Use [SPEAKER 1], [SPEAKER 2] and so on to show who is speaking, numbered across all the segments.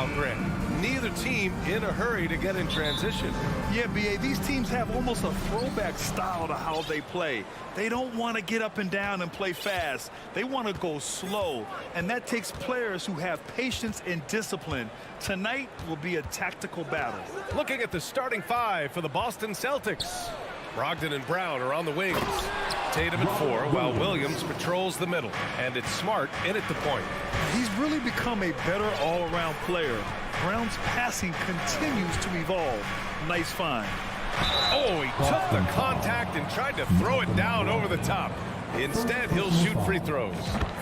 [SPEAKER 1] now, Grant. Neither team in a hurry to get in transition.
[SPEAKER 2] Yeah, B.A., these teams have almost a throwback style to how they play. They don't want to get up and down and play fast. They want to go slow, and that takes players who have patience and discipline. Tonight will be a tactical battle.
[SPEAKER 1] Looking at the starting five for the Boston Celtics. Brogdon and Brown are on the wings. Tatum at 4, while Williams patrols the middle. And it's Smart in at the point.
[SPEAKER 2] He's really become a better all-around player. Brown's passing continues to evolve. Nice find.
[SPEAKER 1] Oh, he took the contact and tried to throw it down over the top. Instead, he'll shoot free throws.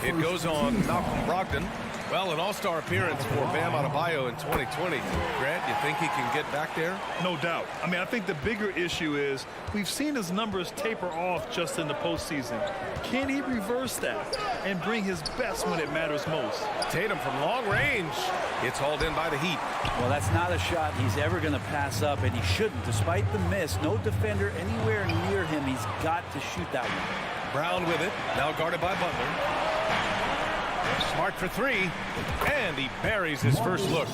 [SPEAKER 1] It goes on Malcolm Brogdon. Well, an all-star appearance for Bam Adebayo in 2020. Grant, you think he can get back there?
[SPEAKER 2] No doubt. I mean, I think the bigger issue is we've seen his numbers taper off just in the postseason. Can he reverse that and bring his best when it matters most?
[SPEAKER 1] Tatum from long range. It's hauled in by the Heat.
[SPEAKER 3] Well, that's not a shot he's ever going to pass up, and he shouldn't. Despite the miss, no defender anywhere near him. He's got to shoot that one.
[SPEAKER 1] Brown with it, now guarded by Butler. Smart for 3, and he buries his first look.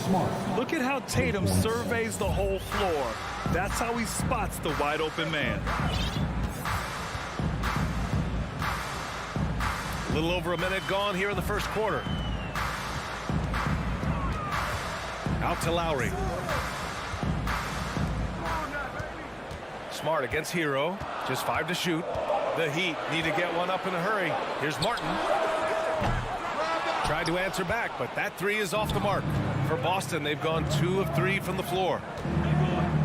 [SPEAKER 2] Look at how Tatum surveys the whole floor. That's how he spots the wide open man.
[SPEAKER 1] A little over a minute gone here in the first quarter. Out to Lowry. Smart against Hero. Just 5 to shoot. The Heat need to get one up in a hurry. Here's Martin. Tried to answer back, but that 3 is off the mark. For Boston, they've gone 2 of 3 from the floor.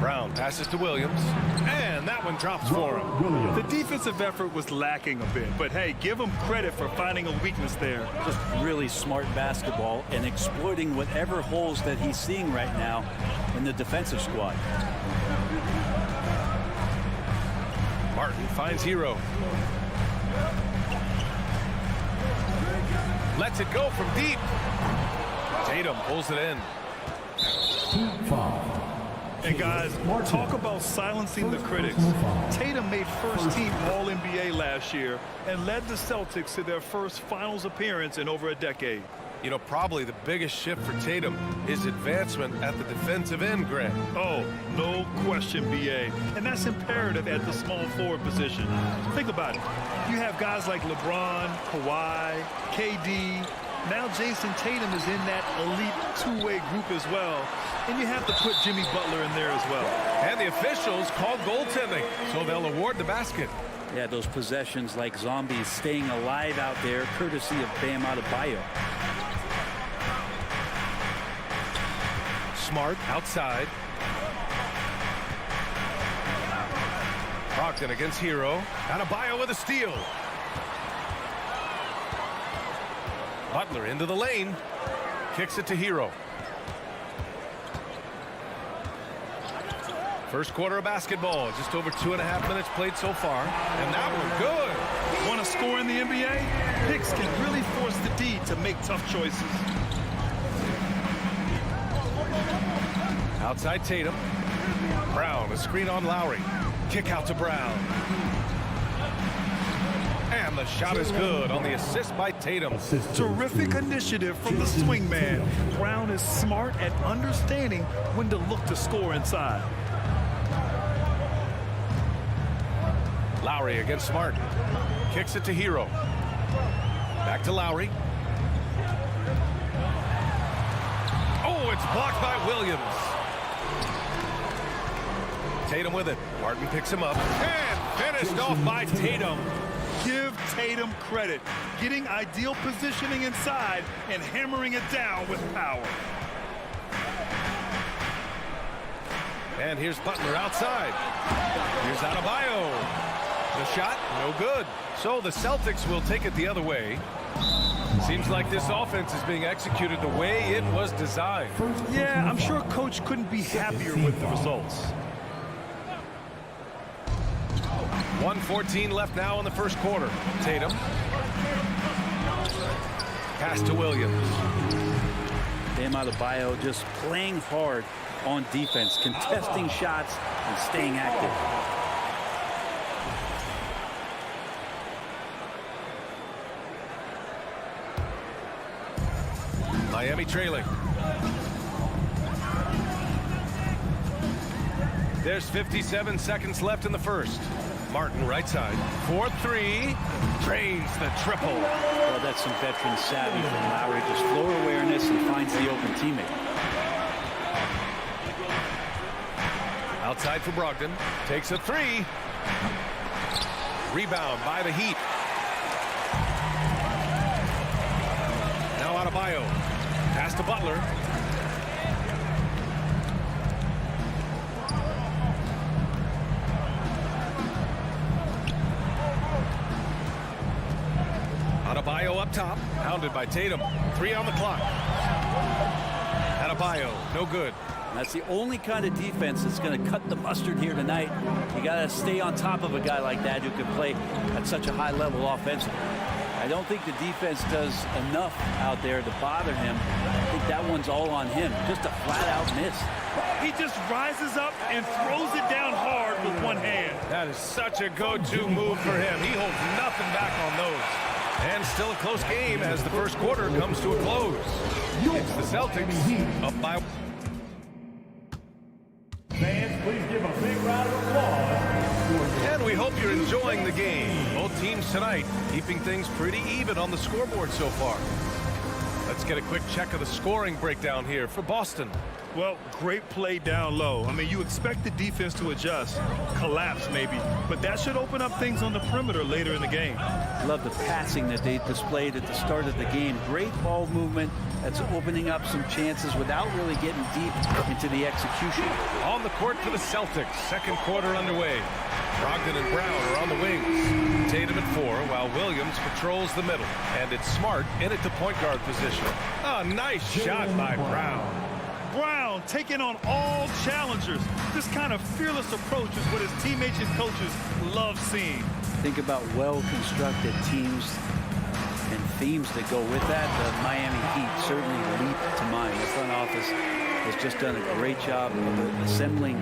[SPEAKER 1] Brown passes to Williams, and that one drops for him.
[SPEAKER 2] The defensive effort was lacking a bit, but hey, give him credit for finding a weakness there.
[SPEAKER 3] Just really smart basketball and exploiting whatever holes that he's seeing right now in the defensive squad.
[SPEAKER 1] Martin finds Hero. Lets it go from deep. Tatum pulls it in.
[SPEAKER 2] And guys, talk about silencing the critics. Tatum made first-team All-NBA last year and led the Celtics to their first finals appearance in over a decade.
[SPEAKER 1] You know, probably the biggest shift for Tatum is advancement at the defensive end, Grant.
[SPEAKER 2] Oh, no question, B.A. And that's imperative at the small forward position. Think about it. You have guys like LeBron, Kawhi, KD. Now Jason Tatum is in that elite two-way group as well. And you have to put Jimmy Butler in there as well.
[SPEAKER 1] And the officials call goaltending, so they'll award the basket.
[SPEAKER 3] Yeah, those possessions like zombies staying alive out there, courtesy of Bam Adebayo.
[SPEAKER 1] Smart outside. Brogdon against Hero. Adebayo with a steal. Butler into the lane. Kicks it to Hero. First quarter of basketball. Just over 2.5 minutes played so far. And that one good.
[SPEAKER 2] Want to score in the NBA? Picks can really force the D to make tough choices.
[SPEAKER 1] Outside Tatum. Brown, a screen on Lowry. Kick out to Brown. And the shot is good on the assist by Tatum.
[SPEAKER 2] Terrific initiative from the swingman. Brown is smart at understanding when to look to score inside.
[SPEAKER 1] Lowry against Smart. Kicks it to Hero. Back to Lowry. Oh, it's blocked by Williams. Tatum with it. Martin picks him up. And finished off by Tatum.
[SPEAKER 2] Give Tatum credit. Getting ideal positioning inside and hammering it down with power.
[SPEAKER 1] And here's Butler outside. Here's Adebayo. The shot, no good. So the Celtics will take it the other way. Seems like this offense is being executed the way it was designed.
[SPEAKER 2] Yeah, I'm sure Coach couldn't be happier with the results.
[SPEAKER 1] 1:14 left now in the first quarter. Tatum. Pass to Williams.
[SPEAKER 3] Bam Adebayo just playing hard on defense, contesting shots and staying active.
[SPEAKER 1] Miami trailing. There's 57 seconds left in the first. Martin right side. 4-3. Drains the triple.
[SPEAKER 3] Well, that's some veteran savvy from Lowry. Just floor awareness and finds the open teammate.
[SPEAKER 1] Outside for Brogdon. Takes a three. Rebound by the Heat. Now Adebayo. Pass to Butler. Adebayo up top. Pounded by Tatum. 3 on the clock. Adebayo, no good.
[SPEAKER 3] That's the only kind of defense that's going to cut the mustard here tonight. You got to stay on top of a guy like that who can play at such a high level offensively. I don't think the defense does enough out there to bother him. I think that one's all on him. Just a flat-out miss.
[SPEAKER 2] He just rises up and throws it down hard with one hand.
[SPEAKER 1] That is such a go-to move for him. He holds nothing back on those. And still a close game as the first quarter comes to a close. It's the Celtics up by...
[SPEAKER 4] Fans, please give a big round of applause.
[SPEAKER 1] And we hope you're enjoying the game. Both teams tonight keeping things pretty even on the scoreboard so far. Let's get a quick check of the scoring breakdown here for Boston.
[SPEAKER 2] Well, great play down low. I mean, you expect the defense to adjust, collapse maybe, but that should open up things on the perimeter later in the game.
[SPEAKER 3] I love the passing that they displayed at the start of the game. Great ball movement that's opening up some chances without really getting deep into the execution.
[SPEAKER 1] On the court for the Celtics, second quarter underway. Brogdon and Brown are on the wings. Tatum at 4, while Williams patrols the middle. And it's Smart in at the point guard position. A nice shot by Brown.
[SPEAKER 2] Brown taking on all challengers. This kind of fearless approach is what his teammates and coaches love seeing.
[SPEAKER 3] Think about well-constructed teams and themes that go with that. The Miami Heat certainly leap to mind. The front office has just done a great job of assembling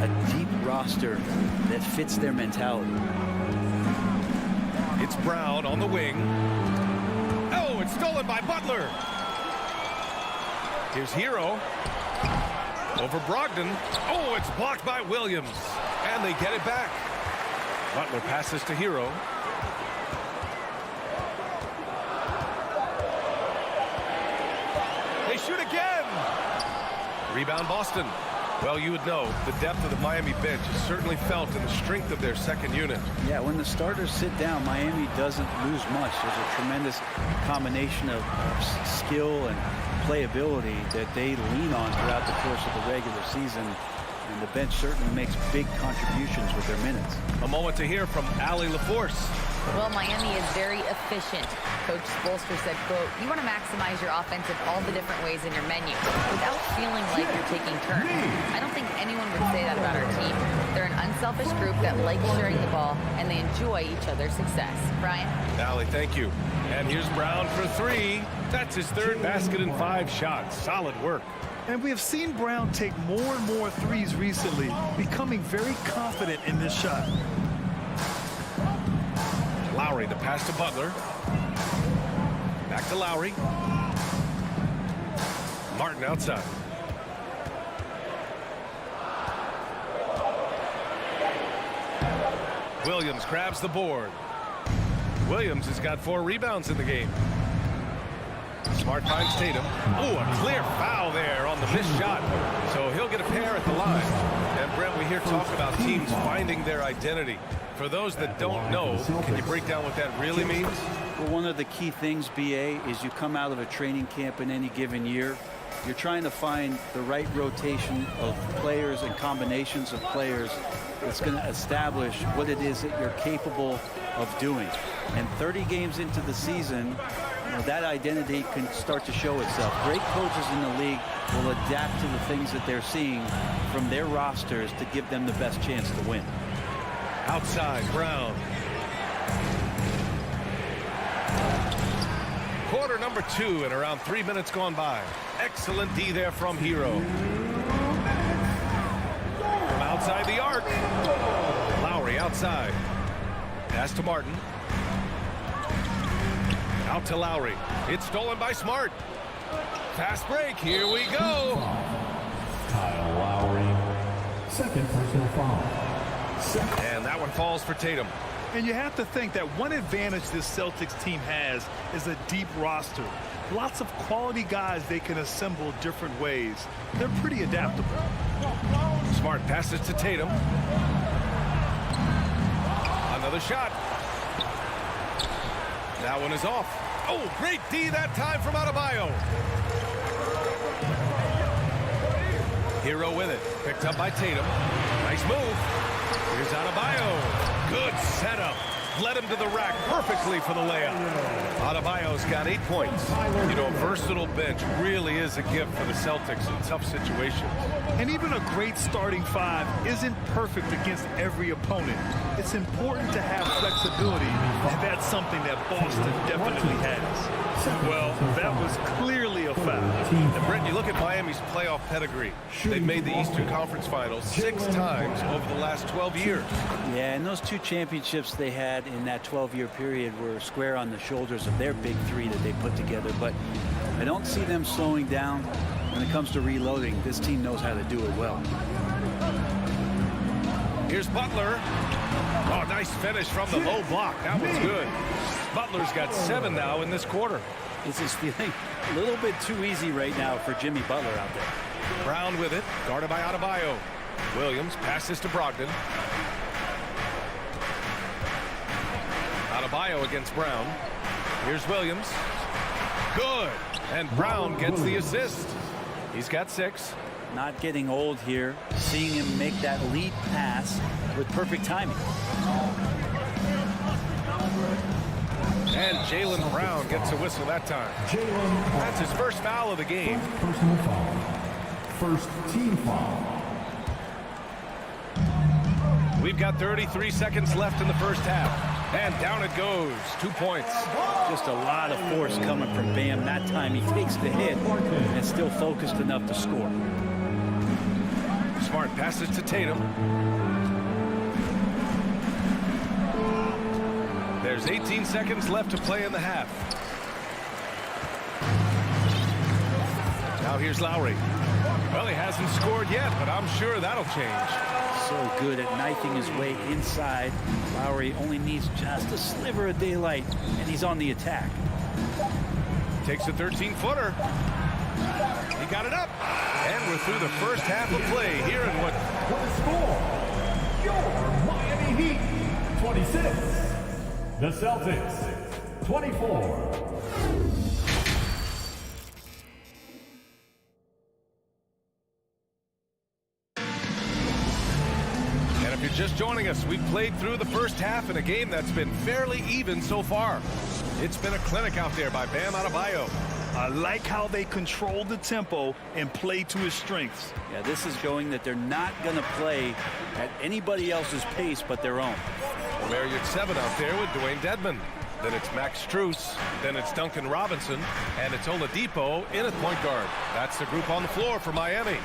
[SPEAKER 3] a deep roster that fits their mentality.
[SPEAKER 1] It's Brown on the wing. Oh, it's stolen by Butler. Here's Hero. Over Brogdon. Oh, it's blocked by Williams. And they get it back. Butler passes to Hero. They shoot again. Rebound Boston. Well, you would know the depth of the Miami bench is certainly felt in the strength of their second unit.
[SPEAKER 3] Yeah, when the starters sit down, Miami doesn't lose much. There's a tremendous combination of skill and playability that they lean on throughout the course of the regular season. And the bench certainly makes big contributions with their minutes.
[SPEAKER 1] A moment to hear from Allie LaForce.
[SPEAKER 5] Well, Miami is very efficient. Coach Spoelstra said, quote, you want to maximize your offense in all the different ways in your menu without feeling like you're taking turns. I don't think anyone would say that about our team. They're an unselfish group that likes sharing the ball, and they enjoy each other's success. Brian?
[SPEAKER 1] Allie, thank you. And here's Brown for 3. That's his third basket in 5 shots. Solid work.
[SPEAKER 2] And we have seen Brown take more and more threes recently, becoming very confident in this shot.
[SPEAKER 1] Lowry, the pass to Butler. Back to Lowry. Martin outside. Williams grabs the board. Williams has got 4 rebounds in the game. Smart finds Tatum. Oh, a clear foul there on the missed shot. So he'll get a pair at the line. And Brent, we hear talk about teams finding their identity. For those that don't know, can you break down what that really means?
[SPEAKER 3] Well, one of the key things, BA, is you come out of a training camp in any given year. You're trying to find the right rotation of players and combinations of players that's going to establish what it is that you're capable of doing. And 30 games into the season, that identity can start to show itself. Great coaches in the league will adapt to the things that they're seeing from their rosters to give them the best chance to win.
[SPEAKER 1] Outside, Brown. Quarter number 2 and around 3 minutes gone by. Excellent D there from Hero. From outside the arc. Lowry outside. Pass to Martin. Out to Lowry. It's stolen by Smart. Fast break. Here we go.
[SPEAKER 4] Kyle Lowry. Second personal foul.
[SPEAKER 1] And that one falls for Tatum.
[SPEAKER 2] And you have to think that one advantage this Celtics team has is a deep roster. Lots of quality guys they can assemble different ways. They're pretty adaptable.
[SPEAKER 1] Smart passes to Tatum. Another shot. That one is off. Oh, great D that time from Adebayo. Hero with it. Picked up by Tatum. Nice move. Here's Adebayo. Good setup. Led him to the rack perfectly for the layup. Adebayo's got 8 points. You know, a versatile bench really is a gift for the Celtics in tough situations.
[SPEAKER 2] And even a great starting five isn't perfect against every opponent. It's important to have flexibility, and that's something that Boston definitely has. Well, that was clearly a foul.
[SPEAKER 1] And Brent, you look at Miami's playoff pedigree. They've made the Eastern Conference Finals 6 times over the last 12 years.
[SPEAKER 3] Yeah, and those 2 championships they had in that 12-year period were square on the shoulders of their big 3 that they put together. But I don't see them slowing down when it comes to reloading. This team knows how to do it well.
[SPEAKER 1] Here's Butler. Oh, nice finish from the low block. That one's good. Butler's got 7 now in this quarter.
[SPEAKER 3] This is feeling a little bit too easy right now for Jimmy Butler out there.
[SPEAKER 1] Brown with it, guarded by Adebayo. Williams passes to Brogdon. Adebayo against Brown. Here's Williams. Good. And Brown gets the assist. He's got 6.
[SPEAKER 3] Not getting old here. Seeing him make that lead pass with perfect timing.
[SPEAKER 1] And Jaylen Brown gets a whistle that time. That's his first foul of the game.
[SPEAKER 4] Personal foul. First team foul.
[SPEAKER 1] We've got 33 seconds left in the first half. And down it goes. 2 points.
[SPEAKER 3] Just a lot of force coming from Bam. That time he takes the hit and is still focused enough to score.
[SPEAKER 1] Smart passes to Tatum. There's 18 seconds left to play in the half. Now here's Lowry. Well, he hasn't scored yet, but I'm sure that'll change.
[SPEAKER 3] So good at knifing his way inside. Lowry only needs just a sliver of daylight, and he's on the attack.
[SPEAKER 1] Takes a 13-footer. He got it up. And we're through the first half of play here in what...
[SPEAKER 4] What the score? Your Miami Heat 26. The Celtics 24.
[SPEAKER 1] And if you're just joining us, we've played through the first half in a game that's been fairly even so far. It's been a clinic out there by Bam Adebayo.
[SPEAKER 2] I like how they control the tempo and play to his strengths.
[SPEAKER 3] Yeah, this is showing that they're not going to play at anybody else's pace but their own.
[SPEAKER 1] Marriott 7 out there with Dwayne Dedmon. Then it's Max Strus. Then it's Duncan Robinson. And it's Oladipo in at point guard. That's the group on the floor for Miami.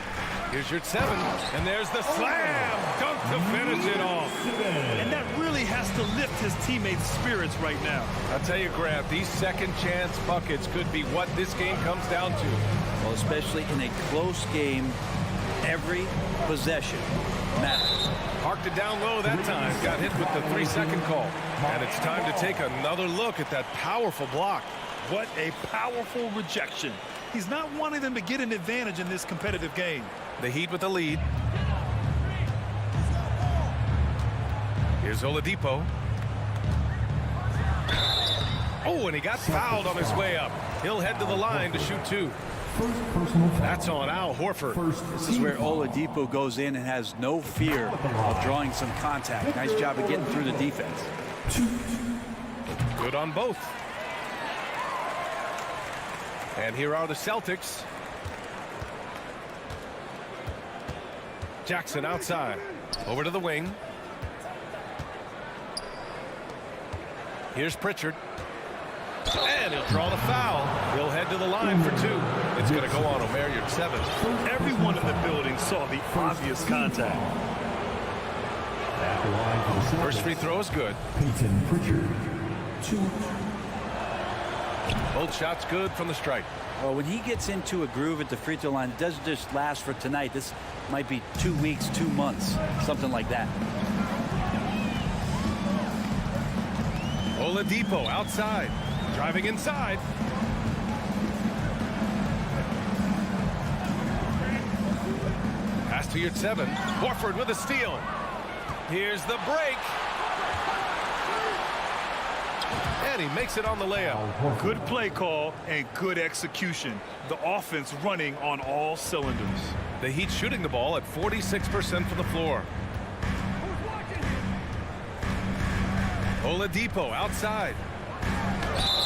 [SPEAKER 1] Here's your 7. And there's the slam dunk to finish it off.
[SPEAKER 2] And that really has to lift his teammates' spirits right now.
[SPEAKER 1] I'll tell you, Grant, these second chance buckets could be what this game comes down to.
[SPEAKER 3] Well, especially in a close game, every possession matters.
[SPEAKER 1] Parked it down low that time. Got hit with the 3-second call. And it's time to take another look at that powerful block.
[SPEAKER 2] What a powerful rejection. He's not wanting them to get an advantage in this competitive game.
[SPEAKER 1] The Heat with the lead. Here's Oladipo. Oh, and he got fouled on his way up. He'll head to the line to shoot 2. That's on Al Horford.
[SPEAKER 3] This is where Oladipo goes in and has no fear of drawing some contact. Nice job of getting through the defense.
[SPEAKER 1] Good on both. And here are the Celtics. Jackson outside. Over to the wing. Here's Pritchard. And he'll draw the foul. He'll head to the line for 2. It's going to go on Marriott 7.
[SPEAKER 2] Everyone in the building saw the obvious contact.
[SPEAKER 1] First free throw is good.
[SPEAKER 4] Peyton Pritchard. 2.
[SPEAKER 1] Both shots good from the stripe.
[SPEAKER 3] Well, when he gets into a groove at the free throw line, it doesn't just last for tonight. This might be 2 weeks, 2 months, something like that.
[SPEAKER 1] Oladipo outside, driving inside. Pass to your 7. Horford with a steal. Here's the break. And he makes it on the layup.
[SPEAKER 2] Good play call and good execution. The offense running on all cylinders.
[SPEAKER 1] The Heat shooting the ball at 46% from the floor. Oladipo outside.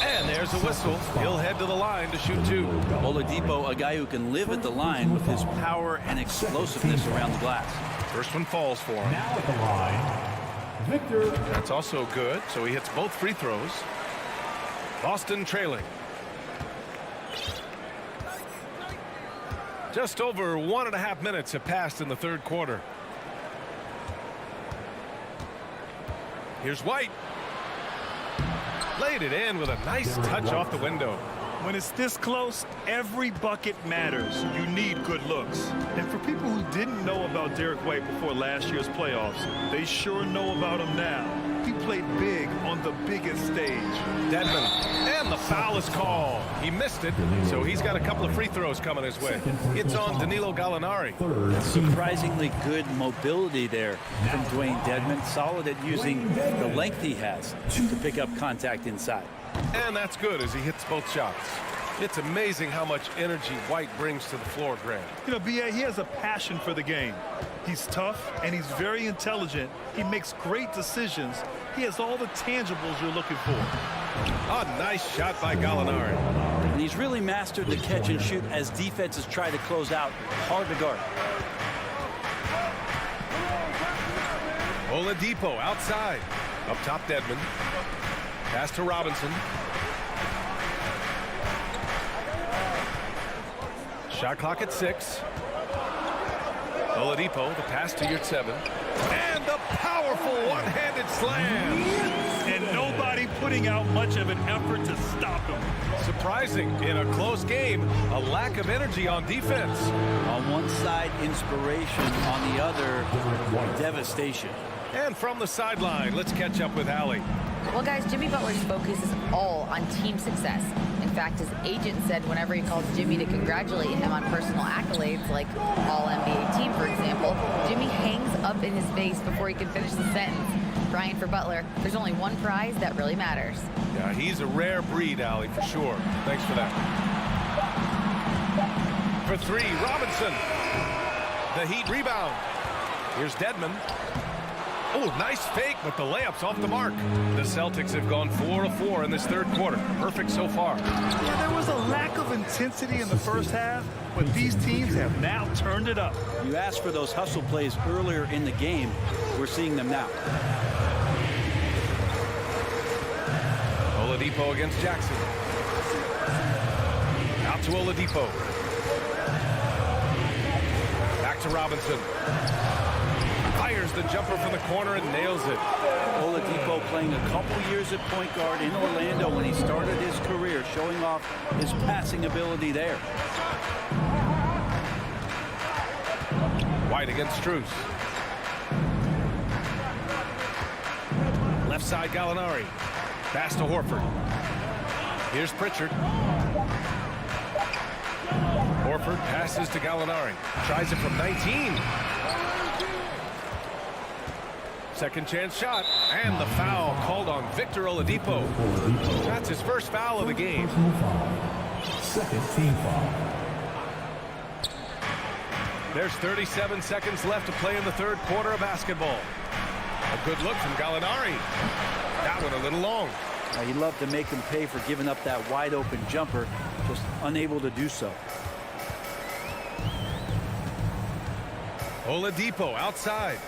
[SPEAKER 1] And there's a whistle. He'll head to the line to shoot 2.
[SPEAKER 3] Oladipo, a guy who can live at the line with his power and explosiveness around the glass.
[SPEAKER 1] First one falls for him.
[SPEAKER 4] Now at the line, Victor.
[SPEAKER 1] That's also good, so he hits both free throws. Boston trailing. Just over 1.5 minutes have passed in the third quarter. Here's White. Laid it in with a nice touch off the window.
[SPEAKER 2] When it's this close, every bucket matters. You need good looks. And for people who didn't know about Derek White before last year's playoffs, they sure know about him now. He played big on the biggest stage.
[SPEAKER 1] Dedmon, and the foul is called. He missed it, so he's got a couple of free throws coming his way. It's on Danilo Gallinari.
[SPEAKER 3] Surprisingly good mobility there from Dwayne Dedmon. Solid at using the length he has to pick up contact inside.
[SPEAKER 1] And that's good as he hits both shots. It's amazing how much energy White brings to the floor, Grant.
[SPEAKER 2] You know, B.A., he has a passion for the game. He's tough, and he's very intelligent. He makes great decisions. He has all the tangibles you're looking for.
[SPEAKER 1] A nice shot by Gallinari.
[SPEAKER 3] And he's really mastered the catch and shoot as defenses try to close out. Hard to guard.
[SPEAKER 1] Oladipo outside. Up top, Dedmon. Pass to Robinson. Shot clock at 6. Oladipo, the pass to your 7. And the powerful one-handed slam.
[SPEAKER 2] And nobody putting out much of an effort to stop him.
[SPEAKER 1] Surprising in a close game, a lack of energy on defense.
[SPEAKER 3] On one side, inspiration. On the other, devastation.
[SPEAKER 1] And from the sideline, let's catch up with Allie.
[SPEAKER 5] Well, guys, Jimmy Butler's focus is all on team success. In fact, his agent said whenever he calls Jimmy to congratulate him on personal accolades, like All-NBA team, for example, Jimmy hangs up in his face before he can finish the sentence. Brian, for Butler, there's only one prize that really matters.
[SPEAKER 1] Yeah, he's a rare breed, Allie, for sure. Thanks for that. For 3, Robinson. The Heat rebound. Here's Dedmon. Oh, nice fake, but the layup's off the mark. The Celtics have gone 4 of 4 in this third quarter. Perfect so far.
[SPEAKER 2] Yeah, there was a lack of intensity in the first half, but these teams have now turned it up.
[SPEAKER 3] You asked for those hustle plays earlier in the game. We're seeing them now.
[SPEAKER 1] Oladipo against Jackson. Out to Oladipo. Back to Robinson. Fires the jumper from the corner and nails it.
[SPEAKER 3] Oladipo playing a couple years at point guard in Orlando when he started his career, showing off his passing ability there.
[SPEAKER 1] White against Strus. Left side, Gallinari. Pass to Horford. Here's Pritchard. Horford passes to Gallinari. Tries it from 19. Second chance shot, and the foul called on Victor Oladipo. That's his first foul of the game.
[SPEAKER 4] Second team foul.
[SPEAKER 1] There's 37 seconds left to play in the third quarter of basketball. A good look from Gallinari. That one a little long.
[SPEAKER 3] He'd love to make him pay for giving up that wide open jumper, just unable to do so.
[SPEAKER 1] Oladipo outside.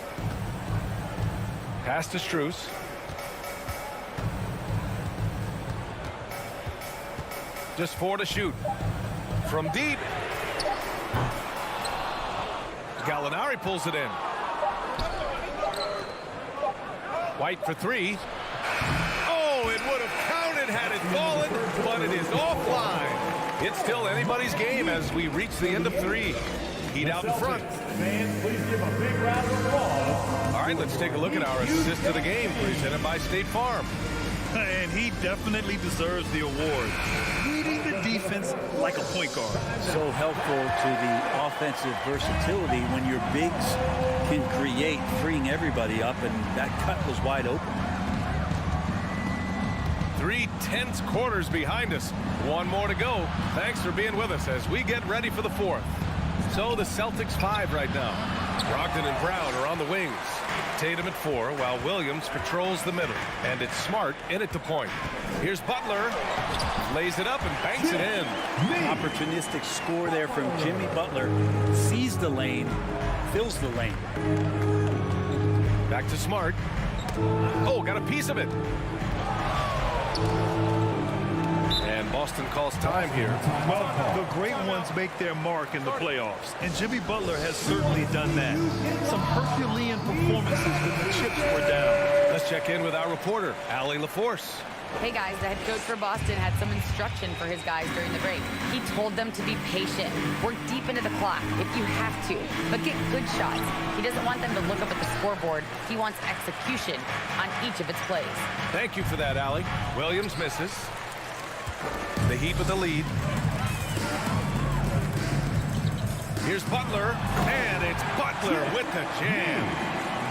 [SPEAKER 1] Pass to Strus. Just 4 to shoot. From deep. Gallinari pulls it in. White for 3. Oh, it would have counted had it fallen, but it is offline. It's still anybody's game as we reach the end of 3. Heat out in front.
[SPEAKER 4] Fans, please give a big round of applause.
[SPEAKER 1] All right, let's take a look at our assist of the game presented by State Farm.
[SPEAKER 2] And he definitely deserves the award. Leading the defense like a point guard.
[SPEAKER 3] So helpful to the offensive versatility when your bigs can create, freeing everybody up, and that cut was wide open.
[SPEAKER 1] 3 tense quarters behind us. 1 more to go. Thanks for being with us as we get ready for the 4th. So the Celtics 5 right now. Brogdon and Brown are on the wings. Tatum at 4 while Williams patrols the middle. And it's Smart in at the point. Here's Butler. Lays it up and banks it in.
[SPEAKER 3] Opportunistic score there from Jimmy Butler. Sees the lane, fills the lane.
[SPEAKER 1] Back to Smart. Oh, got a piece of it. And Boston calls time here.
[SPEAKER 2] Well, the great ones make their mark in the playoffs, and Jimmy Butler has certainly done that. Some Herculean performances when the chips were down.
[SPEAKER 1] Let's check in with our reporter, Allie LaForce.
[SPEAKER 5] Hey guys, the head coach for Boston had some instruction for his guys during the break. He told them to be patient, work deep into the clock if you have to, but get good shots. He doesn't want them to look up at the scoreboard. He wants execution on each of its plays.
[SPEAKER 1] Thank you for that, Allie. Williams misses. The Heat with the lead. Here's Butler, and it's Butler with the jam.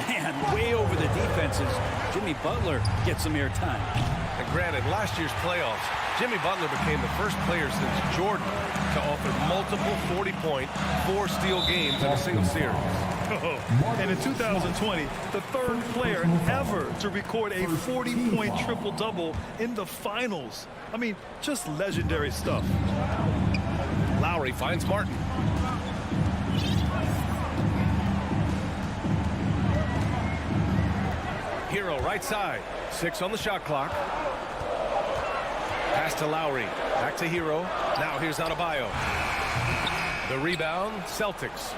[SPEAKER 3] Man, way over the defenses. Jimmy Butler gets some airtime.
[SPEAKER 1] And granted, last year's playoffs, Jimmy Butler became the first player since Jordan to offer multiple 40-point, 4-steal games in a single series.
[SPEAKER 2] And in 2020, the 3rd player ever to record a 40-point triple-double in the finals. I mean, just legendary stuff.
[SPEAKER 1] Lowry finds Martin. Hero right side. 6 on the shot clock. Pass to Lowry. Back to Hero. Now here's Adebayo. The rebound, Celtics.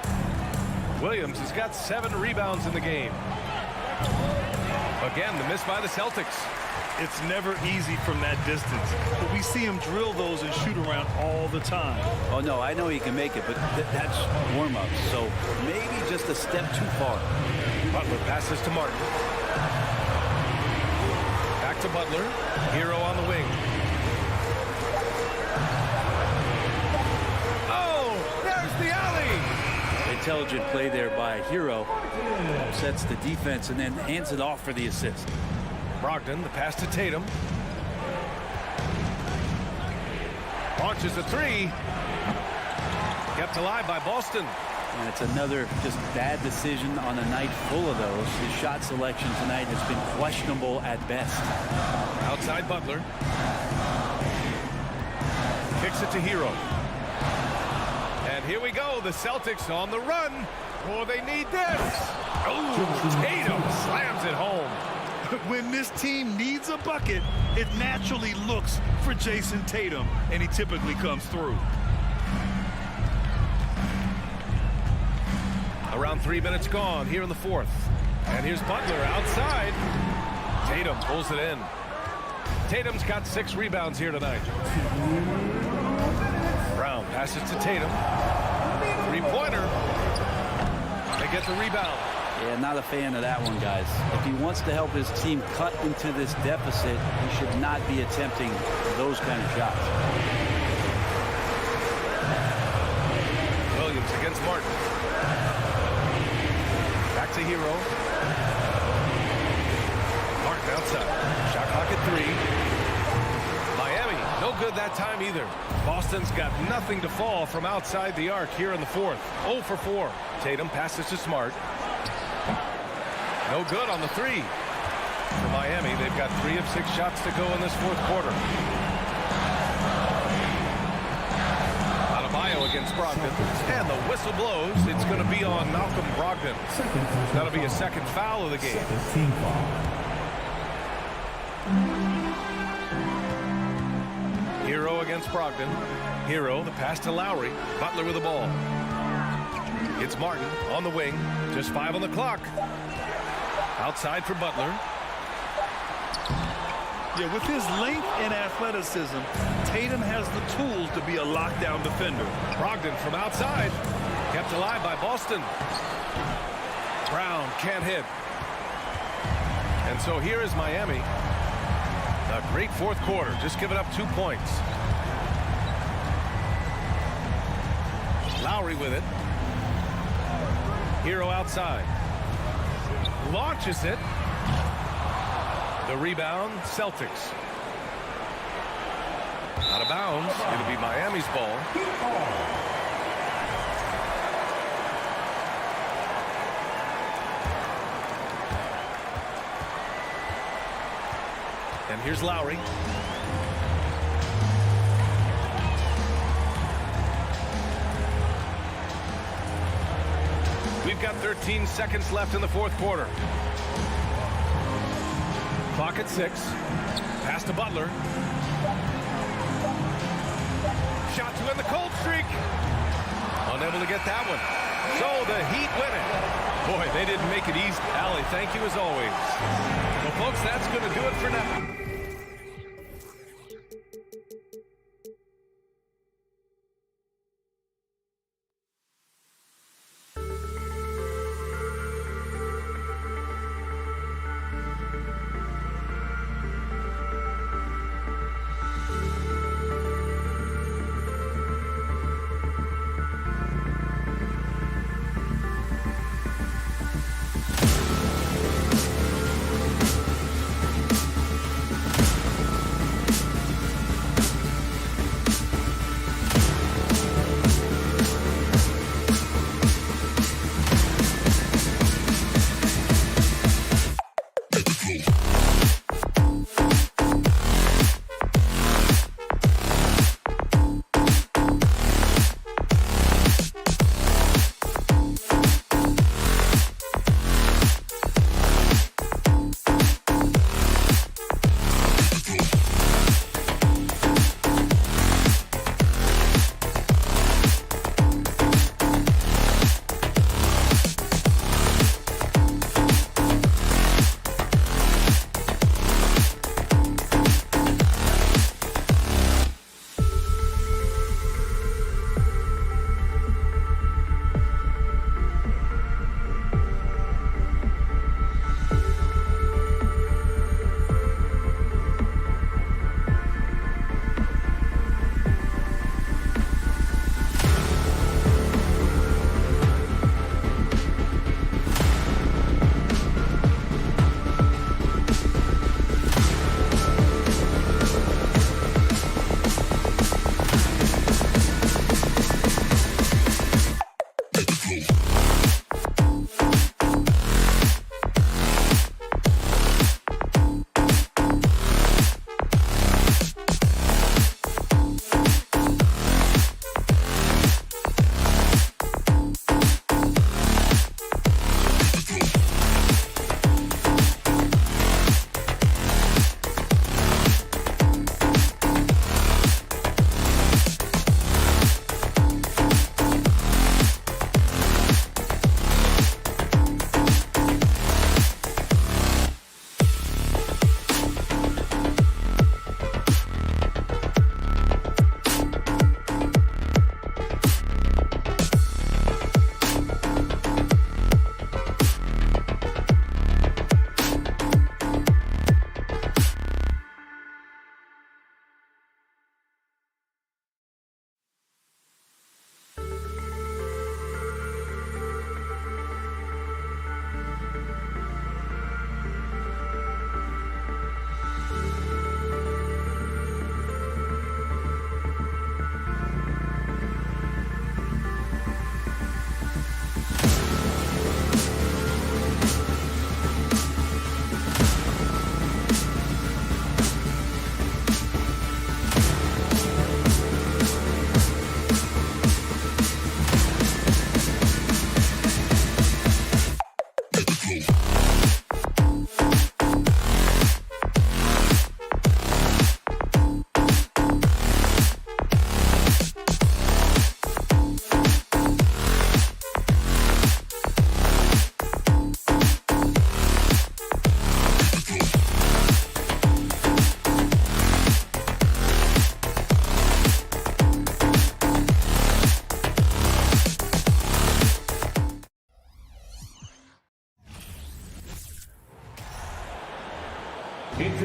[SPEAKER 1] Williams has got 7 rebounds in the game. Again, the miss by the Celtics.
[SPEAKER 2] It's never easy from that distance, but we see him drill those and shoot around all the time.
[SPEAKER 3] Oh, no, I know he can make it, but that's warm-up, so maybe just a step too far.
[SPEAKER 1] Butler passes to Martin. Back to Butler. Hero on the wing. Oh, there's the alley.
[SPEAKER 3] Intelligent play there by Hero. Sets the defense and then hands it off for the assist.
[SPEAKER 1] Brogdon, the pass to Tatum. Launches a 3. Kept alive by Boston.
[SPEAKER 3] And it's another just bad decision on a night full of those. His shot selection tonight has been questionable at best.
[SPEAKER 1] Outside Butler. Kicks it to Hero. And here we go. The Celtics on the run. Oh, they need this. Oh, Tatum slams it home.
[SPEAKER 2] When this team needs a bucket, it naturally looks for Jason Tatum, and he typically comes through.
[SPEAKER 1] Around 3 minutes gone here in the 4th. And here's Butler outside. Tatum pulls it in. Tatum's got 6 rebounds here tonight. Brown passes to Tatum. 3-pointer. They get the rebound.
[SPEAKER 3] Yeah, not a fan of that one, guys. If he wants to help his team cut into this deficit, he should not be attempting those kind of shots.
[SPEAKER 1] Williams against Martin. Back to Hero. Martin outside. Shot clock at 3. Miami, no good that time either. Boston's got nothing to fall from outside the arc here in the 4th. 0 for 4. Tatum passes to Smart. No good on the 3. For Miami, they've got 3 of 6 shots to go in this 4th quarter. Adebayo against Brogdon. And the whistle blows. It's going to be on Malcolm Brogdon. That'll be a 2nd foul of the game. Hero against Brogdon. Hero, the pass to Lowry. Butler with the ball. It's Martin on the wing. Just 5 on the clock. Outside for Butler.
[SPEAKER 2] Yeah, with his length and athleticism, Tatum has the tools to be a lockdown defender.
[SPEAKER 1] Brogdon from outside. Kept alive by Boston. Brown can't hit. And so here is Miami. A great fourth quarter, just giving up 2 points. Lowry with it. Hero outside. Launches it. The rebound, Celtics. Out of bounds. It'll be Miami's ball. And here's Lowry. We've got 13 seconds left in the fourth quarter. Clock at 6. Pass to Butler. Shot to end the cold streak. Unable to get that one. So the Heat win it. Boy, they didn't make it easy. Allie, thank you as always. Well, folks, that's going to do it for now.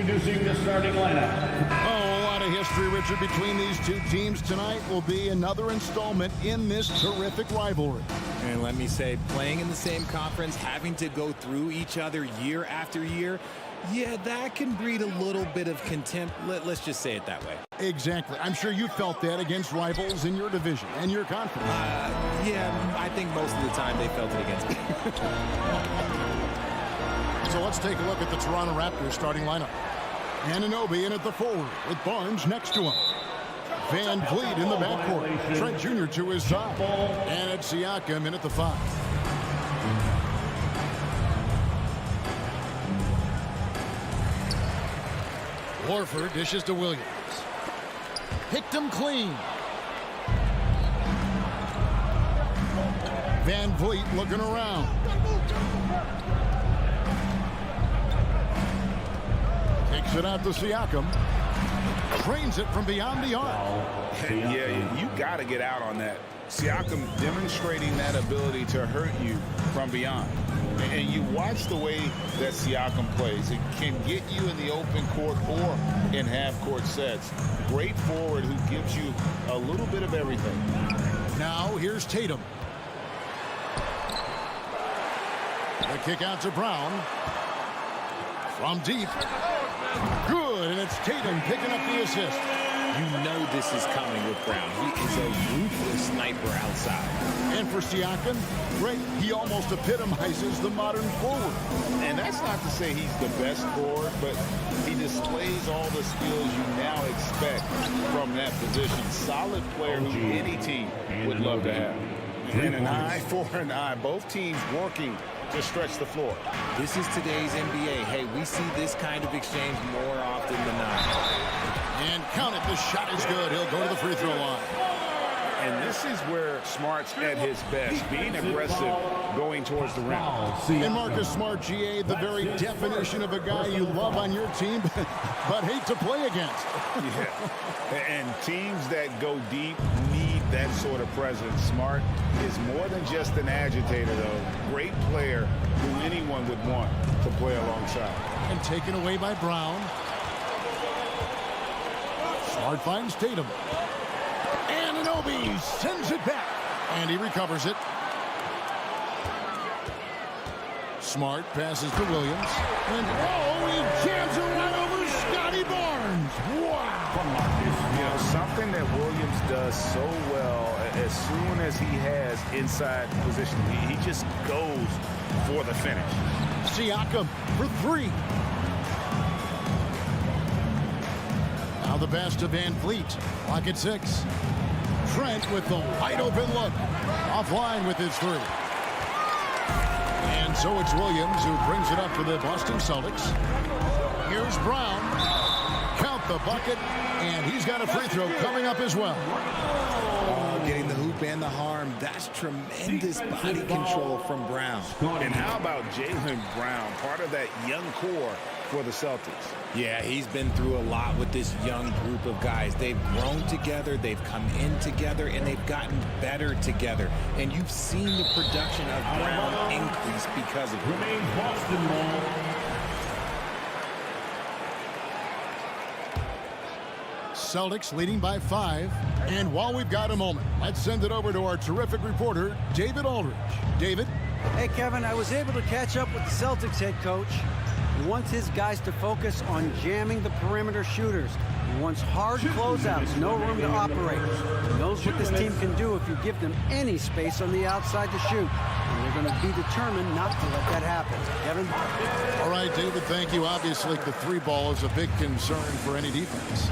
[SPEAKER 4] Introducing the starting lineup.
[SPEAKER 6] Oh, a lot of history, Richard, between these two teams tonight will be another installment in this terrific rivalry.
[SPEAKER 7] And let me say, playing in the same conference, having to go through each other year after year, yeah, that can breed a little bit of contempt. Let's just say it that way.
[SPEAKER 6] Exactly. I'm sure you felt that against rivals in your division and your conference.
[SPEAKER 7] Yeah, I think most of the time they felt it against me.
[SPEAKER 6] So let's take a look at the Toronto Raptors starting lineup. Anunoby in at the forward with Barnes next to him. Van Vliet in the backcourt. Trent Jr. to his side. And it's Siakam in at the 5. Horford dishes to Williams. Picked him clean. Van Vliet looking around. Takes it out to Siakam. Trains it from beyond the arc.
[SPEAKER 8] Yeah, you got to get out on that. Siakam demonstrating that ability to hurt you from beyond. And you watch the way that Siakam plays. It can get you in the open court or in half-court sets. Great forward who gives you a little bit of everything.
[SPEAKER 6] Now here's Tatum. The kick out to Brown. From deep. Good, and it's Tatum picking up the assist.
[SPEAKER 7] You know this is coming with Brown. He is a ruthless sniper outside.
[SPEAKER 6] And for Siakam, great. He almost epitomizes the modern forward.
[SPEAKER 8] And that's not to say he's the best forward, but he displays all the skills you now expect from that position. Solid player who any team would love to have. And an eye for an eye. Both teams working to stretch the floor.
[SPEAKER 7] This is today's NBA. Hey, we see this kind of exchange more often than not.
[SPEAKER 6] And count it, the shot is good. He'll go to the free throw line.
[SPEAKER 8] And this is where Smart's at his best, being aggressive, going towards the rim.
[SPEAKER 6] And Marcus Smart, GA, the very definition of a guy you love on your team, but hate to play against.
[SPEAKER 8] Yeah. And teams that go deep need that sort of presence. Smart is more than just an agitator, though. Great player who anyone would want to play alongside.
[SPEAKER 6] And taken away by Brown. Smart finds Tatum. Anunoby sends it back. And he recovers it. Smart passes to Williams. And he jams it right over Scotty Barnes. Wow.
[SPEAKER 8] You know, something that Williams does so well, as soon as he has inside position, he just goes for the finish.
[SPEAKER 6] Siakam for 3. Now the pass to Van Vliet. Clock at 6. Trent with the wide open look. Offline with his 3. And so it's Williams who brings it up for the Boston Celtics. Here's Brown. Count the bucket. And he's got a free throw coming up as well.
[SPEAKER 7] Getting the hoop and the harm. That's tremendous body control from Brown.
[SPEAKER 8] And how about Jaylen Brown, part of that young core for the Celtics?
[SPEAKER 7] Yeah, he's been through a lot with this young group of guys. They've grown together, they've come in together, and they've gotten better together. And you've seen the production of Brown increase because of it.
[SPEAKER 4] Remains Boston ball.
[SPEAKER 6] Celtics leading by 5. And while we've got a moment, let's send it over to our terrific reporter, David Aldridge. David?
[SPEAKER 9] Hey, Kevin, I was able to catch up with the Celtics head coach. He wants his guys to focus on jamming the perimeter shooters. He wants hard closeouts, no room to operate. He knows what this team can do if you give them any space on the outside to shoot. And they're going to be determined not to let that happen. Kevin?
[SPEAKER 6] All right, David, thank you. Obviously, the 3 ball is a big concern for any defense.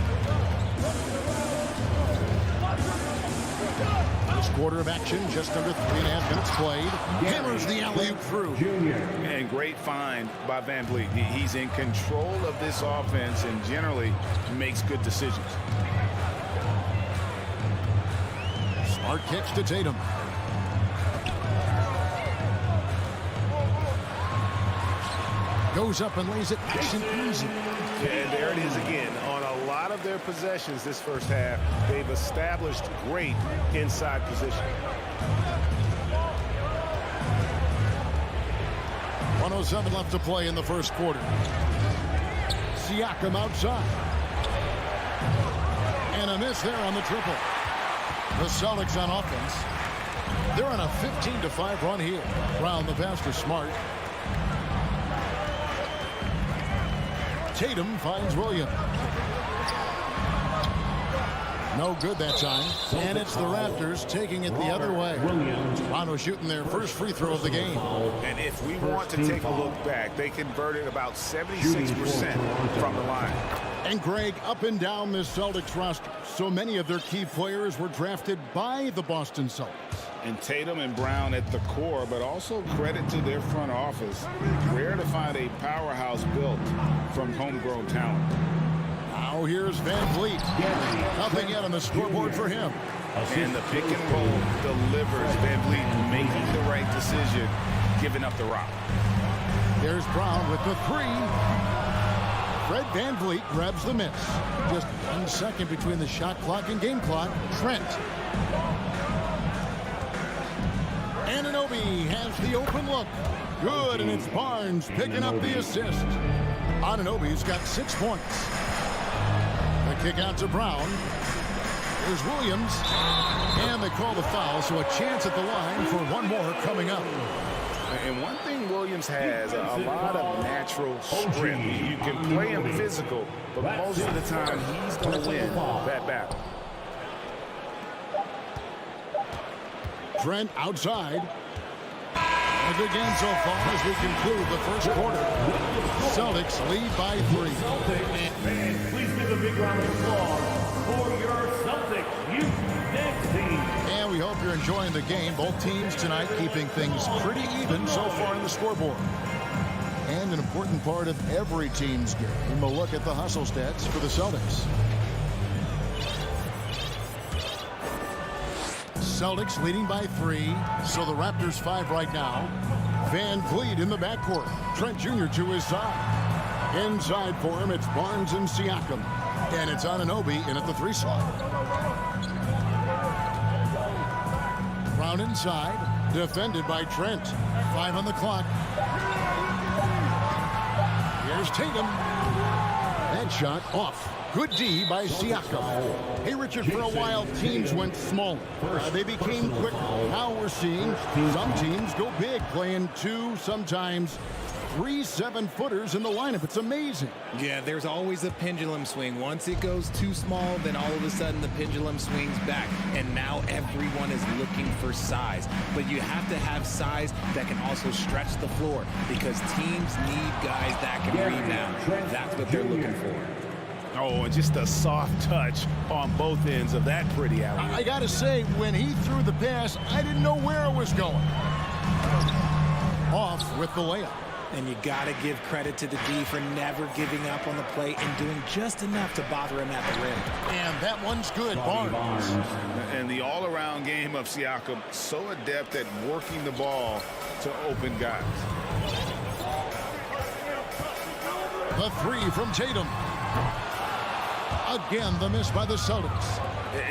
[SPEAKER 6] First quarter of action, just under 3.5 minutes played. Hammers the alley-oop through.
[SPEAKER 8] And great find by Van Vliet. He's in control of this offense and generally makes good decisions.
[SPEAKER 6] Smart kicks to Tatum. Goes up and lays it nice and easy.
[SPEAKER 8] And there it is again. On a lot of their possessions this first half, they've established great inside position.
[SPEAKER 6] 1:07 left to play in the first quarter. Siakam outside. And a miss there on the triple. The Celtics on offense. They're on a 15-5 run here. Brown the pass to Smart. Tatum finds Williams. No good that time. And it's the Raptors taking it the other way. Toronto shooting their first free throw of the game.
[SPEAKER 8] And if we want to take a look back, they converted about 76% from the line.
[SPEAKER 6] And Greg, up and down this Celtics roster, so many of their key players were drafted by the Boston Celtics.
[SPEAKER 8] And Tatum and Brown at the core, but also credit to their front office. Rare to find a powerhouse built from homegrown talent.
[SPEAKER 6] Now here's Van Vliet. Nothing yet on the scoreboard for him.
[SPEAKER 8] And the pick and roll delivers. Van Vliet making the right decision, giving up the rock.
[SPEAKER 6] There's Brown with the three. Fred Van Vliet grabs the miss. Just 1 second between the shot clock and game clock. Trent. Anunoby has the open look. Good, and it's Barnes picking up the assist. Anunoby's got 6 points. The kick out to Brown. There's Williams. And they call the foul, so a chance at the line for one more coming up.
[SPEAKER 8] And one thing Williams has, a lot of natural strength. You can play him physical, but most of the time he's going to win that battle.
[SPEAKER 6] Trent outside. A good game so far as we conclude the first quarter. Celtics lead by 3.
[SPEAKER 4] Fans, please give a big round of applause for your Celtics Youth Next team.
[SPEAKER 6] And we hope you're enjoying the game. Both teams tonight keeping things pretty even so far in the scoreboard. And an important part of every team's game, a look at the hustle stats for the Celtics. Celtics leading by 3, so the Raptors 5 right now. Van Vliet in the backcourt. Trent Jr. to his side. Inside for him, it's Barnes and Siakam. And it's Anunoby in at the 3 slot. Brown inside, defended by Trent. 5 on the clock. Here's Tatum. That shot off. Good D by Siakam. Hey, Richard, for a while, teams went smaller. They became quicker. Now we're seeing some teams go big, playing 2, sometimes 3 7-footers in the lineup. It's amazing.
[SPEAKER 7] Yeah, there's always a pendulum swing. Once it goes too small, then all of a sudden the pendulum swings back. And now everyone is looking for size. But you have to have size that can also stretch the floor because teams need guys that can rebound. That's what they're looking for.
[SPEAKER 8] Oh, and just a soft touch on both ends of that pretty alley.
[SPEAKER 6] I got to say, when he threw the pass, I didn't know where it was going. Off with the layup.
[SPEAKER 7] And you got to give credit to the D for never giving up on the play and doing just enough to bother him at the rim.
[SPEAKER 6] And that one's good, Barnes.
[SPEAKER 8] And the all-around game of Siakam, so adept at working the ball to open guys.
[SPEAKER 6] The 3 from Tatum. Again, the miss by the Celtics.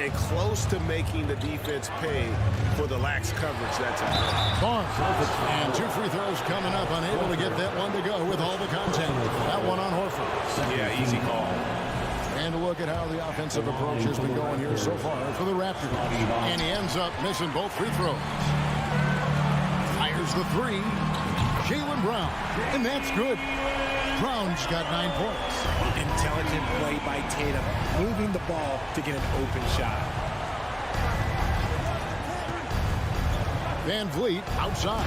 [SPEAKER 8] And close to making the defense pay for the lax coverage that time.
[SPEAKER 6] Barnes. And 2 free throws coming up. Unable to get that one to go with all the contact. That one on Horford.
[SPEAKER 8] Yeah, easy call.
[SPEAKER 6] And a look at how the offensive approach has been going here so far for the Raptors. And he ends up missing both free throws. Fires the 3. Jaylen Brown. And that's good. Brown's got 9 points.
[SPEAKER 7] Intelligent play by Tatum, moving the ball to get an open shot.
[SPEAKER 6] Van Vliet outside.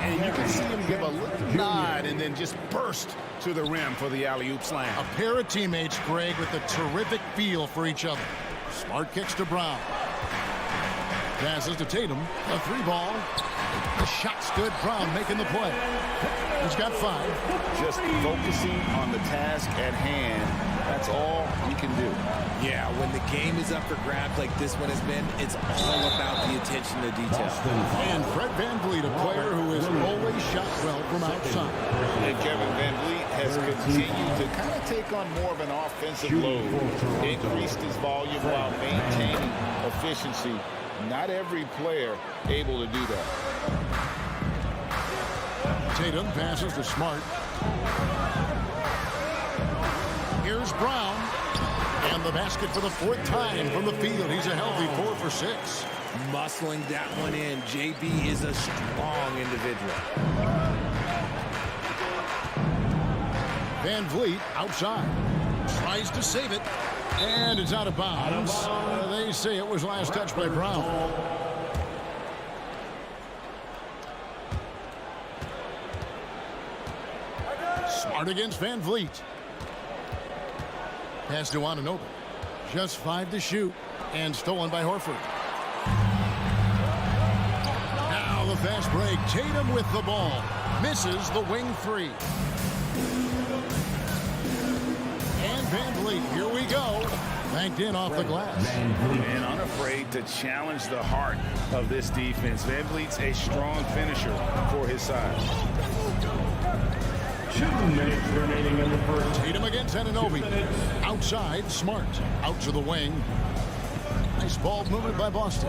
[SPEAKER 8] And you can see him give a little nod and then just burst to the rim for the alley-oop slam.
[SPEAKER 6] A pair of teammates, Greg, with a terrific feel for each other. Smart kicks to Brown. Passes to Tatum. A 3 ball. The shot's good. Brown making the play. He's got 5.
[SPEAKER 8] Just focusing on the task at hand. That's all you can do.
[SPEAKER 7] Yeah, when the game is up for grabs like this one has been, it's all about the attention to detail.
[SPEAKER 6] And Fred Van Vliet, a player who has always shot well from outside.
[SPEAKER 8] And Kevin Van Vliet has continued to kind of take on more of an offensive load. Increased his volume while maintaining efficiency. Not every player able to do that.
[SPEAKER 6] Tatum passes to Smart. Here's Brown. And the basket for the 4th time from the field. He's a healthy 4 for 6.
[SPEAKER 7] Muscling that one in. JB is a strong individual.
[SPEAKER 6] Van Vliet outside. Tries to save it. And it's out of bounds. They say it was last touched by Brown. Smart against Van Vliet. Pass to Anunoby. Just 5 to shoot. And stolen by Horford. Now the fast break. Tatum with the ball. Misses the wing 3. And Van Vliet, here we go. Banked in off the glass.
[SPEAKER 8] And unafraid to challenge the heart of this defense. Van Vliet's a strong finisher for his size.
[SPEAKER 4] 2 minutes remaining in the first.
[SPEAKER 6] Tatum against Anunoby. Outside, Smart. Out to the wing. Nice ball movement by Boston.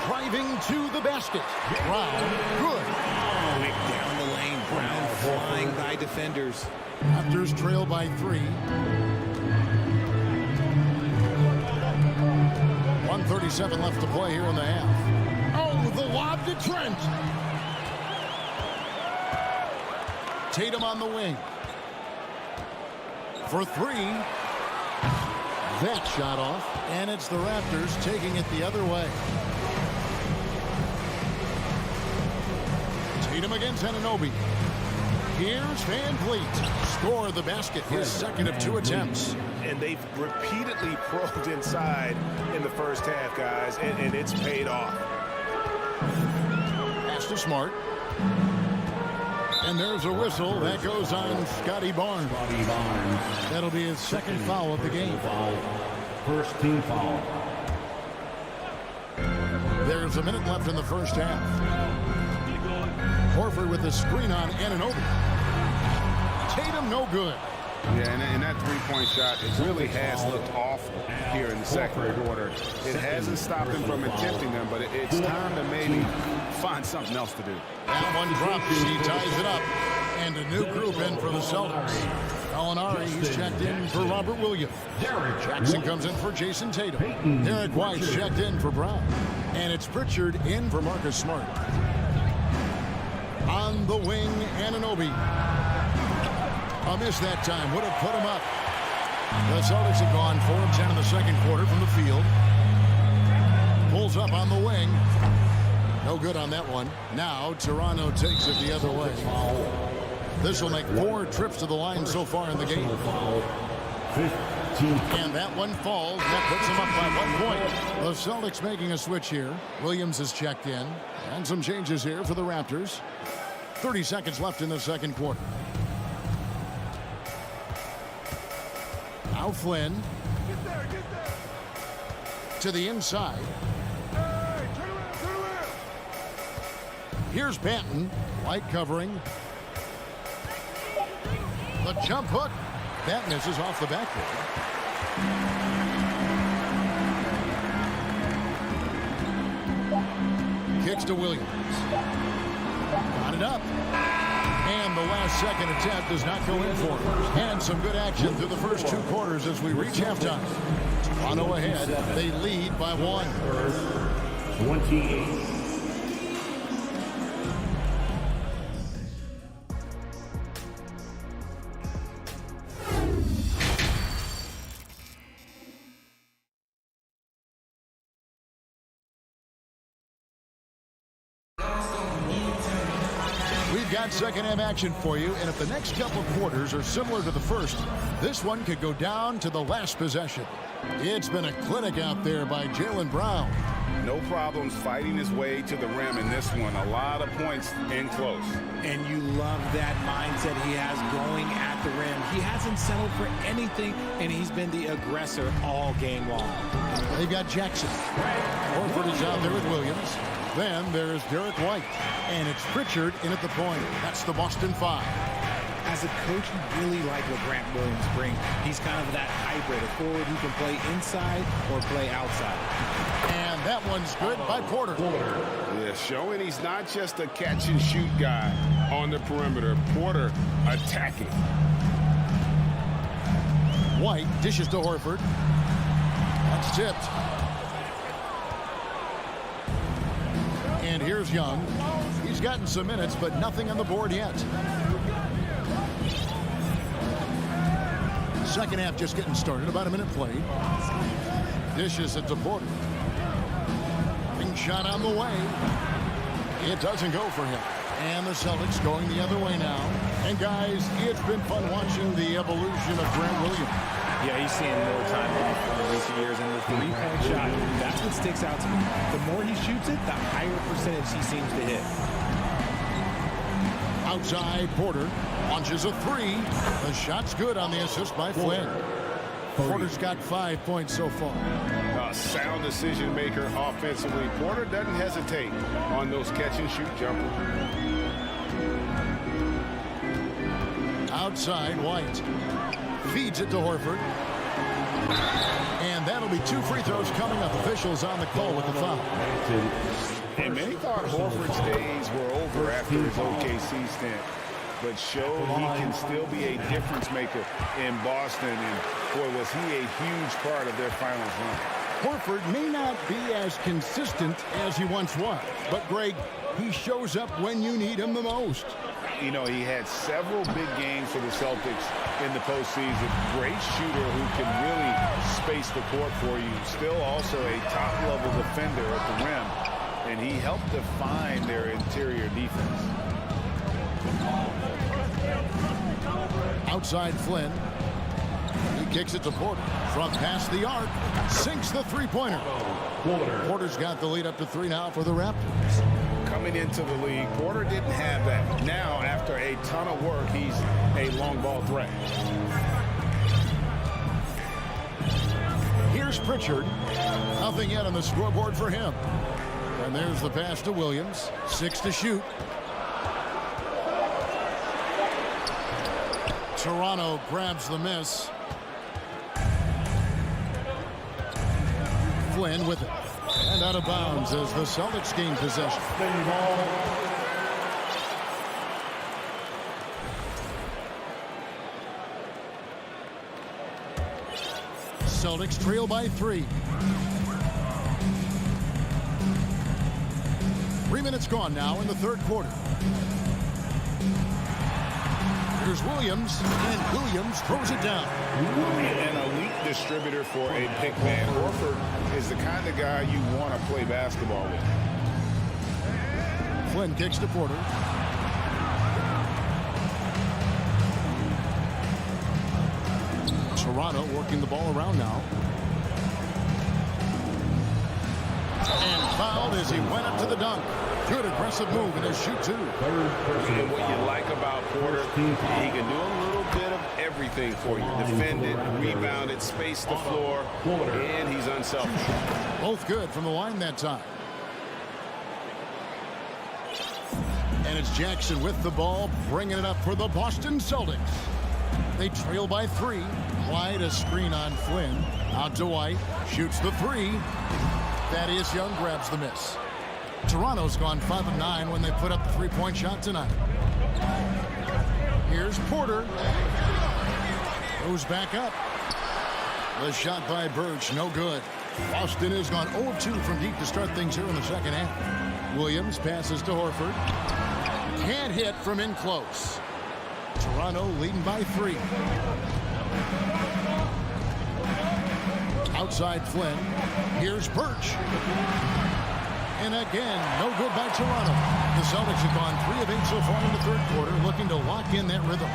[SPEAKER 6] Driving to the basket. Brown, good.
[SPEAKER 7] Quick down the lane. Brown flying by defenders.
[SPEAKER 6] Raptors trail by 3. 1:37 left to play here in the half. Oh, the lob to Trent. Tatum on the wing. For 3. That shot off, and it's the Raptors taking it the other way. Tatum against Anunoby. Here's Van Vliet. Score the basket, his 2nd of 2 attempts.
[SPEAKER 8] And they've repeatedly probed inside in the first half, guys, and it's paid off.
[SPEAKER 6] Pass to Smart. And there's a whistle. That goes on Scotty Barnes. That'll be his 2nd foul of the game.
[SPEAKER 4] First team foul.
[SPEAKER 6] There's a minute left in the first half. Horford with the screen on Anunoby. Tatum no good.
[SPEAKER 8] Yeah, and that three-point shot, it really has looked awful here in the second quarter. It hasn't stopped him from attempting them, but it's time to maybe find something else to do.
[SPEAKER 6] That one drops. He ties it up. And a new group in for the Celtics. Gallinari, he's checked in for Robert Williams. Jackson comes in for Jason Tatum. Derek White's checked in for Brown. And it's Pritchard in for Marcus Smart. On the wing, Anunoby. A miss that time. Would have put him up. The Celtics have gone 4 of 10 in the second quarter from the field. Pulls up on the wing. No good on that one. Now Toronto takes it the other way. This will make 4 trips to the line so far in the game. And that one falls. That puts them up by 1 point. The Celtics making a switch here. Williams is checked in. And some changes here for the Raptors. 30 seconds left in the second quarter. Now Flynn. To the inside. Here's Banton. White covering. The jump hook. That misses off the backboard. Kicks to Williams. Got it up. And the last second attempt does not go in for him. And some good action through the first 2 quarters as we reach halftime. Toronto ahead. They lead by 1.
[SPEAKER 4] 28.
[SPEAKER 6] Got second half action for you, and if the next couple of quarters are similar to the first, this one could go down to the last possession. It's been a clinic out there by Jaylen Brown.
[SPEAKER 8] No problems fighting his way to the rim in this one. A lot of points in close.
[SPEAKER 7] And you love that mindset he has going at the rim. He hasn't settled for anything, and he's been the aggressor all game long.
[SPEAKER 6] They've got Jackson. Horford is out there with Williams. Then there's Derek White. And it's Pritchard in at the point. That's the Boston 5.
[SPEAKER 7] As a coach, you really like what Grant Williams brings. He's kind of that hybrid, a forward who can play inside or play outside.
[SPEAKER 6] And that one's good by Porter.
[SPEAKER 8] Yeah, showing he's not just a catch-and-shoot guy on the perimeter. Porter attacking.
[SPEAKER 6] White dishes to Horford. That's tipped. And here's Young. He's gotten some minutes, but nothing on the board yet. Second half just getting started. About a minute played. Dishes it to Porter. Big shot on the way. It doesn't go for him. And the Celtics going the other way now. And guys, it's been fun watching the evolution of Grant Williams.
[SPEAKER 7] Yeah, he's seeing more time off in recent years, and the three-point shot, that's what sticks out to me. The more he shoots it, the higher percentage he seems to hit.
[SPEAKER 6] Outside, Porter launches a three. The shot's good on the assist by Flynn. Porter's got 5 points so far.
[SPEAKER 8] A sound decision maker offensively. Porter doesn't hesitate on those catch-and-shoot jumpers.
[SPEAKER 6] Outside, White feeds it to Horford. And that'll be 2 free throws coming up. Officials on the call with the foul.
[SPEAKER 8] And many thought Horford's days were over after his OKC stint, but showed he can still be a difference maker in Boston. And boy, was he a huge part of their finals run.
[SPEAKER 6] Horford may not be as consistent as he once was, but Greg, he shows up when you need him the most.
[SPEAKER 8] You know, he had several big games for the Celtics in the postseason. Great shooter who can really space the court for you. Still also a top-level defender at the rim, and he helped define their interior defense.
[SPEAKER 6] Outside Flynn. He kicks it to Porter. From past the arc. Sinks the three-pointer. Porter's got the lead up to 3 now for the Raptors.
[SPEAKER 8] Coming into the league, Porter didn't have that. Now, after a ton of work, he's a long ball threat.
[SPEAKER 6] Here's Pritchard. Nothing yet on the scoreboard for him. And there's the pass to Williams. 6 to shoot. Toronto grabs the miss. Flynn with it. And out of bounds as the Celtics gain possession. Celtics trail by 3. 3 minutes gone now in the third quarter. Here's Williams, and Williams throws it down.
[SPEAKER 8] An elite distributor for a big man. Horford is the kind of guy you want to play basketball with.
[SPEAKER 6] Flynn kicks to Porter. Toronto working the ball around now. And fouled as he went up to the dunk. Good aggressive move in his shoot, too.
[SPEAKER 10] And what you like about Porter, he can do a little bit of everything for you. Defend it, rebound it, space the floor, and he's unselfish.
[SPEAKER 6] Both good from the line that time. And it's Jackson with the ball, bringing it up for the Boston Celtics. They trail by 3. Wide a screen on Flynn. Out to White. Shoots the 3. Thaddeus Young grabs the miss. Toronto's gone 5 of 9 when they put up the three-point shot tonight. Here's Porter. Goes back up. The shot by Birch, no good. Boston has gone 0-2 from deep to start things here in the second half. Williams passes to Horford. Can't hit from in close. Toronto leading by 3. Outside Flynn. Here's Birch. And again, no good by Toronto. The Celtics have gone 3 of 8 so far in the third quarter, looking to lock in that rhythm.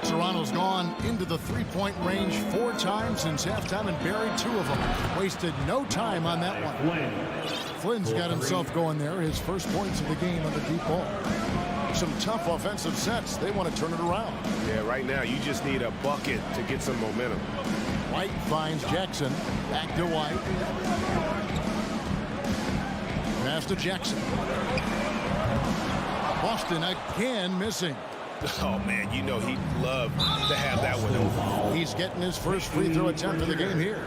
[SPEAKER 6] Toronto's gone into the three-point range 4 times since halftime and buried 2 of them. Wasted no time on that one. Flynn's got himself going there. His first points of the game on the deep ball. Some tough offensive sets. They want to turn it around.
[SPEAKER 10] Yeah, right now you just need a bucket to get some momentum.
[SPEAKER 6] White finds Jackson. Back to White. Pass to Jackson. Boston again missing.
[SPEAKER 10] Oh, man, you know he'd love to have that one over.
[SPEAKER 6] He's getting his first free throw attempt of the game here.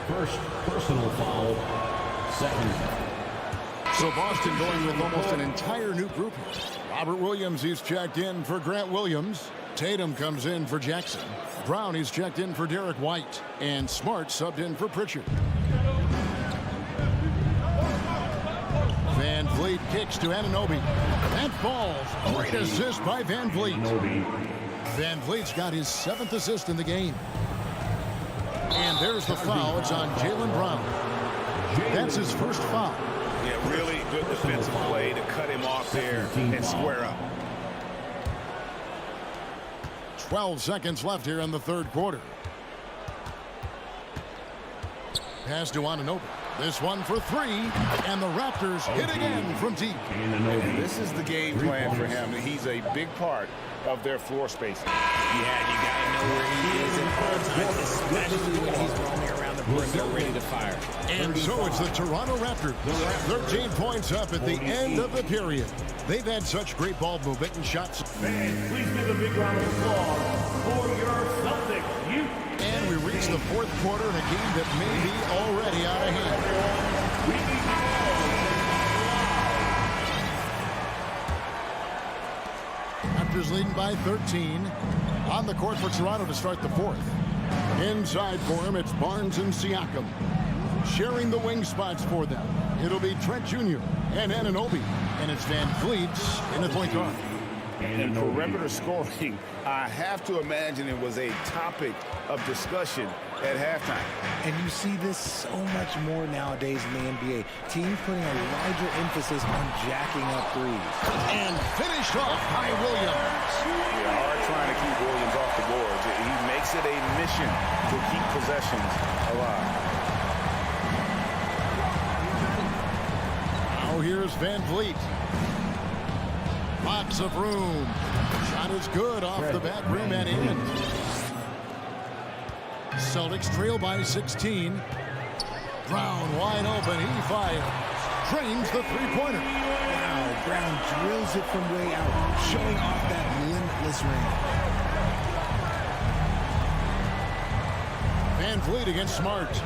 [SPEAKER 4] First personal foul. Second.
[SPEAKER 6] So Boston going with almost an entire new group. Robert Williams, he's checked in for Grant Williams. Tatum comes in for Jackson. Brown is checked in for Derek White, and Smart subbed in for Pritchard. Van Vliet kicks to Anunoby. That falls. Great assist by Van Vliet. Van Vliet's got his 7th assist in the game. And there's the foul. It's on Jaylen Brown. That's his first foul.
[SPEAKER 8] Yeah, really good defensive play to cut him off there and square up.
[SPEAKER 6] 12 seconds left here in the third quarter. Pass to Anunoby. This one for 3, and the Raptors hit again from deep.
[SPEAKER 8] And this is the game plan for him. He's a big part of their floor space.
[SPEAKER 7] Yeah, you got to know where he is at all times, especially when he's roaming around the perimeter ready to fire.
[SPEAKER 6] And so it's the Toronto Raptors. 13 points up at the end of the period. They've had such great ball movement and shots.
[SPEAKER 4] Fans, please give a big round of applause for your Celtics youth.
[SPEAKER 6] And we reach the fourth quarter in a game that may be already out of hand. Raptors leading by 13. On the court for Toronto to start the fourth. Inside for him, it's Barnes and Siakam. Sharing the wing spots for them. It'll be Trent Jr. and Anunoby. And it's Van Vliet in the point guard.
[SPEAKER 8] And perimeter scoring, I have to imagine it was a topic of discussion at halftime.
[SPEAKER 7] And you see this so much more nowadays in the NBA. Teams putting a larger emphasis on jacking up threes.
[SPEAKER 6] And finished off by Williams.
[SPEAKER 8] Yeah, hard trying to keep Williams off the boards. He makes it a mission to keep possessions alive.
[SPEAKER 6] Now here's Van Vliet. Lots of room. Shot is good off the back rim and in. Celtics trail by 16. Brown wide open. He fires. Drains the three-pointer.
[SPEAKER 7] Wow, Brown drills it from way out, showing off that limitless range.
[SPEAKER 6] Van Vliet against Smart.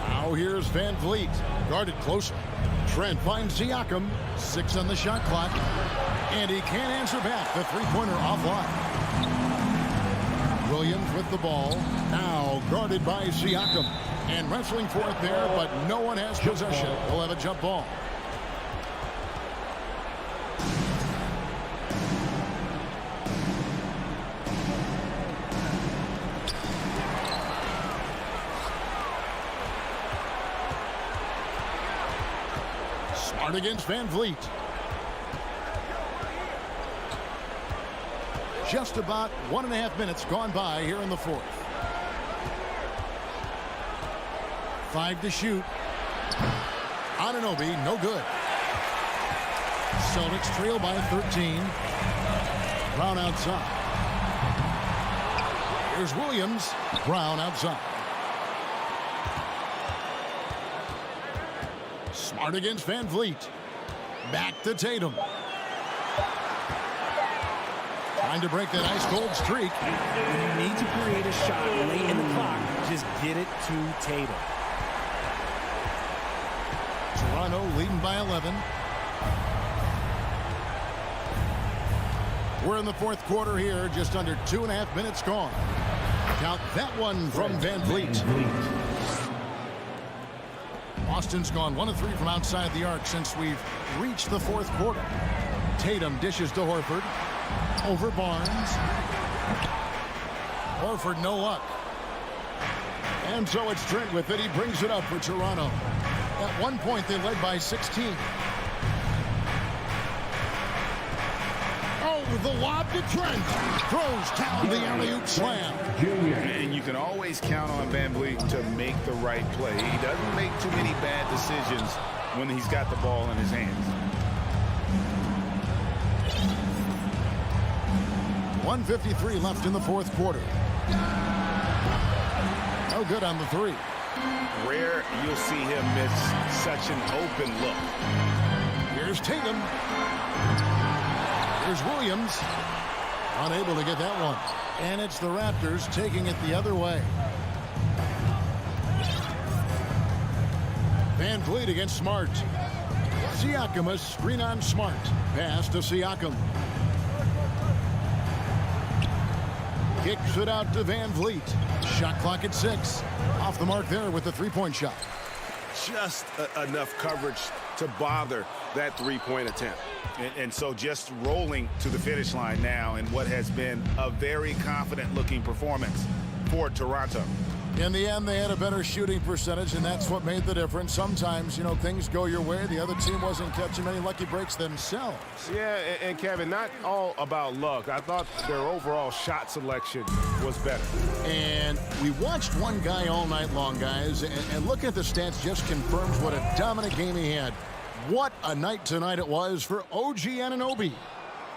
[SPEAKER 6] Now here's Van Vliet. Guarded closer. Trent finds Siakam. 6 on the shot clock. And he can't answer back. The three-pointer offline. Williams with the ball. Now guarded by Siakam. And wrestling for it there, but no one has possession. We'll have a jump ball. Smart against Van Vliet. Just about 1.5 minutes gone by here in the fourth. 5 to shoot. Anunoby, no good. Celtics trail by 13. Brown outside. Here's Williams. Brown outside. Smart against Van Vliet. Back to Tatum. Trying to break that ice-cold streak.
[SPEAKER 7] When you need to create a shot late in the clock, just get it to Tatum.
[SPEAKER 6] Toronto leading by 11. We're in the fourth quarter here, just under 2.5 minutes gone. Count that one from Van Vliet. Boston's gone 1 of 3 from outside the arc since we've reached the fourth quarter. Tatum dishes to Horford. Over Barnes. Horford, no luck. And so it's Trent with it. He brings it up for Toronto. At one point, they led by 16. Oh, the lob to Trent. Throws down the alley-oop slam.
[SPEAKER 8] And you can always count on Van Vliet to make the right play. He doesn't make too many bad decisions when he's got the ball in his hands.
[SPEAKER 6] 1:53 left in the fourth quarter. No good on the three.
[SPEAKER 8] Rare you'll see him miss such an open look.
[SPEAKER 6] Here's Tatum. Here's Williams. Unable to get that one. And it's the Raptors taking it the other way. Van Vliet against Smart. Siakam, a screen on Smart. Pass to Siakam. Kicks it out to Van Vliet. Shot clock at 6. Off the mark there with the three-point shot.
[SPEAKER 10] Just enough coverage to bother that three-point attempt.
[SPEAKER 8] And so just rolling to the finish line now in what has been a very confident-looking performance for Toronto.
[SPEAKER 6] In the end, they had a better shooting percentage, and that's what made the difference. Sometimes, things go your way. The other team wasn't catching many lucky breaks themselves.
[SPEAKER 10] Yeah, and Kevin, not all about luck. I thought their overall shot selection was better.
[SPEAKER 6] And we watched one guy all night long, guys, and looking at the stats just confirms what a dominant game he had. What a night tonight it was for OG Anunoby.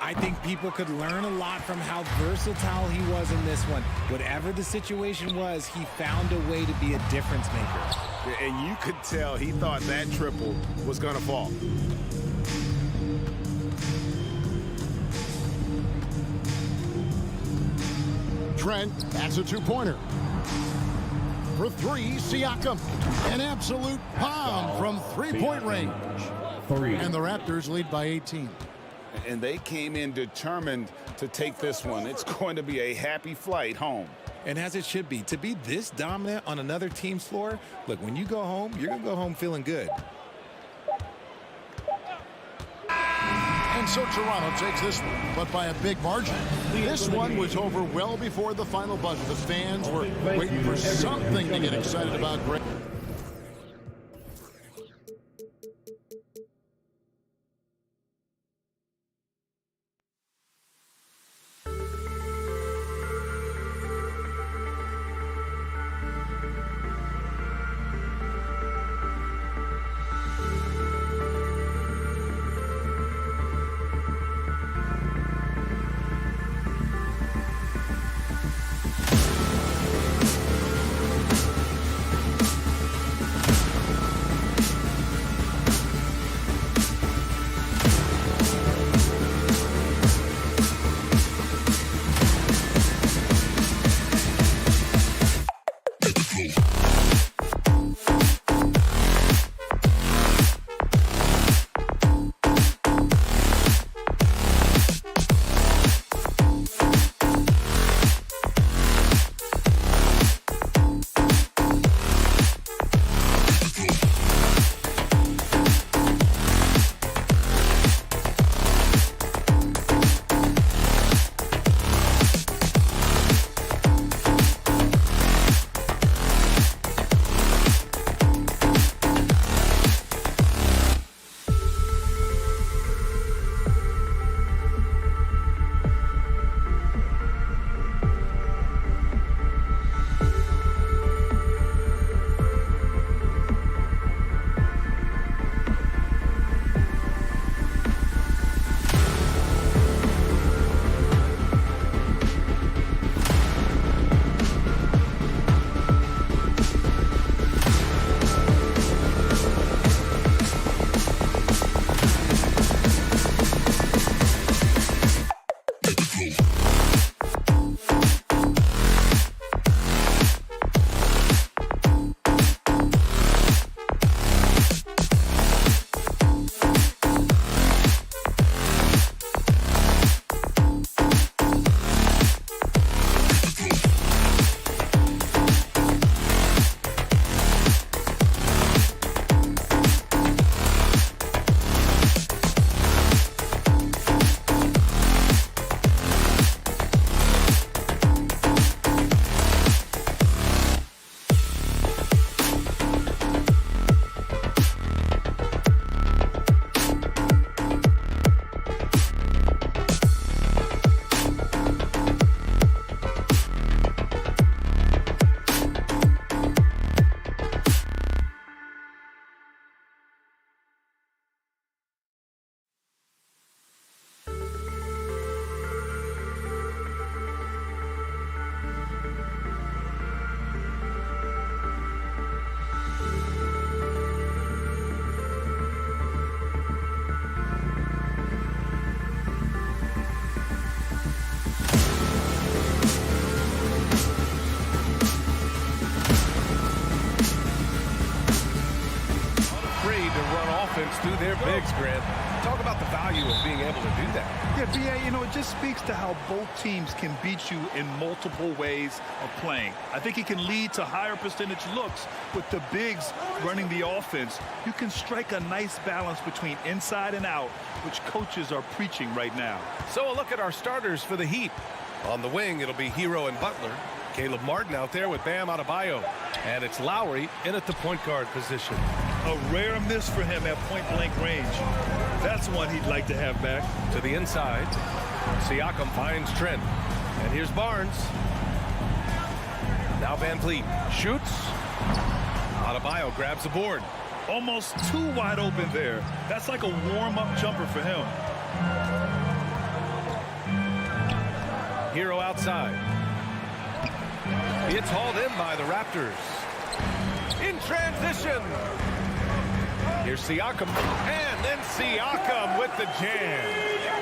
[SPEAKER 7] I think people could learn a lot from how versatile he was in this one. Whatever the situation was, he found a way to be a difference maker.
[SPEAKER 10] And you could tell he thought that triple was going to fall.
[SPEAKER 6] Trent, that's a two-pointer. For 3, Siakam. An absolute bomb from three-point range. And the Raptors lead by 18.
[SPEAKER 8] And they came in determined to take this one. It's going to be a happy flight home.
[SPEAKER 7] And as it should be, to be this dominant on another team's floor, look, when you go home, you're going to go home feeling good.
[SPEAKER 6] And so Toronto takes this one, but by a big margin. This one was over well before the final buzzer. The fans were waiting for something to get excited about.
[SPEAKER 1] offense through their bigs, Grant. Talk about the value of being able to do that.
[SPEAKER 2] Yeah, B.A., you know, it just speaks to how both teams can beat you in multiple ways of playing. I think it can lead to higher percentage looks with the bigs running the offense. You can strike a nice balance between inside and out, which coaches are preaching right now.
[SPEAKER 1] So a look at our starters for the Heat. On the wing, it'll be Hero and Butler. Caleb Martin out there with Bam Adebayo. And it's Lowry in at the point guard position.
[SPEAKER 2] A rare miss for him at point-blank range. That's one he'd like to have back.
[SPEAKER 1] To the inside. Siakam finds Trent. And here's Barnes. Now Van Vliet shoots. Adebayo grabs the board.
[SPEAKER 2] Almost too wide open there. That's like a warm-up jumper for him.
[SPEAKER 1] Hero outside. It's hauled in by the Raptors. In transition. Here's Siakam. And then Siakam with the jam.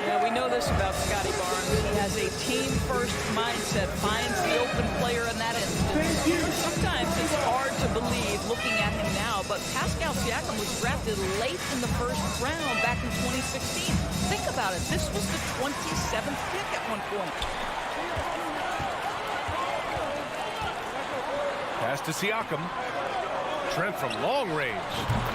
[SPEAKER 11] Yeah, we know this about Scotty Barnes. He has a team-first mindset, finds the open player in that instance. Sometimes it's hard to believe looking at him now, but Pascal Siakam was drafted late in the first round back in 2016. Think about it. This was the 27th pick at one point.
[SPEAKER 1] Pass to Siakam. Trent from long range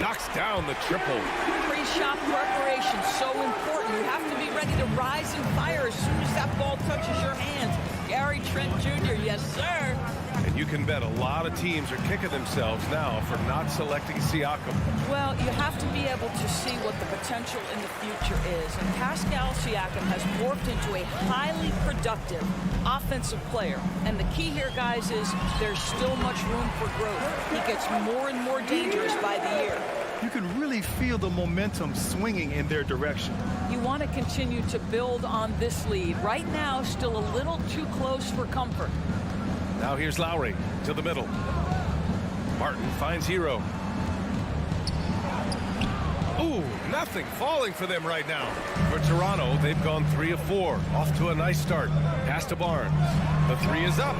[SPEAKER 1] knocks down the triple.
[SPEAKER 11] Pre-shot preparation, so important. You have to be ready to rise and fire as soon as that ball touches your hands. Gary Trent Jr., yes, sir.
[SPEAKER 1] And you can bet a lot of teams are kicking themselves now for not selecting Siakam.
[SPEAKER 11] Well, you have to be able to see what the potential in the future is. And Pascal Siakam has morphed into a highly productive offensive player. And the key here, guys, is there's still much room for growth. He gets more and more dangerous by the year.
[SPEAKER 2] You can really feel the momentum swinging in their direction.
[SPEAKER 11] You want to continue to build on this lead. Right now, still a little too close for comfort.
[SPEAKER 1] Now here's Lowry to the middle. Martin finds Hero. Ooh, nothing falling for them right now. For Toronto, they've gone 3 of 4. Off to a nice start. Pass to Barnes. The 3 is up.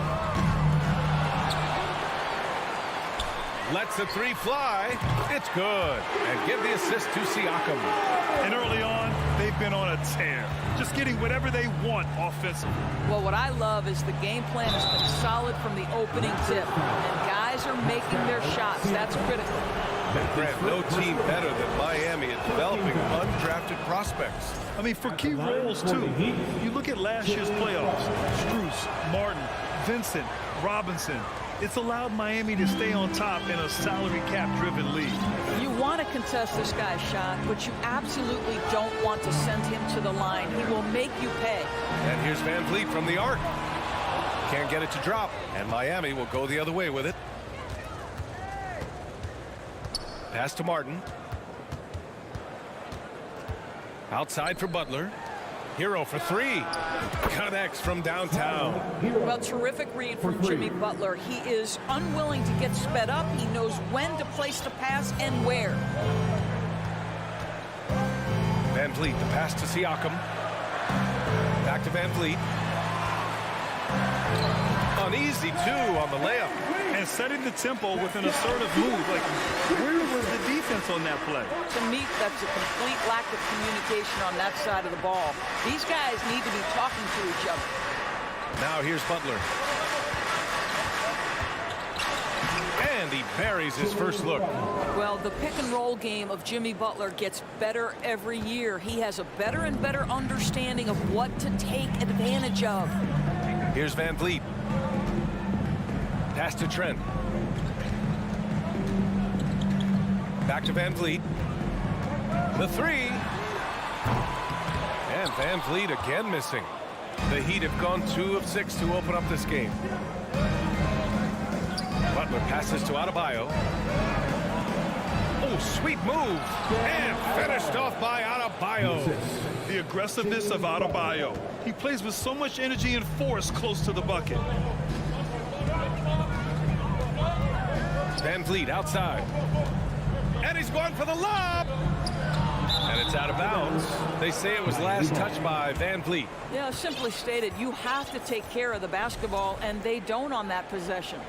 [SPEAKER 1] Lets the 3 fly. It's good. And give the assist to Siakam.
[SPEAKER 2] And early on, they've been on a tear. Just getting whatever they want offensively.
[SPEAKER 11] Well, what I love is the game plan has been solid from the opening tip. And guys are making their shots. That's critical.
[SPEAKER 1] Grant, no team better than Miami at developing undrafted prospects.
[SPEAKER 2] I mean, for key roles, too. You look at last year's playoffs. Strus, Martin, Vincent, Robinson. It's allowed Miami to stay on top in a salary cap-driven league.
[SPEAKER 11] You want to contest this guy's shot, but you absolutely don't want to send him to the line. He will make you pay.
[SPEAKER 1] And here's Van Vliet from the arc. Can't get it to drop, and Miami will go the other way with it. Pass to Martin. Outside for Butler. Hero for 3. Connects from downtown.
[SPEAKER 11] Well, terrific read from Jimmy Butler. He is unwilling to get sped up. He knows when to place the pass and where.
[SPEAKER 1] Van Vliet, the pass to Siakam. Back to Van Vliet. Uneasy, too, on the layup.
[SPEAKER 2] And setting the tempo with an assertive move. Like, where was the defense on that play?
[SPEAKER 11] To me, that's a complete lack of communication on that side of the ball. These guys need to be talking to each other.
[SPEAKER 1] Now here's Butler. And he buries his first look.
[SPEAKER 11] Well, the pick and roll game of Jimmy Butler gets better every year. He has a better and better understanding of what to take advantage of.
[SPEAKER 1] Here's Van Vliet. Pass to Trent. Back to Van Vliet. The 3. And Van Vliet again missing. The Heat have gone 2 of 6 to open up this game. Butler passes to Adebayo. Oh, sweet move. And finished off by Adebayo.
[SPEAKER 2] The aggressiveness of Adebayo. He plays with so much energy and force close to the bucket.
[SPEAKER 1] Van Vliet outside. And he's going for the lob. And it's out of bounds. They say it was last touched by Van Vliet.
[SPEAKER 11] Yeah, simply stated, you have to take care of the basketball, and they don't on that possession.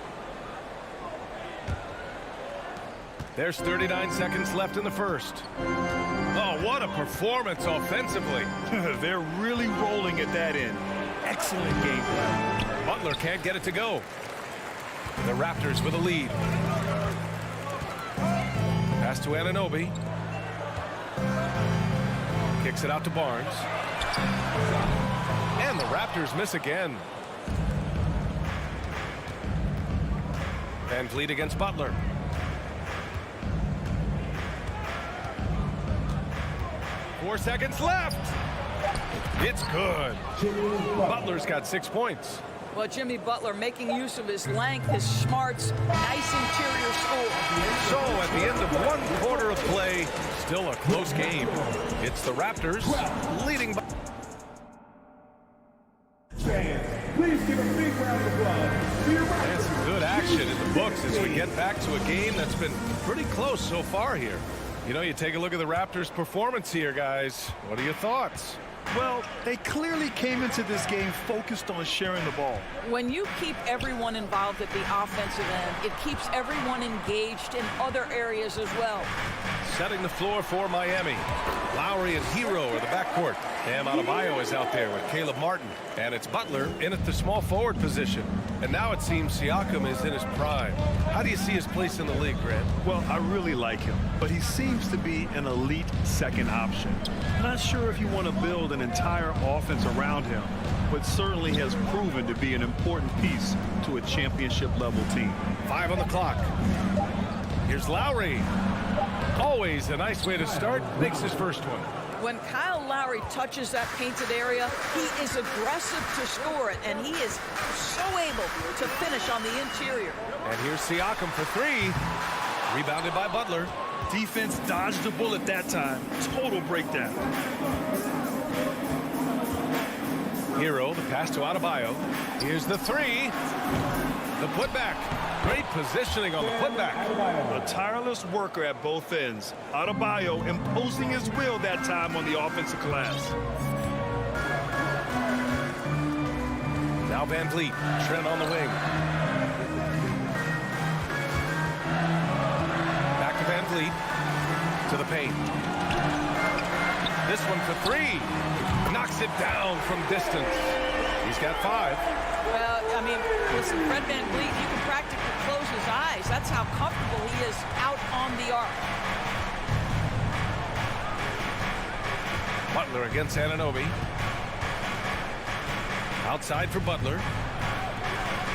[SPEAKER 1] There's 39 seconds left in the first. Oh, what a performance offensively.
[SPEAKER 2] They're really rolling at that end. Excellent game plan.
[SPEAKER 1] Butler can't get it to go. The Raptors with a lead. Pass to Anunoby. Kicks it out to Barnes. And the Raptors miss again. Van Vliet against Butler. Four seconds left. It's good. Butler's got 6 points.
[SPEAKER 11] Well, Jimmy Butler making use of his length, his smarts, nice interior score.
[SPEAKER 1] So at the end of 1 quarter of play, still a close game. It's the Raptors leading by.
[SPEAKER 4] Please give a big round of applause to your Raptors.
[SPEAKER 1] And some good action in the books as we get back to a game that's been pretty close so far here. You know, you take a look at the Raptors' performance here, guys. What are your thoughts?
[SPEAKER 2] Well, they clearly came into this game focused on sharing the ball.
[SPEAKER 11] When you keep everyone involved at the offensive end, it keeps everyone engaged in other areas as well.
[SPEAKER 1] Setting the floor for Miami. Lowry and Hero are the backcourt. Bam Adebayo is out there with Caleb Martin. And it's Butler in at the small forward position. And now it seems Siakam is in his prime. How do you see his place in the league, Grant?
[SPEAKER 2] Well, I really like him, but he seems to be an elite second option. Not sure if you want to build an entire offense around him, but certainly has proven to be an important piece to a championship-level team.
[SPEAKER 1] 5 on the clock. Here's Lowry. Always a nice way to start. Makes his first one.
[SPEAKER 11] When Kyle Lowry touches that painted area, he is aggressive to score it, and he is so able to finish on the interior.
[SPEAKER 1] And here's Siakam for 3. Rebounded by Butler.
[SPEAKER 2] Defense dodged the bullet that time. Total breakdown.
[SPEAKER 1] Hero, the pass to Adebayo. Here's the 3. The putback. Great positioning on the putback.
[SPEAKER 2] A tireless worker at both ends. Adebayo imposing his will that time on the offensive glass.
[SPEAKER 1] Now Van Vliet. Trent on the wing. Back to Van Vliet. To the paint. This one for 3. Knocks it down from distance. He's got 5.
[SPEAKER 11] Well, I mean, listen, Fred Van Vliet, you can practically close his eyes. That's how comfortable he is out on the arc.
[SPEAKER 1] Butler against Anunoby. Outside for Butler.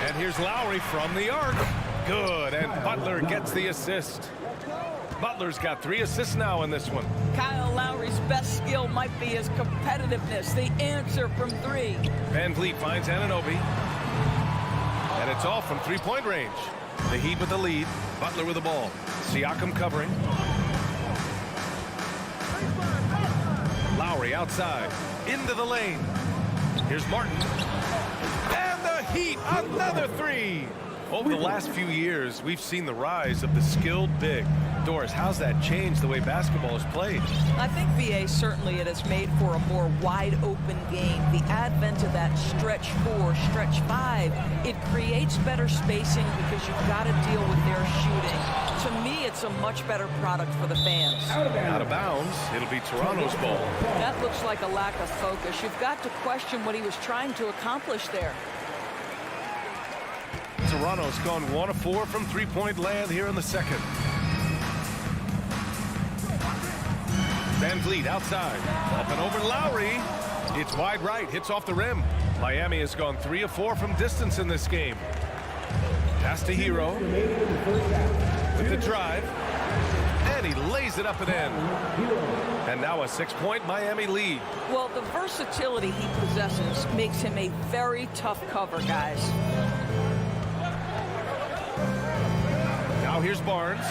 [SPEAKER 1] And here's Lowry from the arc. Good, and Butler gets the assist. Butler's got 3 assists now in this one.
[SPEAKER 11] Kyle Lowry's best skill might be his competitiveness, the answer from 3.
[SPEAKER 1] Van Vliet finds Anunoby. And it's all from 3-point range. The Heat with the lead. Butler with the ball. Siakam covering. Lowry outside. Into the lane. Here's Martin. And the Heat, another 3. Over the last few years, we've seen the rise of the skilled big. Doris, how's that changed the way basketball is played?
[SPEAKER 11] I think, VA, certainly it has made for a more wide-open game. The advent of that stretch 4, stretch 5, it creates better spacing because you've got to deal with their shooting. To me, it's a much better product for the fans.
[SPEAKER 1] Out of bounds. It'll be Toronto's ball.
[SPEAKER 11] That looks like a lack of focus. You've got to question what he was trying to accomplish there.
[SPEAKER 1] Toronto's gone 1 of 4 from 3-point land here in the second. Van Vliet outside. Up and over Lowry. It's wide right. Hits off the rim. Miami has gone 3 of 4 from distance in this game. Pass to Hero. With the drive. And he lays it up and in. And now a 6-point Miami lead.
[SPEAKER 11] Well, the versatility he possesses makes him a very tough cover, guys.
[SPEAKER 1] Now here's Barnes.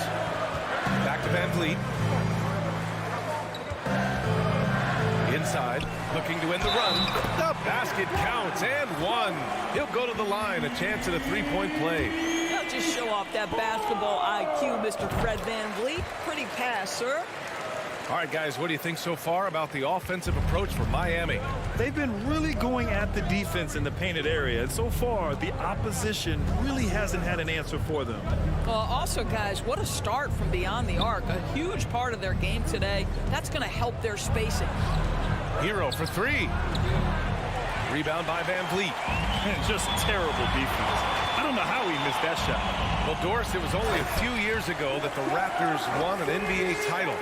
[SPEAKER 1] Back to Van Vliet. Inside, looking to end the run. The basket counts, and 1. He'll go to the line, a chance at a 3-point play.
[SPEAKER 11] Don't just show off that basketball IQ, Mr. Fred Van Vliet. Pretty pass, sir.
[SPEAKER 1] All right, guys, what do you think so far about the offensive approach for Miami?
[SPEAKER 2] They've been really going at the defense in the painted area, and so far the opposition really hasn't had an answer for them.
[SPEAKER 11] Also, guys, what a start from beyond the arc. A huge part of their game today. That's going to help their spacing.
[SPEAKER 1] Hero for three. Rebound by Van Vliet.
[SPEAKER 2] And just terrible defense. I don't know how he missed that shot.
[SPEAKER 1] Well, Doris, it was only a few years ago that the Raptors won an NBA title.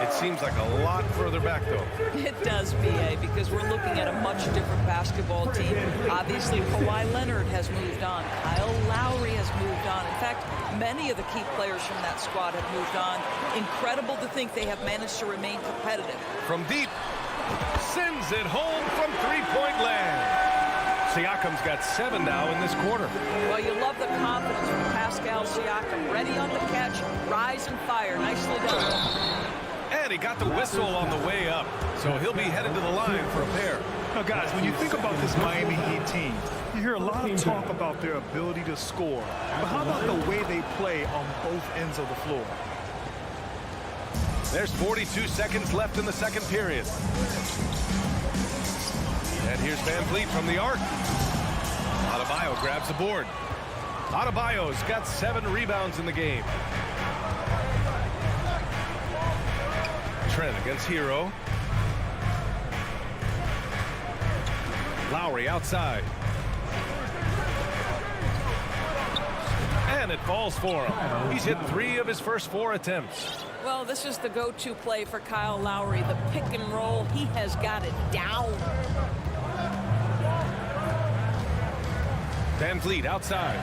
[SPEAKER 1] It seems like a lot further back, though.
[SPEAKER 11] It does, B.A., because we're looking at a much different basketball team. Obviously, Kawhi Leonard has moved on. Kyle Lowry has moved on. In fact, many of the key players from that squad have moved on. Incredible to think they have managed to remain competitive.
[SPEAKER 1] From deep, sends it home from three-point land. Siakam's got 7 now in this quarter.
[SPEAKER 11] Well, you love the confidence from Pascal Siakam. Ready on the catch, rise and fire. Nicely done.
[SPEAKER 1] And he got the whistle on the way up, so he'll be headed to the line for a pair.
[SPEAKER 2] Now, guys, when you think about this Miami Heat team, you hear a lot of talk about their ability to score. But how about the way they play on both ends of the floor?
[SPEAKER 1] There's 42 seconds left in the second period. And here's Van Vliet from the arc. Adebayo grabs the board. Adebayo's got 7 rebounds in the game. Trent against Hero. Lowry outside. And it falls for him. He's hit 3 of his first 4 attempts.
[SPEAKER 11] Well, this is the go-to play for Kyle Lowry. The pick and roll, he has got it down.
[SPEAKER 1] Van Vliet outside.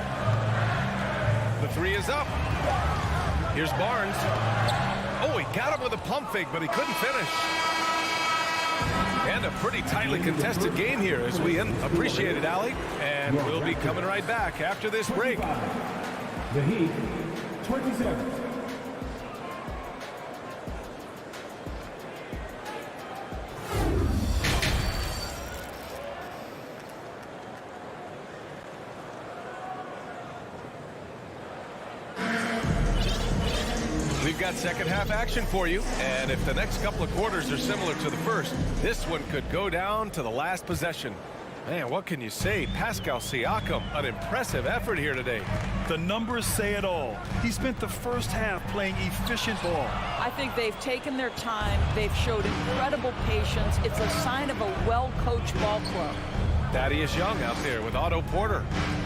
[SPEAKER 1] The 3 is up. Here's Barnes. Oh, he got him with a pump fake, but he couldn't finish. And a pretty tightly contested game here as we appreciate it, Allie. And we'll be coming right back after this break.
[SPEAKER 4] The Heat, 27.
[SPEAKER 1] We've got second half action for you, and if the next couple of quarters are similar to the first, this one could go down to the last possession. Man, what can you say? Pascal Siakam, an impressive effort here today.
[SPEAKER 2] The numbers say it all. He spent the first half playing efficient ball.
[SPEAKER 11] I think they've taken their time. They've showed incredible patience. It's a sign of a well-coached ball club.
[SPEAKER 1] Thaddeus Young out there with Otto Porter.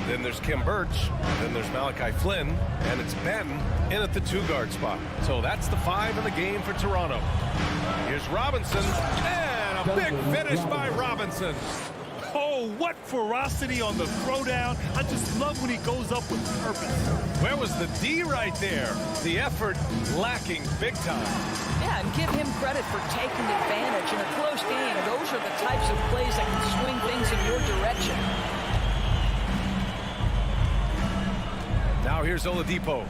[SPEAKER 1] Then there's Kim Birch. Then there's Malachi Flynn. And it's Benton in at the 2-guard spot. So that's the 5 in the game for Toronto. Here's Robinson. And a big finish by Robinson.
[SPEAKER 2] Oh, what ferocity on the throwdown. I just love when he goes up with purpose.
[SPEAKER 1] Where was the D right there? The effort lacking big time.
[SPEAKER 11] Yeah, and give him credit for taking advantage in a close game. Those are the types of plays that can swing things in your direction.
[SPEAKER 1] Now here's Oladipo.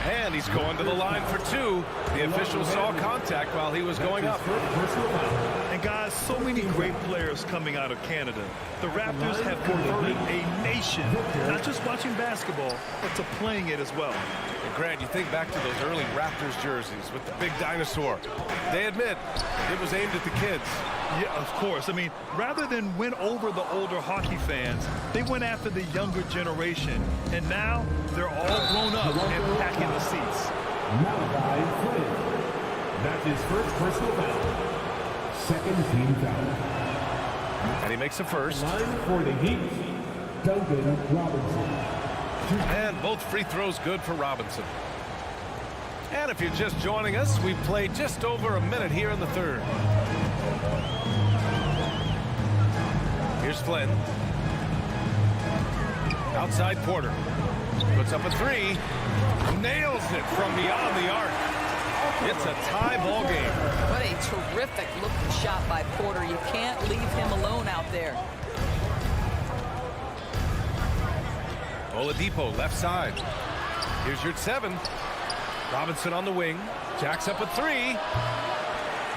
[SPEAKER 1] And he's going to the line for 2. The official saw contact while he was going up.
[SPEAKER 2] And guys, so many great players coming out of Canada. The Raptors have converted a nation, not just watching basketball, but to playing it as well.
[SPEAKER 1] And Grant, you think back to those early Raptors jerseys with the big dinosaur. They admit it was aimed at the kids.
[SPEAKER 2] Yeah, of course. I mean, rather than win over the older hockey fans, they went after the younger generation. And now they're all grown up and packing the seats.
[SPEAKER 4] Malachi Flynn. That's his first personal foul. Second team foul.
[SPEAKER 1] And he makes a first.
[SPEAKER 4] Line for the Heat, Duncan Robinson.
[SPEAKER 1] And both free throws good for Robinson. And if you're just joining us, we've played just over a minute here in the third. Here's Flynn. Outside Porter. Puts up a 3. Nails it from beyond the arc. It's a tie ball game.
[SPEAKER 11] What a terrific looking shot by Porter. You can't leave him alone out there.
[SPEAKER 1] Oladipo left side. Here's your 7. Robinson on the wing. Jacks up a 3.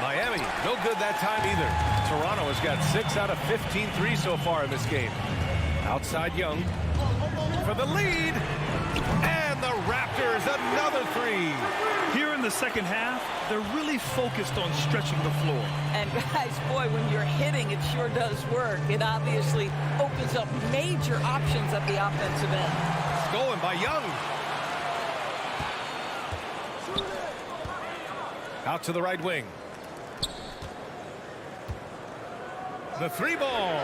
[SPEAKER 1] Miami, no good that time either. Toronto has got 6 out of 15 threes so far in this game. Outside Young for the lead. And the Raptors, another 3.
[SPEAKER 2] second half, they're really focused on stretching the floor.
[SPEAKER 11] And guys, boy, when you're hitting, it sure does work. It obviously opens up major options at the offensive end.
[SPEAKER 1] Stolen by Young. Out to the right wing. The three ball.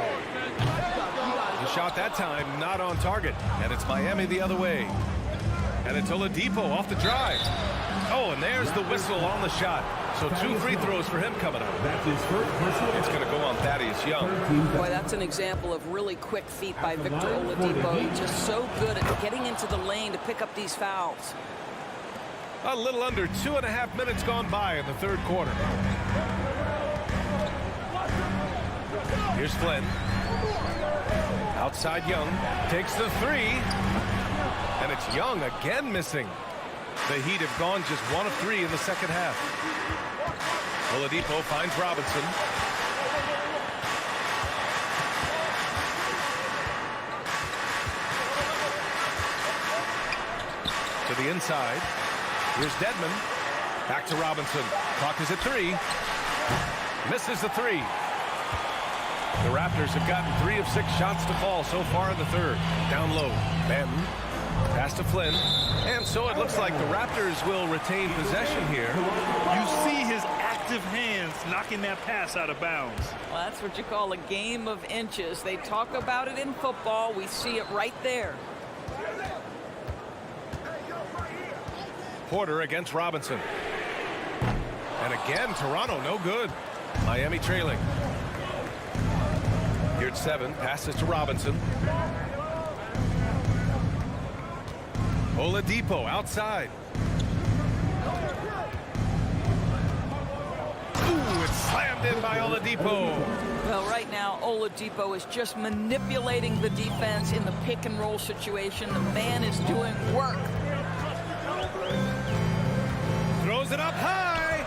[SPEAKER 1] The shot that time not on target. And it's Miami the other way. And it's Oladipo off the drive. Oh, and there's the whistle on the shot. So 2 free throws for him coming up. It's going to go on Thaddeus Young.
[SPEAKER 11] Boy, that's an example of really quick feet by Victor Oladipo. He's just so good at getting into the lane to pick up these fouls.
[SPEAKER 1] A little under 2.5 minutes gone by in the third quarter. Here's Flynn. Outside Young. Takes the three. And it's Young again missing. The Heat have gone just 1 of 3 in the second half. Oladipo finds Robinson. To the inside. Here's Dedmon. Back to Robinson. Clock is at 3. Misses the 3. The Raptors have gotten 3 of 6 shots to fall so far in the third. Down low. Banton. Pass to Flynn. And so it looks like the Raptors will retain possession here.
[SPEAKER 2] You see his active hands knocking that pass out of bounds.
[SPEAKER 11] Well, that's what you call a game of inches. They talk about it in football. We see it right there.
[SPEAKER 1] Porter against Robinson. And again, Toronto no good. Miami trailing. Here at 7. Passes to Robinson. Oladipo outside. Ooh, it's slammed in by Oladipo.
[SPEAKER 11] Well, right now, Oladipo is just manipulating the defense in the pick and roll situation. The man is doing work.
[SPEAKER 1] Throws it up high.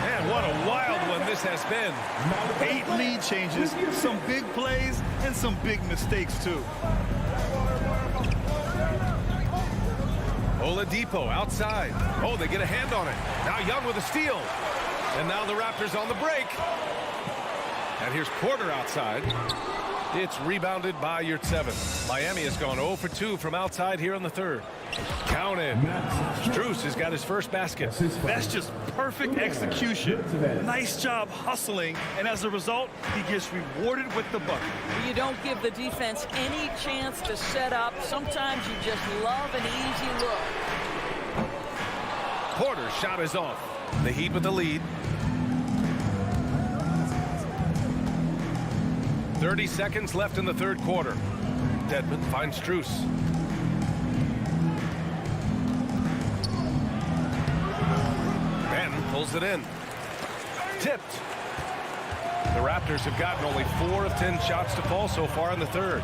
[SPEAKER 1] Man, what a wild one this has been.
[SPEAKER 2] 8 lead changes, some big plays, and some big mistakes, too.
[SPEAKER 1] Oladipo outside. Oh, they get a hand on it. Now Young with a steal. And now the Raptors on the break. And here's Porter outside. It's rebounded by Yurtseven. Miami has gone 0 for 2 from outside here in the third. Counted. Strus has got his first basket.
[SPEAKER 2] That's just perfect execution. Nice job hustling, and as a result, he gets rewarded with the bucket.
[SPEAKER 11] You don't give the defense any chance to set up. Sometimes you just love an easy look.
[SPEAKER 1] Porter's shot is off. The Heat with the lead. 30 seconds left in the third quarter. Dedmon finds Strus. Ben pulls it in. Tipped. The Raptors have gotten only 4 of 10 shots to fall so far in the third.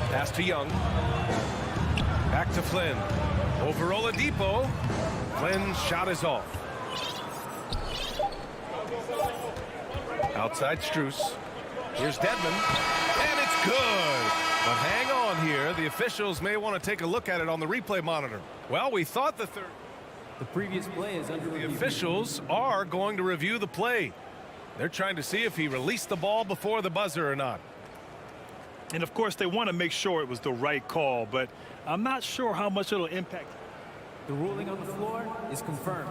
[SPEAKER 1] Pass to Young. Back to Flynn. Over Oladipo. Flynn's shot is off. Outside Strus. Here's Dedmon. And it's good. But hang on here. The officials may want to take a look at it on the replay monitor. Well, we thought the
[SPEAKER 12] previous play is under
[SPEAKER 1] review. The officials are going to review the play. They're trying to see if he released the ball before the buzzer or not.
[SPEAKER 2] And, of course, they want to make sure it was the right call, but I'm not sure how much it'll impact.
[SPEAKER 12] The ruling on the floor is confirmed.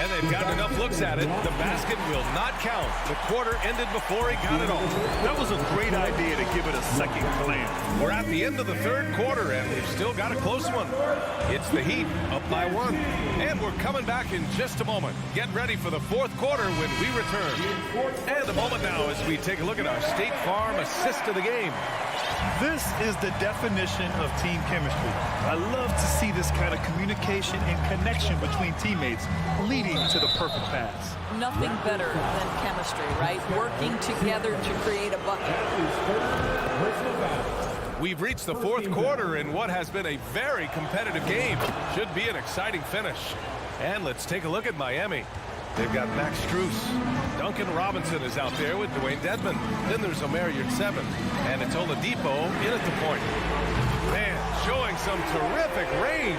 [SPEAKER 1] And they've gotten enough looks at it. The basket will not count. The quarter ended before he got it off.
[SPEAKER 2] That was a great idea to give it a second glance.
[SPEAKER 1] We're at the end of the third quarter, and we've still got a close one. It's the Heat up by 1. And we're coming back in just a moment. Get ready for the fourth quarter when we return. And a moment now as we take a look at our State Farm assist of the game.
[SPEAKER 2] This is the definition of team chemistry. I love to see this kind of communication and connection between teammates leading to the perfect pass.
[SPEAKER 11] Nothing better than chemistry, right? Working together to create a bucket.
[SPEAKER 1] We've reached the fourth quarter in what has been a very competitive game. Should be an exciting finish. And let's take a look at Miami. They've got Max Strus. Duncan Robinson is out there with Dwayne Dedmon. Then there's Omer Yurtseven. And it's Oladipo in at the point. Man, showing some terrific range.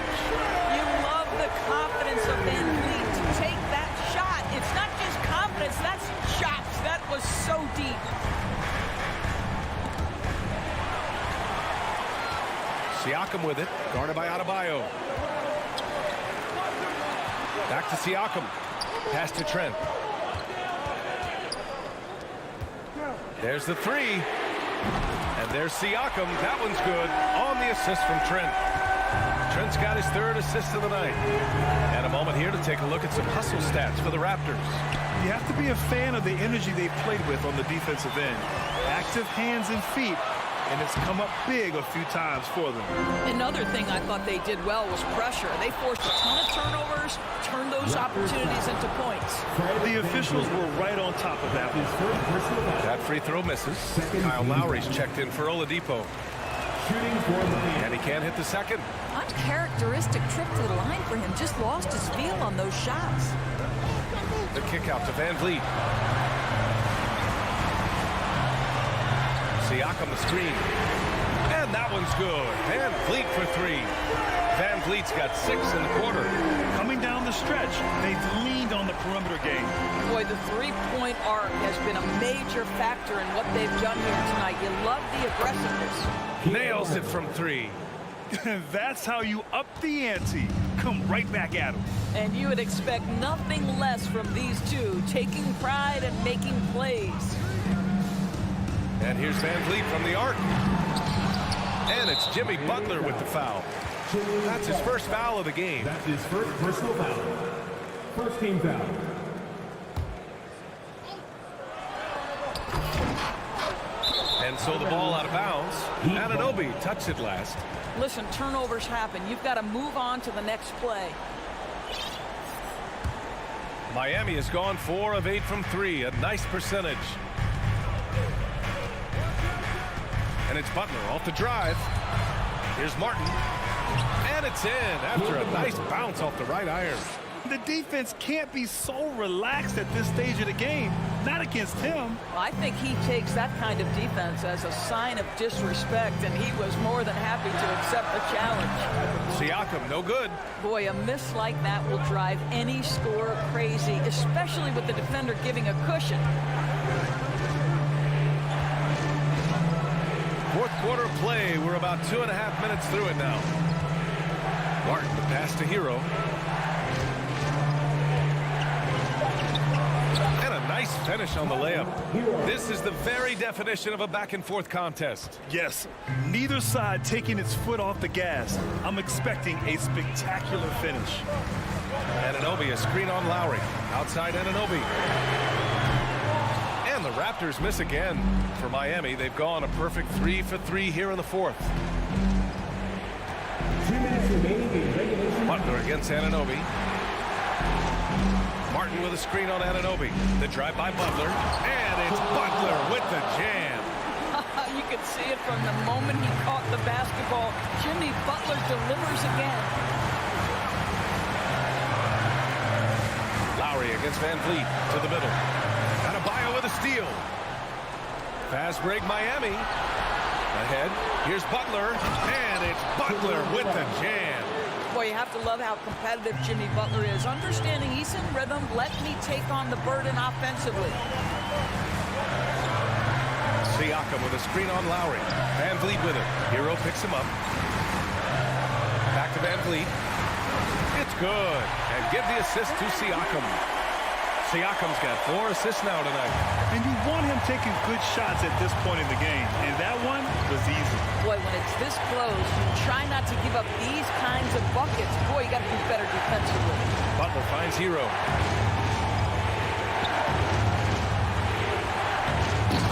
[SPEAKER 11] You love the confidence of Van Vliet to take that shot. It's not just confidence, that's shots. That was so deep.
[SPEAKER 1] Siakam with it, guarded by Adebayo. Back to Siakam. Pass to Trent. There's the three. And there's Siakam. That one's good. On the assist from Trent. Trent's got his third assist of the night. And a moment here to take a look at some hustle stats for the Raptors.
[SPEAKER 2] You have to be a fan of the energy they've played with on the defensive end. Active hands and feet, and it's come up big a few times for them.
[SPEAKER 11] Another thing I thought they did well was pressure. They forced a ton of turnovers, turned those opportunities into points.
[SPEAKER 2] The officials were right on top of that one.
[SPEAKER 1] That free throw misses. Kyle Lowry's checked in for Oladipo. And he can't hit the second.
[SPEAKER 11] Uncharacteristic trip to the line for him. Just lost his feel on those shots.
[SPEAKER 1] The kick out to Van Vliet. Siakam the screen. And that one's good. Van Vliet for three. Van Vliet's got 6 in the quarter.
[SPEAKER 2] Coming down the stretch, they've leaned on the perimeter game.
[SPEAKER 11] Boy, the three-point arc has been a major factor in what they've done here tonight. You love the aggressiveness.
[SPEAKER 1] Nails it from three.
[SPEAKER 2] That's how you up the ante. Come right back at them.
[SPEAKER 11] And you would expect nothing less from these two, taking pride and making plays.
[SPEAKER 1] And here's Van Vliet from the arc. And it's Jimmy Butler with the foul. That's his first foul of the game.
[SPEAKER 4] That's his first personal foul. First team foul.
[SPEAKER 1] And so the ball out of bounds. Anunoby touched it last.
[SPEAKER 11] Listen, turnovers happen. You've got to move on to the next play.
[SPEAKER 1] Miami has gone 4 of 8 from 3. A nice percentage. And it's Butler off the drive. Here's Martin. And it's in after a nice bounce off the right iron.
[SPEAKER 2] The defense can't be so relaxed at this stage of the game. Not against him.
[SPEAKER 11] Well, I think he takes that kind of defense as a sign of disrespect, and he was more than happy to accept the challenge.
[SPEAKER 1] Siakam, no good.
[SPEAKER 11] Boy, a miss like that will drive any scorer crazy, especially with the defender giving a cushion.
[SPEAKER 1] Fourth quarter play. We're about 2.5 minutes through it now. Martin, the pass to Hero. And a nice finish on the layup. This is the very definition of a back-and-forth contest.
[SPEAKER 2] Yes, neither side taking its foot off the gas. I'm expecting a spectacular finish.
[SPEAKER 1] Anunoby, a screen on Lowry. Outside Anunoby. And the Raptors miss again. For Miami, they've gone a perfect 3 for 3 here in the fourth.
[SPEAKER 4] 2 minutes remaining in regulation.
[SPEAKER 1] Butler against Anunoby. Martin with a screen on Anunoby. The drive by Butler. And it's Butler with the jam.
[SPEAKER 11] You could see it from the moment he caught the basketball. Jimmy Butler delivers again.
[SPEAKER 1] Lowry against Van Vliet to the middle. Adebayo with a steal. Fast break Miami. Ahead. Here's Butler. And it's Butler with the jam.
[SPEAKER 11] Boy, you have to love how competitive Jimmy Butler is. Understanding he's in rhythm, let me take on the burden offensively.
[SPEAKER 1] Siakam with a screen on Lowry. Van Vliet with it. Hero picks him up. Back to Van Vliet. It's good. And give the assist to Siakam. Siakam's got 4 assists now tonight.
[SPEAKER 2] And you want him taking good shots at this point in the game. And that one was easy.
[SPEAKER 11] Boy, when it's this close, you try not to give up these kinds of buckets. Boy, you got to do better defensively.
[SPEAKER 1] Butler finds Hero.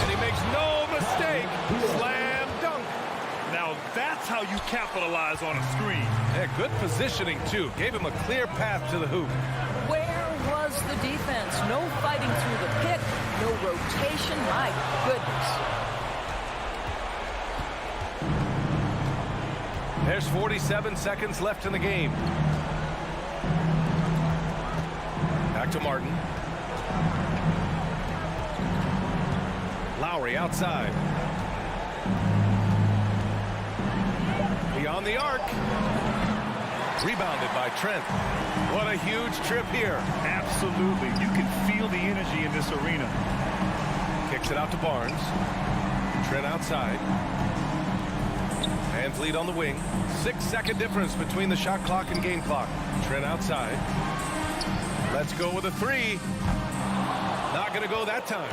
[SPEAKER 1] And he makes no mistake. Slam dunk.
[SPEAKER 2] Now that's how you capitalize on a screen.
[SPEAKER 1] Yeah, good positioning, too. Gave him a clear path to the hoop.
[SPEAKER 11] Where was the defense? No fighting through the pick, no rotation. My goodness.
[SPEAKER 1] There's 47 seconds left in the game. Back to Martin. Lowry outside. beyond the arc. Rebounded by Trent. What a huge trip here.
[SPEAKER 2] Absolutely. You can feel the energy in this arena.
[SPEAKER 1] Kicks it out to Barnes. Trent outside. Hands lead on the wing. 6-second difference between the shot clock and game clock. Trent outside. Let's go with a three. Not going to go that time.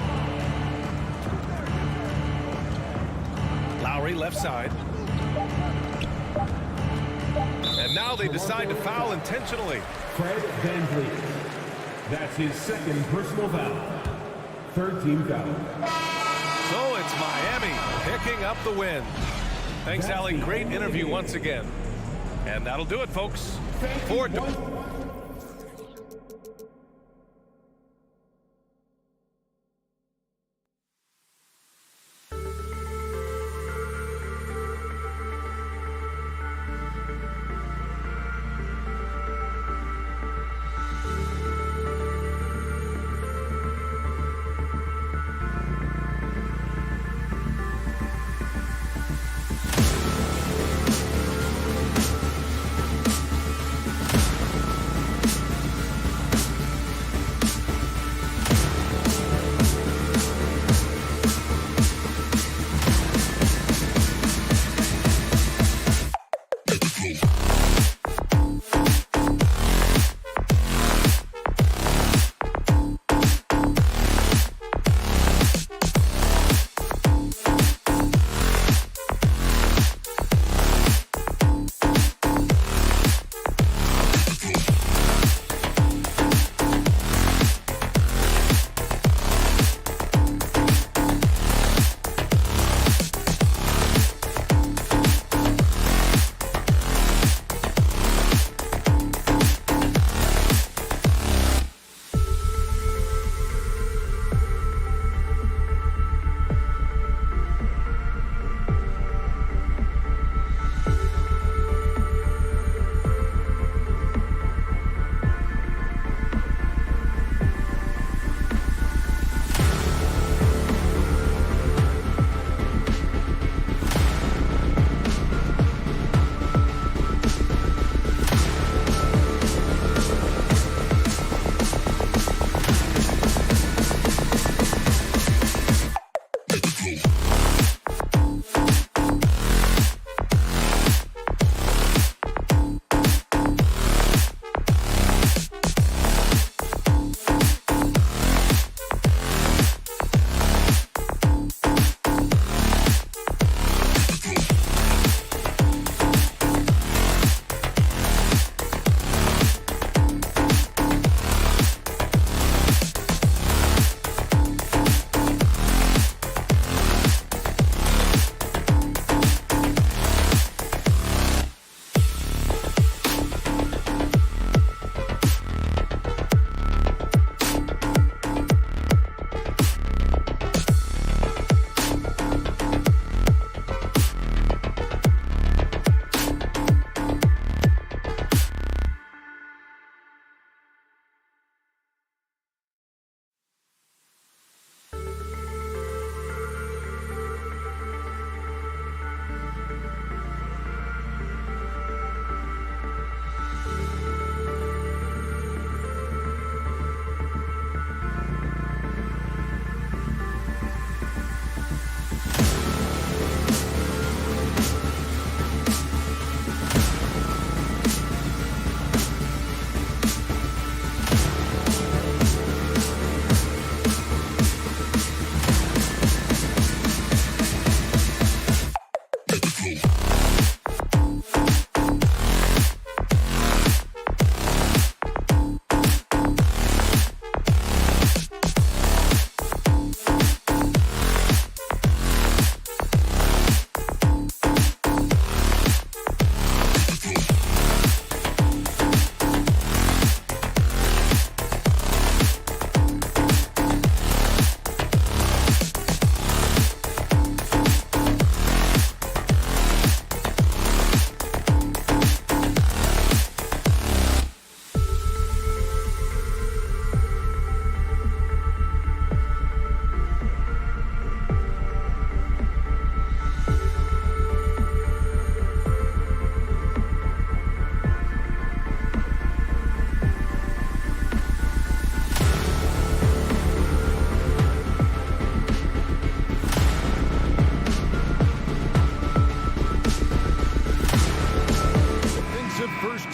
[SPEAKER 1] Lowry left side. And now they decide to foul intentionally.
[SPEAKER 4] Fred VanVleet. That's his second personal foul. Third team foul.
[SPEAKER 1] So it's Miami picking up the win. Thanks, Allie. Great interview once again. And that'll do it, folks.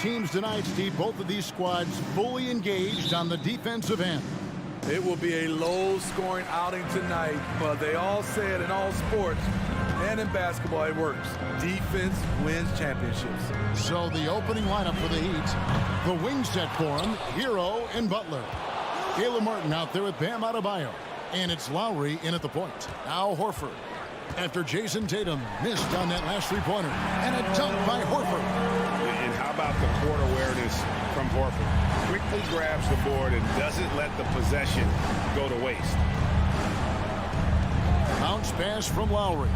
[SPEAKER 6] teams tonight, Steve, both of these squads fully engaged on the defensive end.
[SPEAKER 13] It will be a low-scoring outing tonight, but they all say it in all sports, and in basketball it works. Defense wins championships.
[SPEAKER 6] So the opening lineup for the Heat, the wing set for him, Hero and Butler. Caleb Martin out there with Bam Adebayo. And it's Lowry in at the point. Now Horford. After Jason Tatum missed on that last three-pointer. And a dunk by Horford.
[SPEAKER 8] And how about the court awareness from Horford? Quickly grabs the board and doesn't let the possession go to waste.
[SPEAKER 6] Bounce pass from Lowry.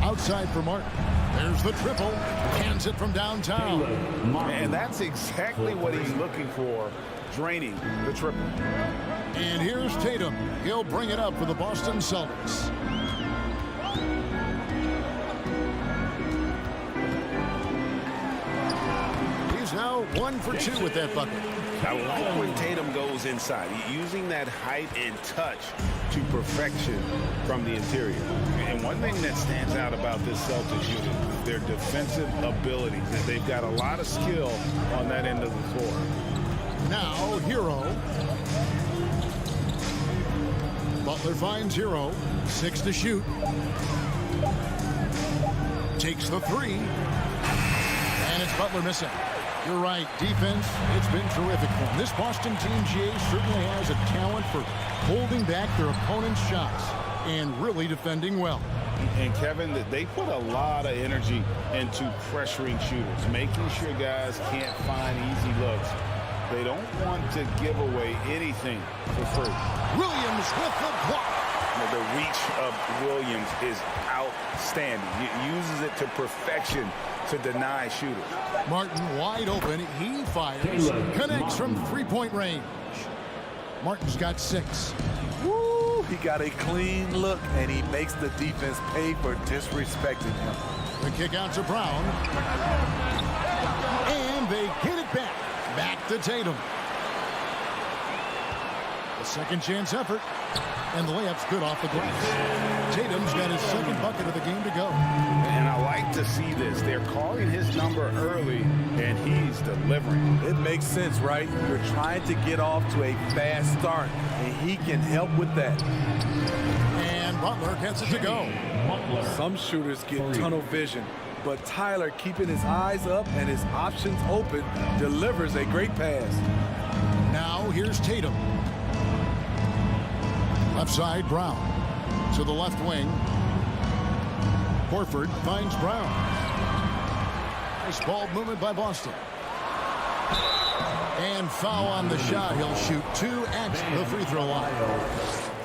[SPEAKER 6] Outside for Martin. There's the triple. Cans it from downtown.
[SPEAKER 8] And that's exactly what he's looking for, draining the triple.
[SPEAKER 6] And here's Tatum. He'll bring it up for the Boston Celtics. He's now 1 for 2 with that bucket.
[SPEAKER 8] I like when Tatum goes inside, using that height and touch to perfection from the interior. And one thing that stands out about this Celtics unit, their defensive abilities. They've got a lot of skill on that end of the floor.
[SPEAKER 6] Now Hero. Butler finds Hero. 6 to shoot. Takes the three. And it's Butler missing. You're right. Defense, it's been terrific for them. This Boston team, GA, certainly has a talent for holding back their opponent's shots and really defending well.
[SPEAKER 8] And Kevin, they put a lot of energy into pressuring shooters, making sure guys can't find easy looks. They don't want to give away anything for free.
[SPEAKER 6] Williams with the block.
[SPEAKER 8] The reach of Williams is outstanding. He uses it to perfection to deny shooters.
[SPEAKER 6] Martin wide open. He fires. Connects from three-point range. Martin's got 6.
[SPEAKER 13] Woo! He got a clean look, and he makes the defense pay for disrespecting him.
[SPEAKER 6] The kick out to Brown. And they get it back. Back to Tatum. A second chance effort. And the layup's good off the glass. Tatum's got his second bucket of the game to go.
[SPEAKER 8] And I like to see this. They're calling his number early, and he's delivering.
[SPEAKER 13] It makes sense, right? You're trying to get off to a fast start, and he can help with that.
[SPEAKER 6] And Butler gets it to go.
[SPEAKER 13] Some shooters get tunnel vision, but Tyler, keeping his eyes up and his options open, delivers a great pass.
[SPEAKER 6] Now here's Tatum. Left side, Brown. To the left wing. Horford finds Brown. Nice ball movement by Boston. And foul on the shot. He'll shoot 2 at the free throw line.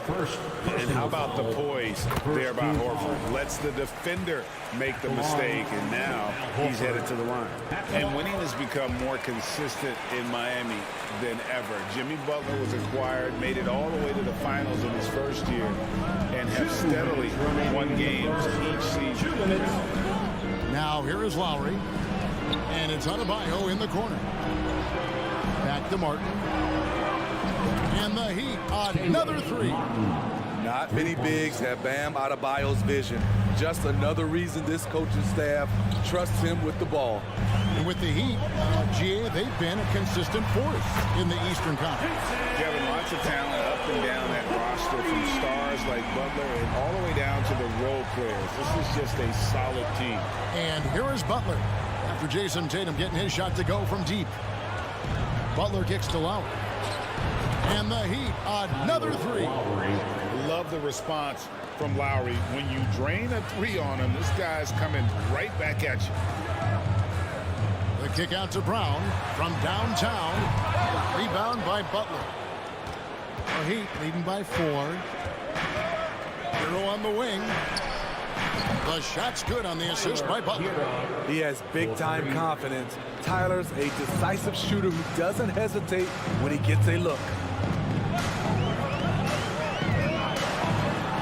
[SPEAKER 8] And how about the poise there by Horford? Lets the defender make the mistake, and now he's headed to the line. And winning has become more consistent in Miami than ever. Jimmy Butler was acquired, made it all the way to the finals in his first year, and have steadily won games each season.
[SPEAKER 6] Now here is Lowry. And it's Adebayo in the corner. Back to Martin. And the Heat, another 3.
[SPEAKER 13] Not many bigs have Bam Adebayo's vision. Just another reason this coaching staff trusts him with the ball.
[SPEAKER 6] And with the Heat, GA, they've been a consistent force in the Eastern Conference.
[SPEAKER 8] Kevin, lots of talent up and down that roster, from stars like Butler and all the way down to the role players. This is just a solid team.
[SPEAKER 6] And here is Butler after Jason Tatum getting his shot to go from deep. Butler kicks to Lowry. And the Heat, another 3.
[SPEAKER 8] Love the response from Lowry. When you drain a 3 on him, this guy's coming right back at you.
[SPEAKER 6] The kick out to Brown from downtown. Rebound by Butler. The Heat leading by 4. Hero on the wing. The shot's good on the assist by Butler.
[SPEAKER 13] He has big-time confidence. Tyler's a decisive shooter who doesn't hesitate when he gets a look.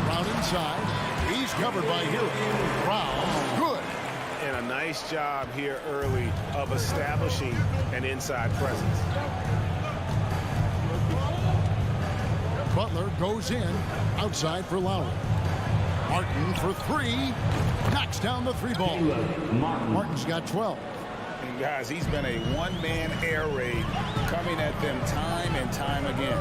[SPEAKER 6] Brown inside. He's covered by Hero. Brown, good.
[SPEAKER 8] And a nice job here early of establishing an inside presence.
[SPEAKER 6] Butler goes in. Outside for Lowry. Martin for 3. Knocks down the 3 ball. Martin's got 12.
[SPEAKER 8] And Guys, he's been a one-man air raid coming at them time and time again.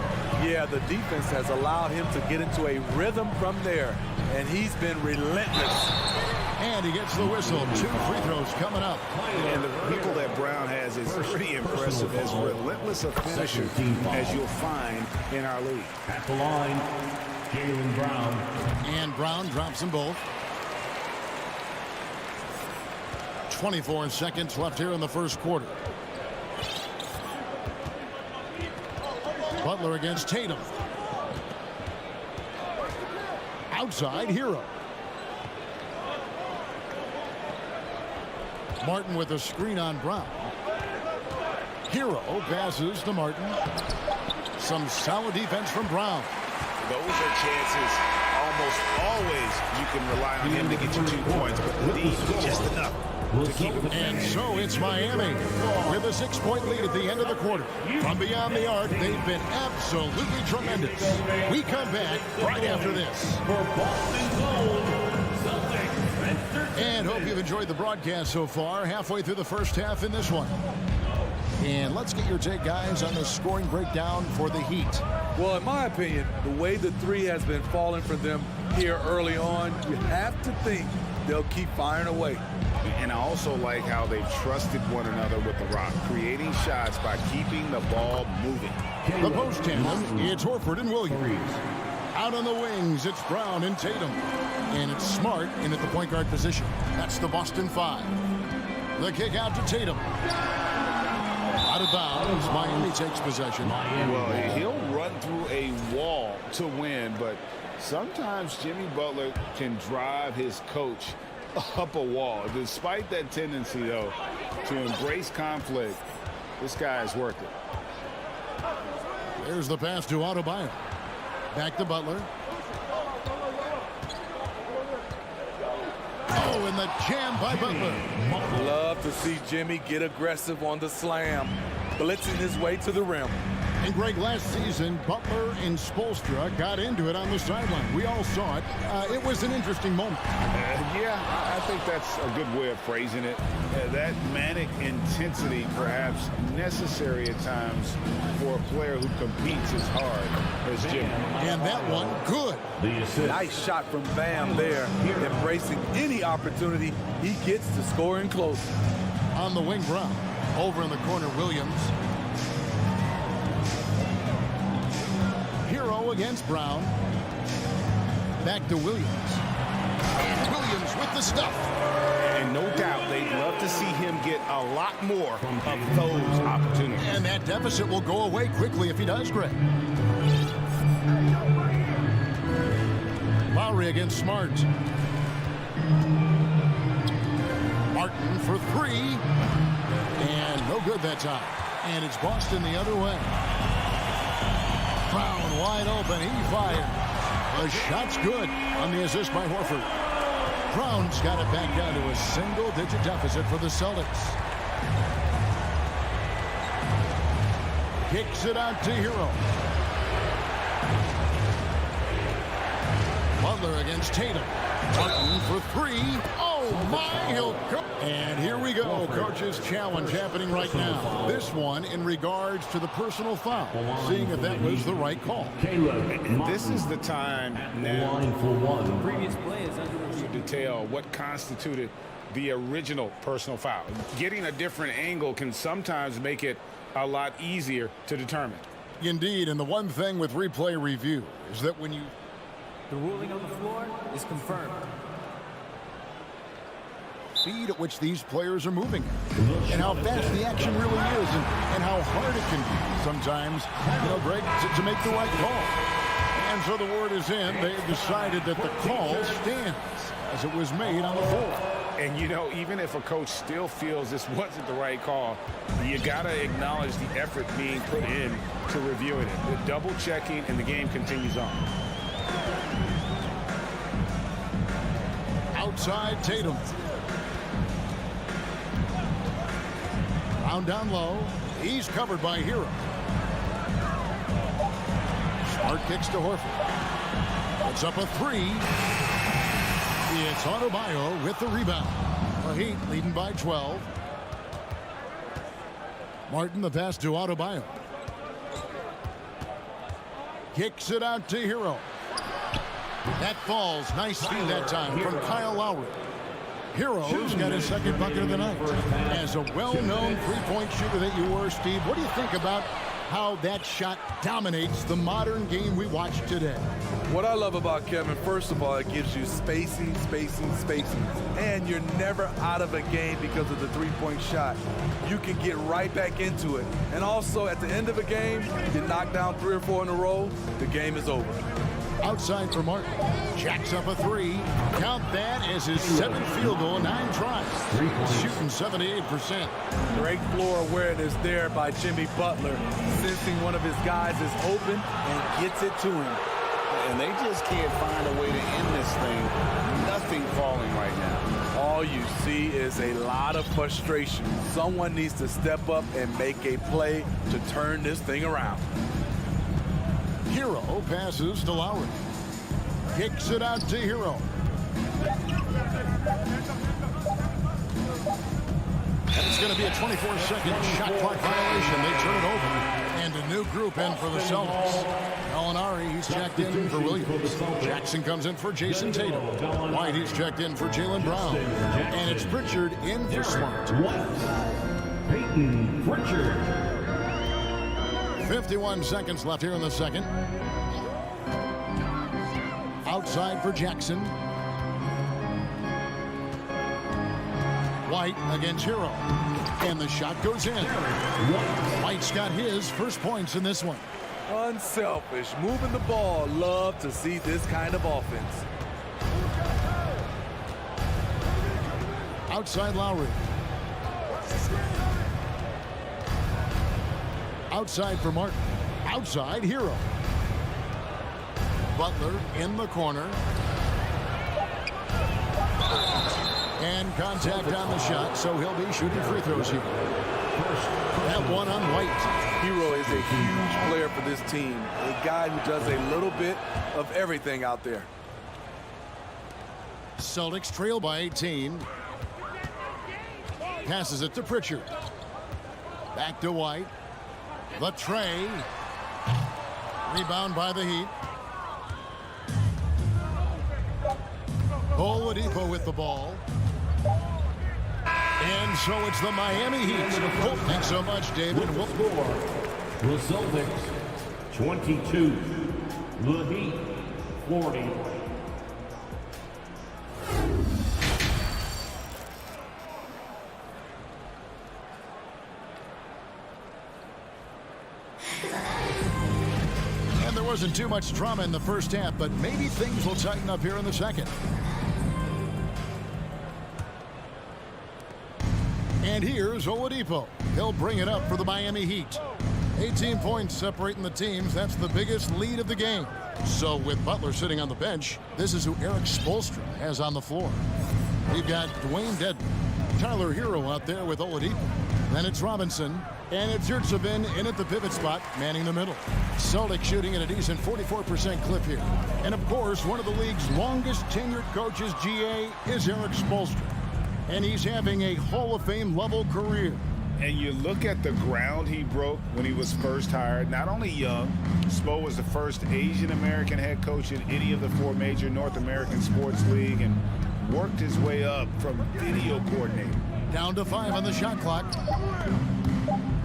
[SPEAKER 13] Yeah, the defense has allowed him to get into a rhythm from there, and he's been relentless.
[SPEAKER 6] And he gets the whistle. 2 free throws coming up.
[SPEAKER 8] And the people that Brown has is pretty impressive, as relentless a finisher as you'll find in our league.
[SPEAKER 4] At the line, Jaylen Brown.
[SPEAKER 6] And Brown drops them both. 24 seconds left here in the first quarter. Butler against Tatum. Outside, Hero. Martin with a screen on Brown. Hero passes to Martin. Some solid defense from Brown.
[SPEAKER 8] Those are chances almost always you can rely on him to get you 2 points, but indeed just enough to keep him.
[SPEAKER 6] And so it's Miami with a 6-point lead at the end of the quarter. From beyond the arc, they've been absolutely tremendous. We come back right after this. And hope you've enjoyed the broadcast so far. Halfway through the first half in this one. And let's get your take, guys, on the scoring breakdown for the Heat.
[SPEAKER 13] Well, in my opinion, the way the three has been falling for them here early on, you have to think they'll keep firing away.
[SPEAKER 8] And I also like how they've trusted one another with the rock, creating shots by keeping the ball moving.
[SPEAKER 6] The post tandem, it's Horford and Williams. Out on the wings, it's Brown and Tatum. And it's Smart in at the point guard position. That's the Boston 5. The kick out to Tatum. Out of bounds, Miami takes possession.
[SPEAKER 8] Well, he'll run through a wall to win, but sometimes Jimmy Butler can drive his coach up a wall. Despite that tendency, though, to embrace conflict, this guy is worth it.
[SPEAKER 6] There's the pass to Adebayo. Back to Butler. Oh, and the jam by Butler.
[SPEAKER 13] Love to see Jimmy get aggressive on the slam, blitzing his way to the rim.
[SPEAKER 6] And Greg, last season, Butler and Spoelstra got into it on the sideline. We all saw it. It was an interesting moment.
[SPEAKER 8] Yeah, I think that's a good way of phrasing it. That manic intensity, perhaps necessary at times for a player who competes as hard as Jimmy.
[SPEAKER 6] And that one, good.
[SPEAKER 13] Nice shot from Bam there, embracing any opportunity he gets to scoring close.
[SPEAKER 6] On the wing, Brown. Over in the corner, Williams. Hero against Brown. Back to Williams. And Williams with the stuff.
[SPEAKER 8] And no doubt they'd love to see him get a lot more of those opportunities.
[SPEAKER 6] And that deficit will go away quickly if he does, Greg. Lowry against Smart. Martin for 3. And no good that time. And it's Boston the other way. Brown wide open. He fired. The shot's good on the assist by Horford. Brown's got it back down to a single-digit deficit for the Celtics. Kicks it out to Hero. Butler against Tatum. Martin for 3. Oh, my, he'll go. And here we go. Coach's challenge happening right now. This one in regards to the personal foul, seeing if that was the right call.
[SPEAKER 8] And this is the time now
[SPEAKER 12] Previous play is under
[SPEAKER 8] to detail what constituted the original personal foul. Getting a different angle can sometimes make it a lot easier to determine.
[SPEAKER 6] Indeed, and the one thing with replay review is that when you...
[SPEAKER 12] The ruling on the floor is confirmed.
[SPEAKER 6] Speed at which these players are moving and how fast the action really is and how hard it can be sometimes, Greg, to make the right call. And so the word is in. They've decided that the call stands as it was made on the floor.
[SPEAKER 8] And, even if a coach still feels this wasn't the right call, you got to acknowledge the effort being put in to reviewing it. The double checking, and the game continues on.
[SPEAKER 6] Outside Tatum. Brown down low. He's covered by Hero. Smart kicks to Horford. Puts up a 3. It's Adebayo with the rebound. The Heat leading by 12. Martin, the pass to Adebayo. Kicks it out to Hero. That falls. Nice feed that time from Kyle Lowry. Hero's got his second bucket of the night. As a well-known three-point shooter that you were, Steve, what do you think about how that shot dominates the modern game we watch today?
[SPEAKER 13] What I love about Kevin, first of all, it gives you spacing. And you're never out of a game because of the three-point shot. You can get right back into it. And also, at the end of a game, you knock down 3 or 4 in a row, the game is over.
[SPEAKER 6] Outside for Martin. Jacks up a three. Count that as his 7th field goal, 9 tries. Shooting 78%.
[SPEAKER 13] Great floor awareness there by Jimmy Butler, sensing one of his guys is open and gets it to him.
[SPEAKER 8] And they just can't find a way to end this thing. Nothing falling right now.
[SPEAKER 13] All you see is a lot of frustration. Someone needs to step up and make a play to turn this thing around.
[SPEAKER 6] Hero passes to Lowry. Kicks it out to Hero. And it's going to be a 24-second shot clock violation. They turn it over. And a new group in for the Celtics. Gallinari, he's checked in for Williams. Jackson comes in for Jason Tatum. White, he's checked in for Jaylen Brown. And it's Pritchard in for Smart.
[SPEAKER 4] Peyton Pritchard.
[SPEAKER 6] 51 seconds left here in the second. Outside for Jackson. White against Hero. And the shot goes in. White's got his first points in this one.
[SPEAKER 13] Unselfish, moving the ball. Love to see this kind of offense.
[SPEAKER 6] Outside Lowry. Outside for Martin. Outside Hero. Butler in the corner. And contact on the shot, so he'll be shooting free throws here. That one on White.
[SPEAKER 13] Hero is a huge player for this team. A guy who does a little bit of everything out there.
[SPEAKER 6] Celtics trail by 18. Passes it to Pritchard. Back to White. The tray. Rebound by the Heat. Oladipo with the ball. And so it's the Miami Heat. Thanks so much, David.
[SPEAKER 4] With the score, the Celtics 22, the Heat 40.
[SPEAKER 6] And there wasn't too much drama in the first half, but maybe things will tighten up here in the second. And here's Oladipo. He'll bring it up for the Miami Heat. 18 points separating the teams. That's the biggest lead of the game. So with Butler sitting on the bench, this is who Eric Spoelstra has on the floor. We've got Dwayne Dedmon, Tyler Hero out there with Oladipo. Then it's Robinson, and it's Yurtsevin in at the pivot spot, manning the middle. Celtics shooting at a decent 44% clip here. And of course, one of the league's longest tenured coaches, GA, is Eric Spoelstra. And he's having a Hall of Fame level career.
[SPEAKER 8] And you look at the ground he broke when he was first hired. Not only young, Spo was the first Asian American head coach in any of the 4 major North American sports league and worked his way up from video coordinator.
[SPEAKER 6] Down to 5 on the shot clock.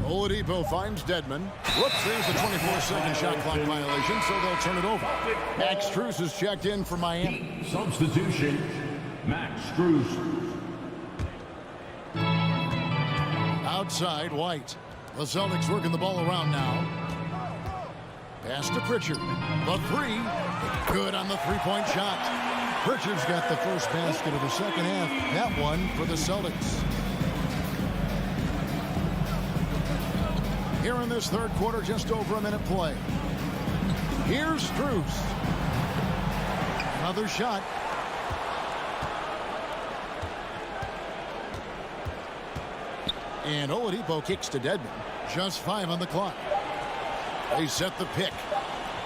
[SPEAKER 6] Oladipo finds Dedmon. Whoops, there's a 24-second shot clock violation, so they'll turn it over. Max Strus is checked in for Miami.
[SPEAKER 4] Substitution, Max Strus.
[SPEAKER 6] Outside, White. The Celtics working the ball around now. Pass to Pritchard. The three. Good on the three-point shot. Pritchard's got the first basket of the second half. That one for the Celtics. Here in this third quarter, just over a minute play. Here's Strus. Another shot. And Oladipo kicks to Dedmon. Just 5 on the clock. They set the pick.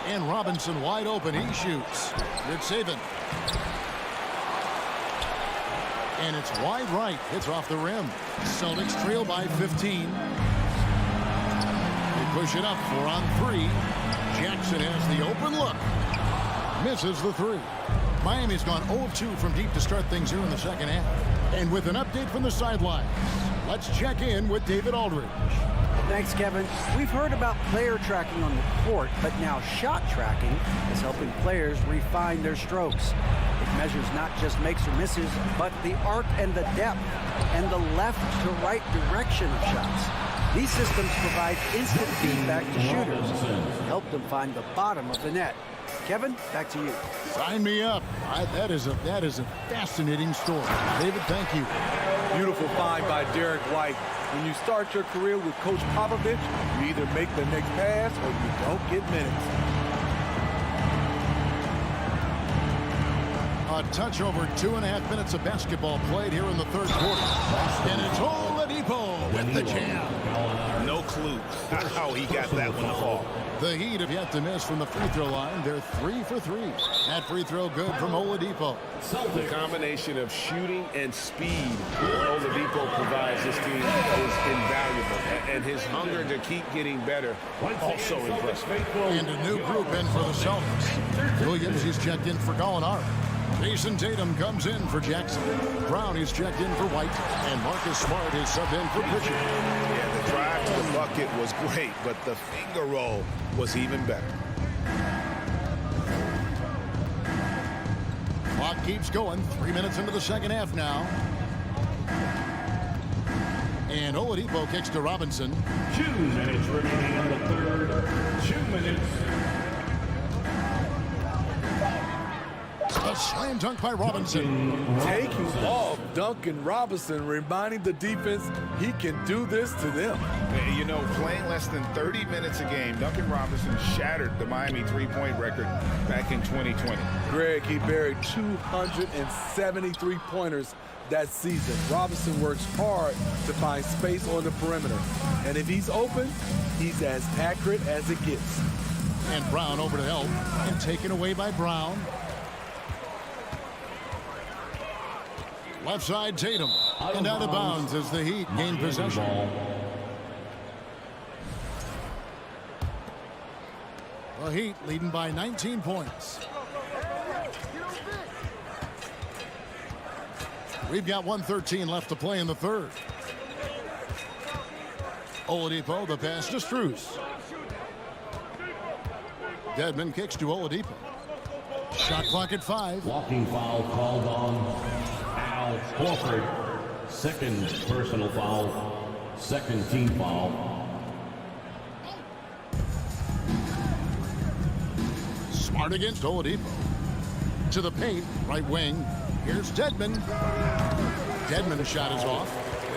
[SPEAKER 6] And Robinson wide open. He shoots. Yurtsevin. And it's wide right. It's off the rim. Celtics trail by 15. push it up 4 on 3. Jackson has the open look. Misses the 3. Miami's gone 0 of 2 from deep to start things here in the second half. And with an update from the sidelines, let's check in with David Aldridge.
[SPEAKER 9] Thanks, Kevin. We've heard about player tracking on the court, but now shot tracking is helping players refine their strokes. It measures not just makes or misses, but the arc and the depth and the left to right direction of shots. These systems provide instant feedback to shooters to help them find the bottom of the net. Kevin, back to you.
[SPEAKER 6] Sign me up. That is a fascinating story. David, thank you.
[SPEAKER 13] Beautiful find by Derek White. When you start your career with Coach Popovich, you either make the next pass or you don't get minutes.
[SPEAKER 6] A touch over 2.5 minutes of basketball played here in the third quarter. And it's Oladipo with the jam.
[SPEAKER 8] No clue how he got that one to fall.
[SPEAKER 6] The Heat have yet to miss from the free throw line. They're 3 for 3. That free throw good from Oladipo.
[SPEAKER 10] The combination of shooting and speed Oladipo provides this team is invaluable. And his hunger to keep getting better, also impressive.
[SPEAKER 6] And a new group in for the Celtics. Williams, he's checked in for Gallinari. Jason Tatum comes in for Jackson. Brown is checked in for White. And Marcus Smart is subbed in for Pritchard.
[SPEAKER 8] Yeah, the drive to the bucket was great, but the finger roll was even better.
[SPEAKER 6] Clock keeps going. 3 minutes into the second half now. And Oladipo kicks to Robinson.
[SPEAKER 4] 2 minutes remaining in the third. 2 minutes.
[SPEAKER 6] A slam dunk by Robinson.
[SPEAKER 13] Taking off Duncan Robinson, reminding the defense he can do this to them.
[SPEAKER 8] You know, playing less than 30 minutes a game, Duncan Robinson shattered the Miami three-point record back in 2020.
[SPEAKER 13] Greg, he buried 273 pointers that season. Robinson works hard to find space on the perimeter. And if he's open, he's as accurate as it gets.
[SPEAKER 6] And Brown over to help. And taken away by Brown. Left side Tatum. And out of bounds as the Heat gain possession. The Heat leading by 19 points. We've got 1:13 left to play in the third. Oladipo, the pass to Strus. Dedmon kicks to Oladipo. Shot clock at 5.
[SPEAKER 4] Walking foul called on Al Horford. Second personal foul. Second team foul.
[SPEAKER 6] Smart against Oladipo. To the paint, right wing. Here's Dedmon. Dedmon's shot is off.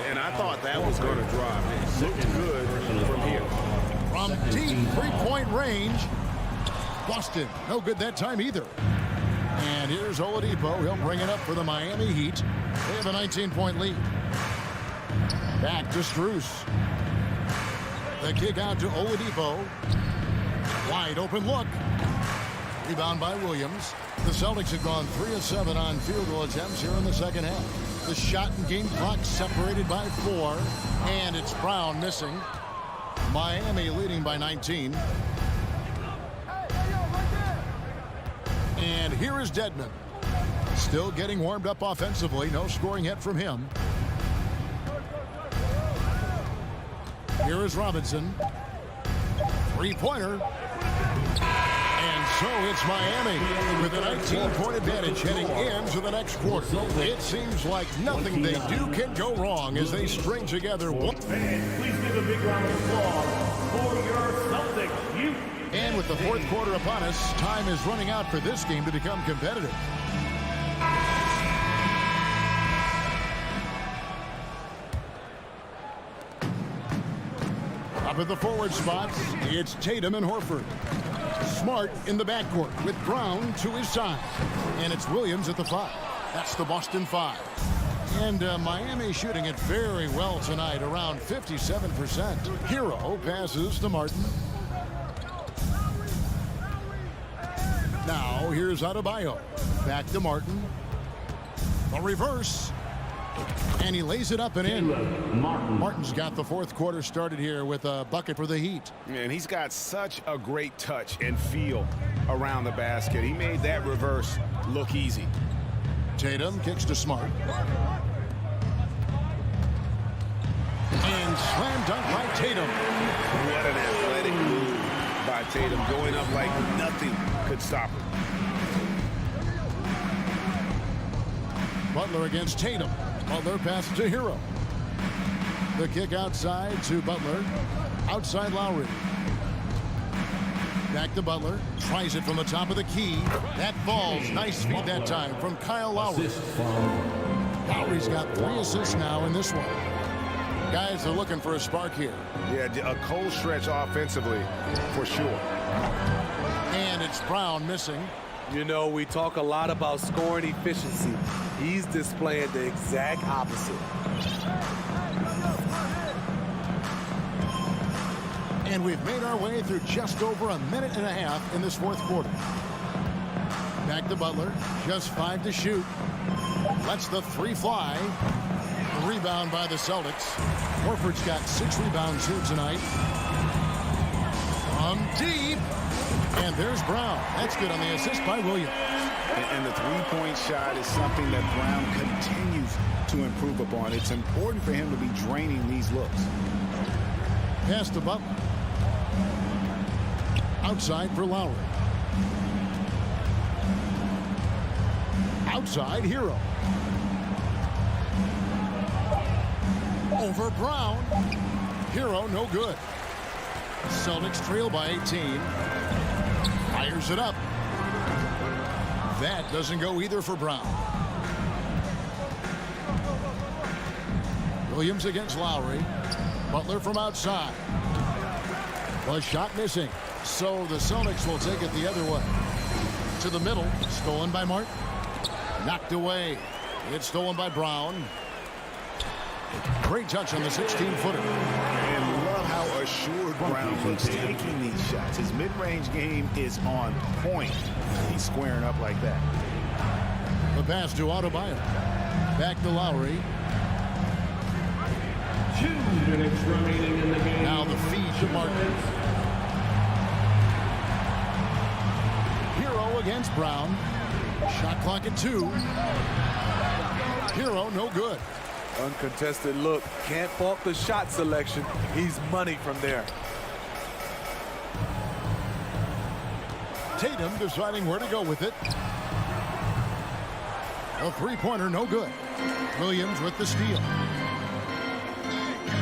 [SPEAKER 10] And I thought that was going to drop. It looked good from here.
[SPEAKER 6] From deep three-point range. Boston, no good that time either. And here's Oladipo. He'll bring it up for the Miami Heat. They have a 19-point lead. Back to Strus. The kick out to Oladipo. Wide open look. Rebound by Williams. The Celtics have gone 3 of 7 on field goal attempts here in the second half. The shot and game clock separated by 4. And it's Brown missing. Miami leading by 19. And here is Dedmon. Still getting warmed up offensively. No scoring yet from him. Here is Robinson. Three-pointer. And so it's Miami with a 19-point advantage heading into the next quarter. It seems like nothing they do can go wrong as they string together one.
[SPEAKER 4] Fans, please give a big round of applause for your Celtics youth.
[SPEAKER 6] And with the fourth quarter upon us, time is running out for this game to become competitive. Up at the forward spots, it's Tatum and Horford. Smart in the backcourt with Brown to his side. And it's Williams at the 5. That's the Boston 5. And Miami shooting it very well tonight, around 57%. Hero passes to Martin. Now here's Adebayo. Back to Martin. A reverse. And he lays it up and in. Martin's got the fourth quarter started here with a bucket for the Heat.
[SPEAKER 10] And he's got such a great touch and feel around the basket. He made that reverse look easy.
[SPEAKER 6] Tatum kicks to Smart. And slam dunk by Tatum.
[SPEAKER 10] What an athletic move by Tatum, going up like nothing could stop him.
[SPEAKER 6] Butler against Tatum. Butler passes to Hero. The kick outside to Butler. Outside Lowry. Back to Butler. Tries it from the top of the key. That falls. Nice feed that time from Kyle Lowry. Lowry's got 3 assists now in this one. Guys are looking for a spark here.
[SPEAKER 10] Yeah, a cold stretch offensively for sure.
[SPEAKER 6] And it's Brown missing.
[SPEAKER 13] You know, we talk a lot about scoring efficiency. He's displaying the exact opposite.
[SPEAKER 6] And we've made our way through just over a minute and a half in this fourth quarter. Back to Butler. Just 5 to shoot. Lets the 3 fly. Rebound by the Celtics. Horford's got 6 rebounds here tonight. From deep. And there's Brown. That's good on the assist by Williams.
[SPEAKER 10] And the three-point shot is something that Brown continues to improve upon. It's important for him to be draining these looks.
[SPEAKER 6] Pass to Butler. Outside for Lowry. Outside, Hero. Over Brown. Hero, no good. Celtics trail by 18. Fires it up. That doesn't go either for Brown. Williams against Lowry. Butler from outside. The shot missing. So the Celtics will take it the other way. To the middle. Stolen by Martin. Knocked away. It's stolen by Brown. Great touch on the 16-footer.
[SPEAKER 10] And love how assured Brown looks taking these shots. His mid-range game is on point. He's squaring up like that.
[SPEAKER 6] The pass to Adebayo. Back to Lowry.
[SPEAKER 4] 2 minutes remaining in the game.
[SPEAKER 6] Now the feed to Martin. Hero against Brown. Shot clock at 2. Hero, no good.
[SPEAKER 13] Uncontested look. Can't fault the shot selection. He's money from there.
[SPEAKER 6] Tatum deciding where to go with it. A three-pointer, no good. Williams with the steal.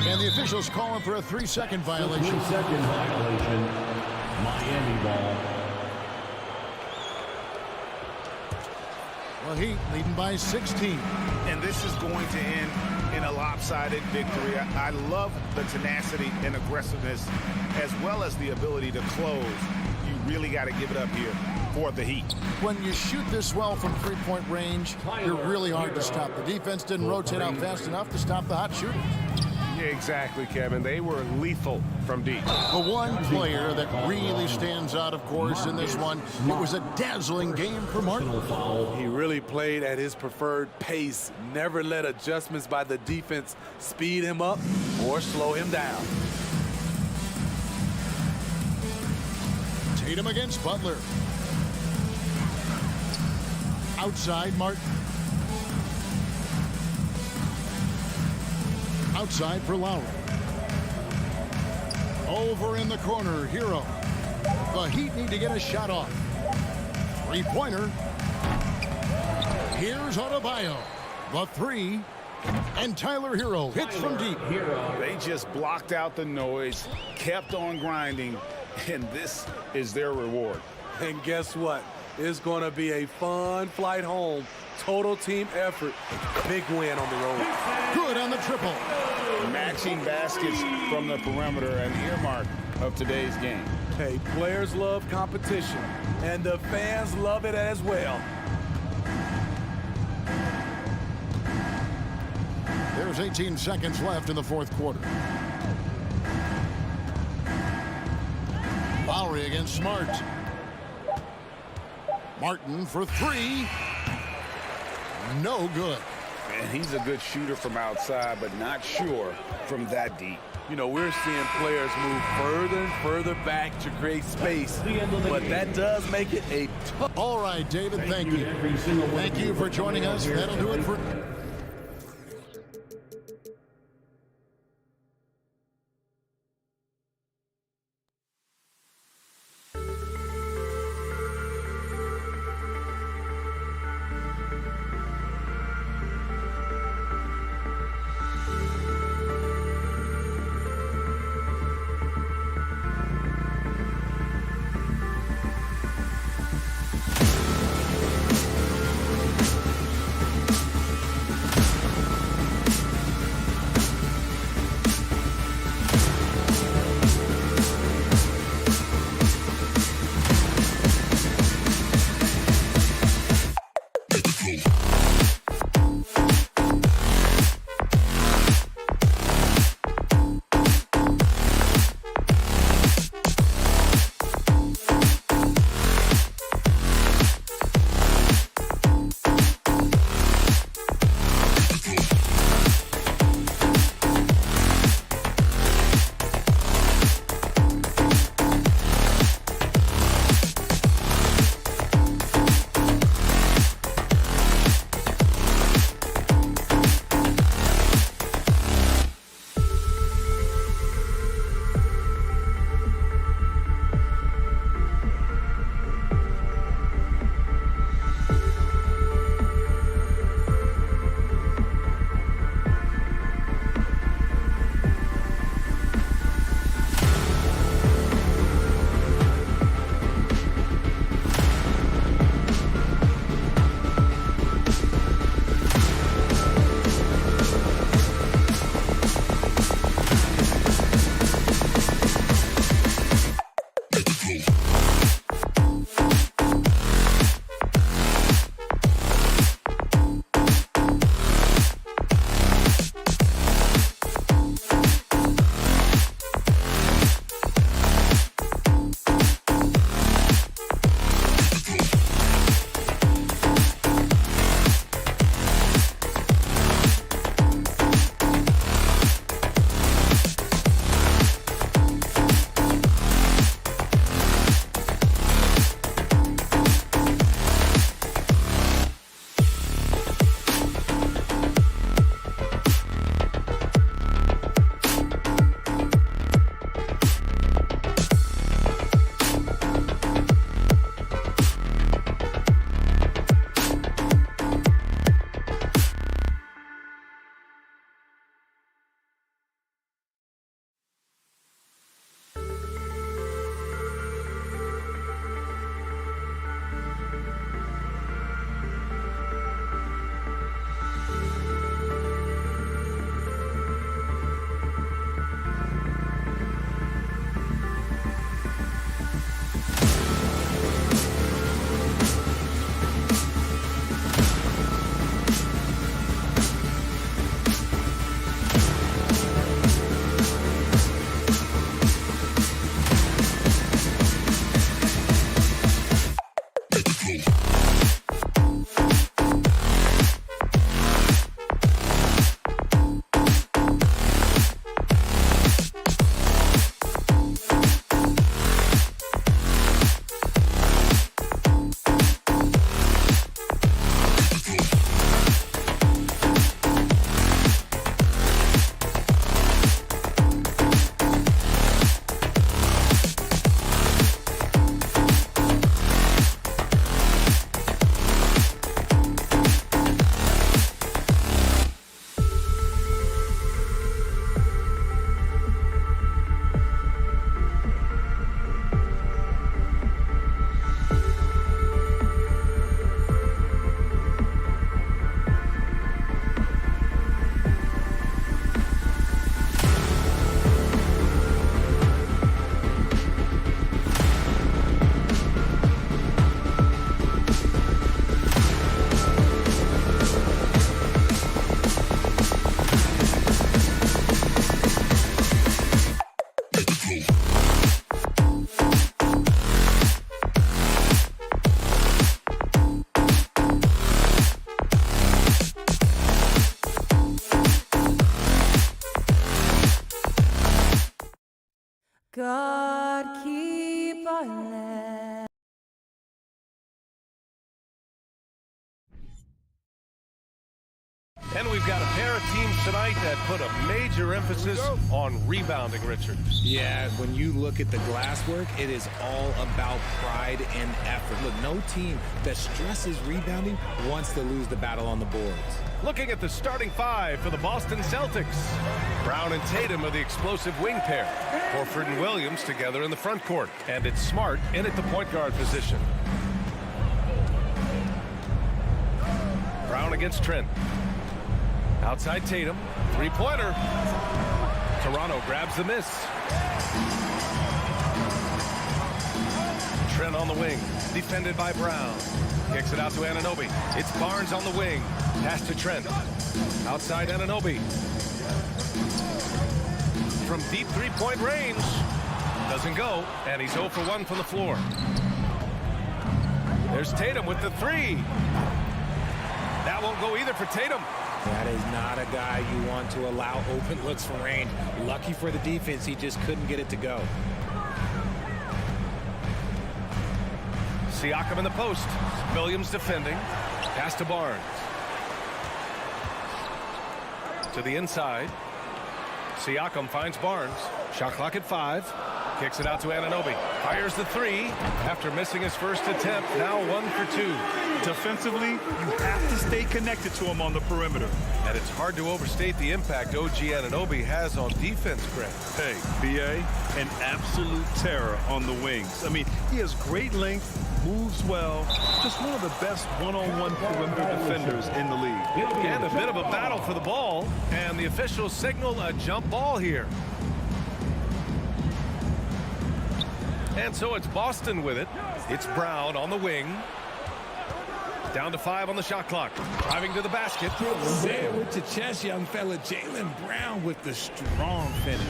[SPEAKER 6] And the officials calling for a 3-second violation.
[SPEAKER 4] 3-second violation. Miami ball.
[SPEAKER 6] Well, Heat leading by 16.
[SPEAKER 10] And this is going to end in a lopsided victory. I love the tenacity and aggressiveness as well as the ability to close. You really got to give it up here for the Heat.
[SPEAKER 6] When you shoot this well from three-point range, you're really hard to stop. The defense didn't rotate out fast enough to stop the hot shooters.
[SPEAKER 10] Yeah, exactly, Kevin. They were lethal from deep.
[SPEAKER 6] The one player that really stands out, of course, in this one, it was a dazzling game for Martin.
[SPEAKER 13] He really played at his preferred pace. Never let adjustments by the defense speed him up or slow him down.
[SPEAKER 6] Tatum against Butler. Outside, Martin. Outside for Lowry. Over in the corner, Hero. The Heat need to get a shot off. Three-pointer. Here's Adebayo. The 3. And Tyler Hero hits from deep.
[SPEAKER 10] They just blocked out the noise, kept on grinding, and this is their reward.
[SPEAKER 13] And guess what? It's going to be a fun flight home. Total team effort. Big win on the road.
[SPEAKER 6] Good on the triple.
[SPEAKER 10] Matching baskets from the perimeter, an earmark of today's game.
[SPEAKER 13] Hey, players love competition, and the fans love it as well.
[SPEAKER 6] There's 18 seconds left in the fourth quarter. Lowry against Smart. Martin for 3. No good.
[SPEAKER 8] And he's a good shooter from outside, but not sure from that deep.
[SPEAKER 13] You know, we're seeing players move further and further back to create space, but that does make it a tough.
[SPEAKER 6] All right, David, thank you. Thank you for joining us. That'll do it for...
[SPEAKER 14] God keep our land.
[SPEAKER 1] And we've got a pair of teams tonight that put a major emphasis on rebounding, Richard.
[SPEAKER 7] Yeah, when you look at the glass work, it is all about pride and effort. Look, no team that stresses rebounding wants to lose the battle on the boards.
[SPEAKER 1] Looking at the starting five for the Boston Celtics. Brown and Tatum are the explosive wing pair. Horford and Williams together in the front court. And it's Smart in at the point guard position. Brown against Trent. Outside Tatum, three-pointer. Toronto grabs the miss. Trent on the wing, defended by Brown. Kicks it out to Anunoby. It's Barnes on the wing. Pass to Trent. Outside Anunoby. From deep three-point range. Doesn't go, and he's 0 for 1 from the floor. There's Tatum with the three. That won't go either for Tatum.
[SPEAKER 7] That is not a guy you want to allow open looks from range. Lucky for the defense, he just couldn't get it to go.
[SPEAKER 1] Siakam in the post. Williams defending. Pass to Barnes. To the inside. Siakam finds Barnes. Shot clock at 5. Kicks it out to Anunoby. Fires the three after missing his first attempt. Now 1 for 2.
[SPEAKER 2] Defensively, you have to stay connected to him on the perimeter.
[SPEAKER 1] And it's hard to overstate the impact OG Anunoby has on defense, Greg.
[SPEAKER 2] Hey, BA, an absolute terror on the wings. I mean, he has great length, moves well, just one of the best one-on-one perimeter defenders in the league.
[SPEAKER 1] And a bit of a battle for the ball, and the officials signal a jump ball here. And so it's Boston with it. It's Brown on the wing. Down to 5 on the shot clock. Driving to the basket.
[SPEAKER 7] Say it with your chest, young fella. Jaylen Brown with the strong finish.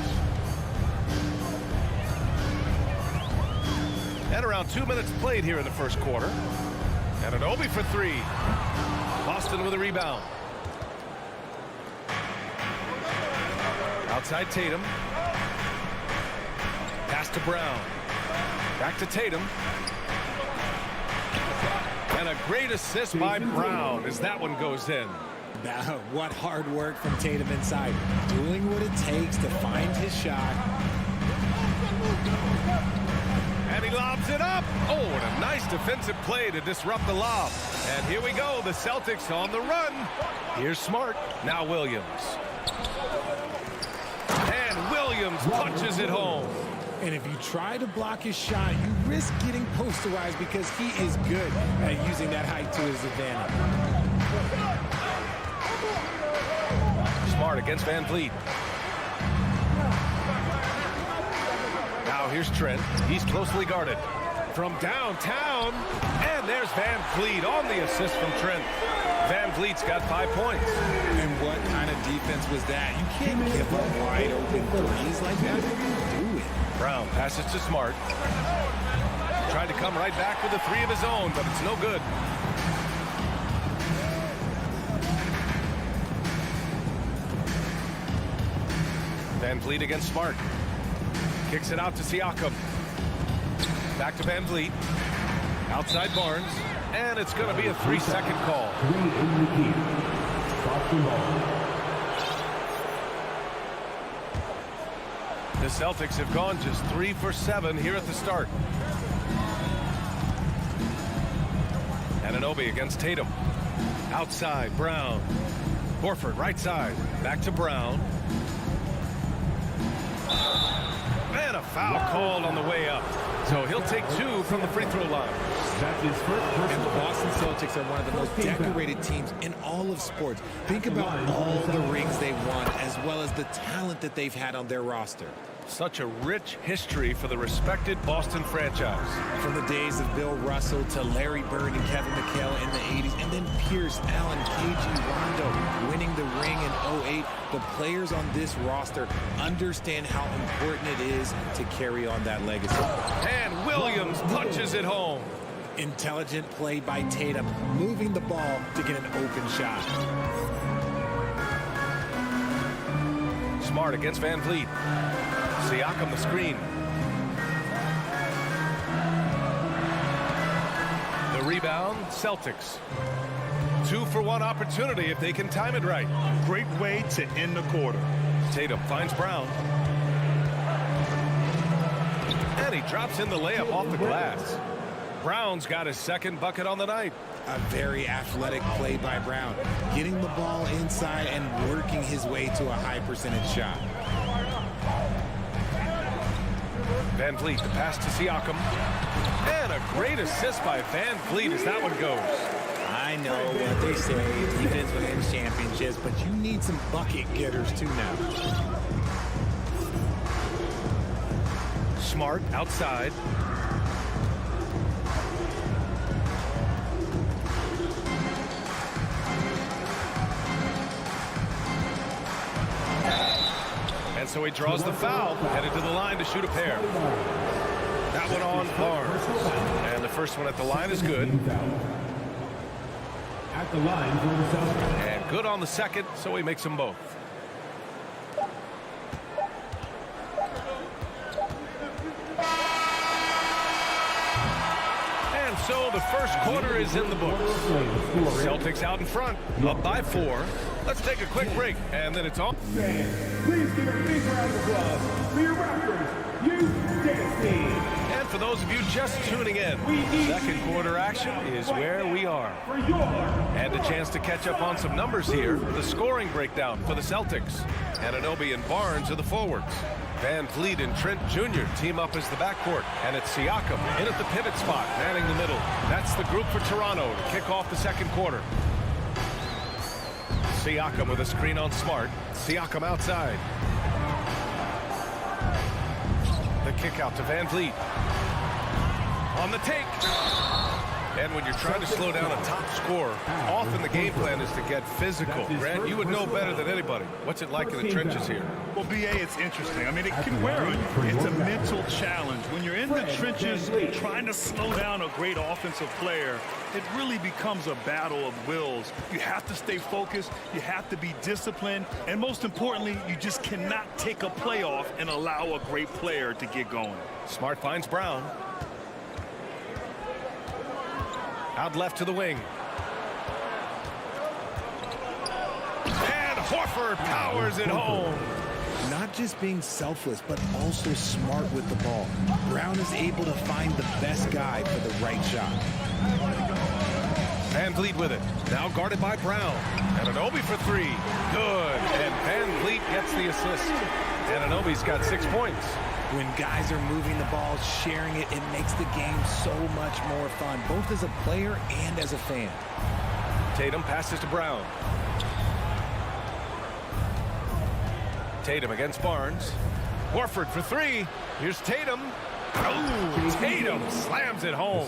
[SPEAKER 1] And around 2 minutes played here in the first quarter. Anunoby for 3. Boston with a rebound. Outside Tatum. Pass to Brown. Back to Tatum. And a great assist by Brown as that one goes in.
[SPEAKER 7] Now, what hard work from Tatum inside. Doing what it takes to find his shot.
[SPEAKER 1] And he lobs it up. Oh, what a nice defensive play to disrupt the lob. And here we go, the Celtics on the run. Here's Smart, now Williams. And Williams punches it home.
[SPEAKER 7] And if you try to block his shot, you risk getting posterized because he is good at using that height to his advantage.
[SPEAKER 1] Smart against Van Vliet. Now here's Trent. He's closely guarded. From downtown, and there's Van Vliet on the assist from Trent. Van Vliet's got 5 points.
[SPEAKER 7] And what kind of defense was that? You can't give up wide open threes like that. Do it.
[SPEAKER 1] Brown passes to Smart. Tried to come right back with a 3 of his own, but it's no good. Van Vliet against Smart. Kicks it out to Siakam. Back to Van Vliet. Outside Barnes. And it's going to be a 3-second call. The Celtics have gone just 3 for 7 here at the start. Anunoby against Tatum. Outside, Brown. Horford, right side. Back to Brown. And a foul called on the way up. So he'll take 2 from the free throw line.
[SPEAKER 7] And the Boston Celtics are one of the most decorated teams in all of sports. Think about all the rings they've won, as well as the talent that they've had on their roster.
[SPEAKER 1] Such a rich history for the respected Boston franchise.
[SPEAKER 7] From the days of Bill Russell to Larry Bird and Kevin McHale in the 80s, and then Pierce, Allen, KG, Rondo winning the ring in 08. The players on this roster understand how important it is to carry on that legacy.
[SPEAKER 1] And Williams punches it home.
[SPEAKER 7] Intelligent play by Tatum, moving the ball to get an open shot.
[SPEAKER 1] Smart against Van Vliet. Siakam the screen. rebound, Celtics. 2-for-1 opportunity if they can time it right.
[SPEAKER 2] Great way to end the quarter.
[SPEAKER 1] Tatum finds Brown. And he drops in the layup off the glass. Brown's got his second bucket on the night.
[SPEAKER 7] A very athletic play by Brown, getting the ball inside and working his way to a high percentage shot.
[SPEAKER 1] Van Vliet, the pass to Siakam. And a great assist by Van Vliet as that one goes.
[SPEAKER 7] I know what they say, defense wins championships, but you need some bucket getters too now.
[SPEAKER 1] Smart outside. And so he draws the foul, headed to the line to shoot a pair. That one on Barnes. And the first one at the line is good.
[SPEAKER 4] At the line for the Celtics.
[SPEAKER 1] And good on the second, so he makes them both. And so the first quarter is in the books. Celtics out in front, up by 4. Let's take a quick break, and then it's on.
[SPEAKER 4] Please give a big round of applause for your Raptors youth dance team.
[SPEAKER 1] And for those of you just tuning in, second quarter action is where we are. And a chance to catch up on some numbers here. The scoring breakdown for the Celtics. Anunoby and Barnes are the forwards. Van Vliet and Trent Jr. team up as the backcourt. And it's Siakam in at the pivot spot, manning the middle. That's the group for Toronto to kick off the second quarter. Siakam with a screen on Smart. Siakam outside. The kick out to Van Vliet. On the take. And when you're trying to slow down a top scorer, often the game plan is to get physical. Grant, you would know better than anybody. What's it like in the trenches here?
[SPEAKER 2] Well, BA, it's interesting. I mean, it can wear on you. It's a mental challenge. When you're in the trenches trying to slow down a great offensive player, it really becomes a battle of wills. You have to stay focused. You have to be disciplined. And most importantly, you just cannot take a play off and allow a great player to get going.
[SPEAKER 1] Smart finds Brown. Out left to the wing. And Horford powers it home.
[SPEAKER 7] Not just being selfless, but also smart with the ball. Brown is able to find the best guy for the right shot.
[SPEAKER 1] Van Vliet with it. Now guarded by Brown. Anunoby for 3. Good. And Van Vliet gets the assist. Anunoby's got 6 points.
[SPEAKER 7] When guys are moving the ball, sharing it, it makes the game so much more fun, both as a player and as a fan.
[SPEAKER 1] Tatum passes to Brown. Tatum against Barnes. Horford for 3. Here's Tatum. Oh, Tatum slams it home.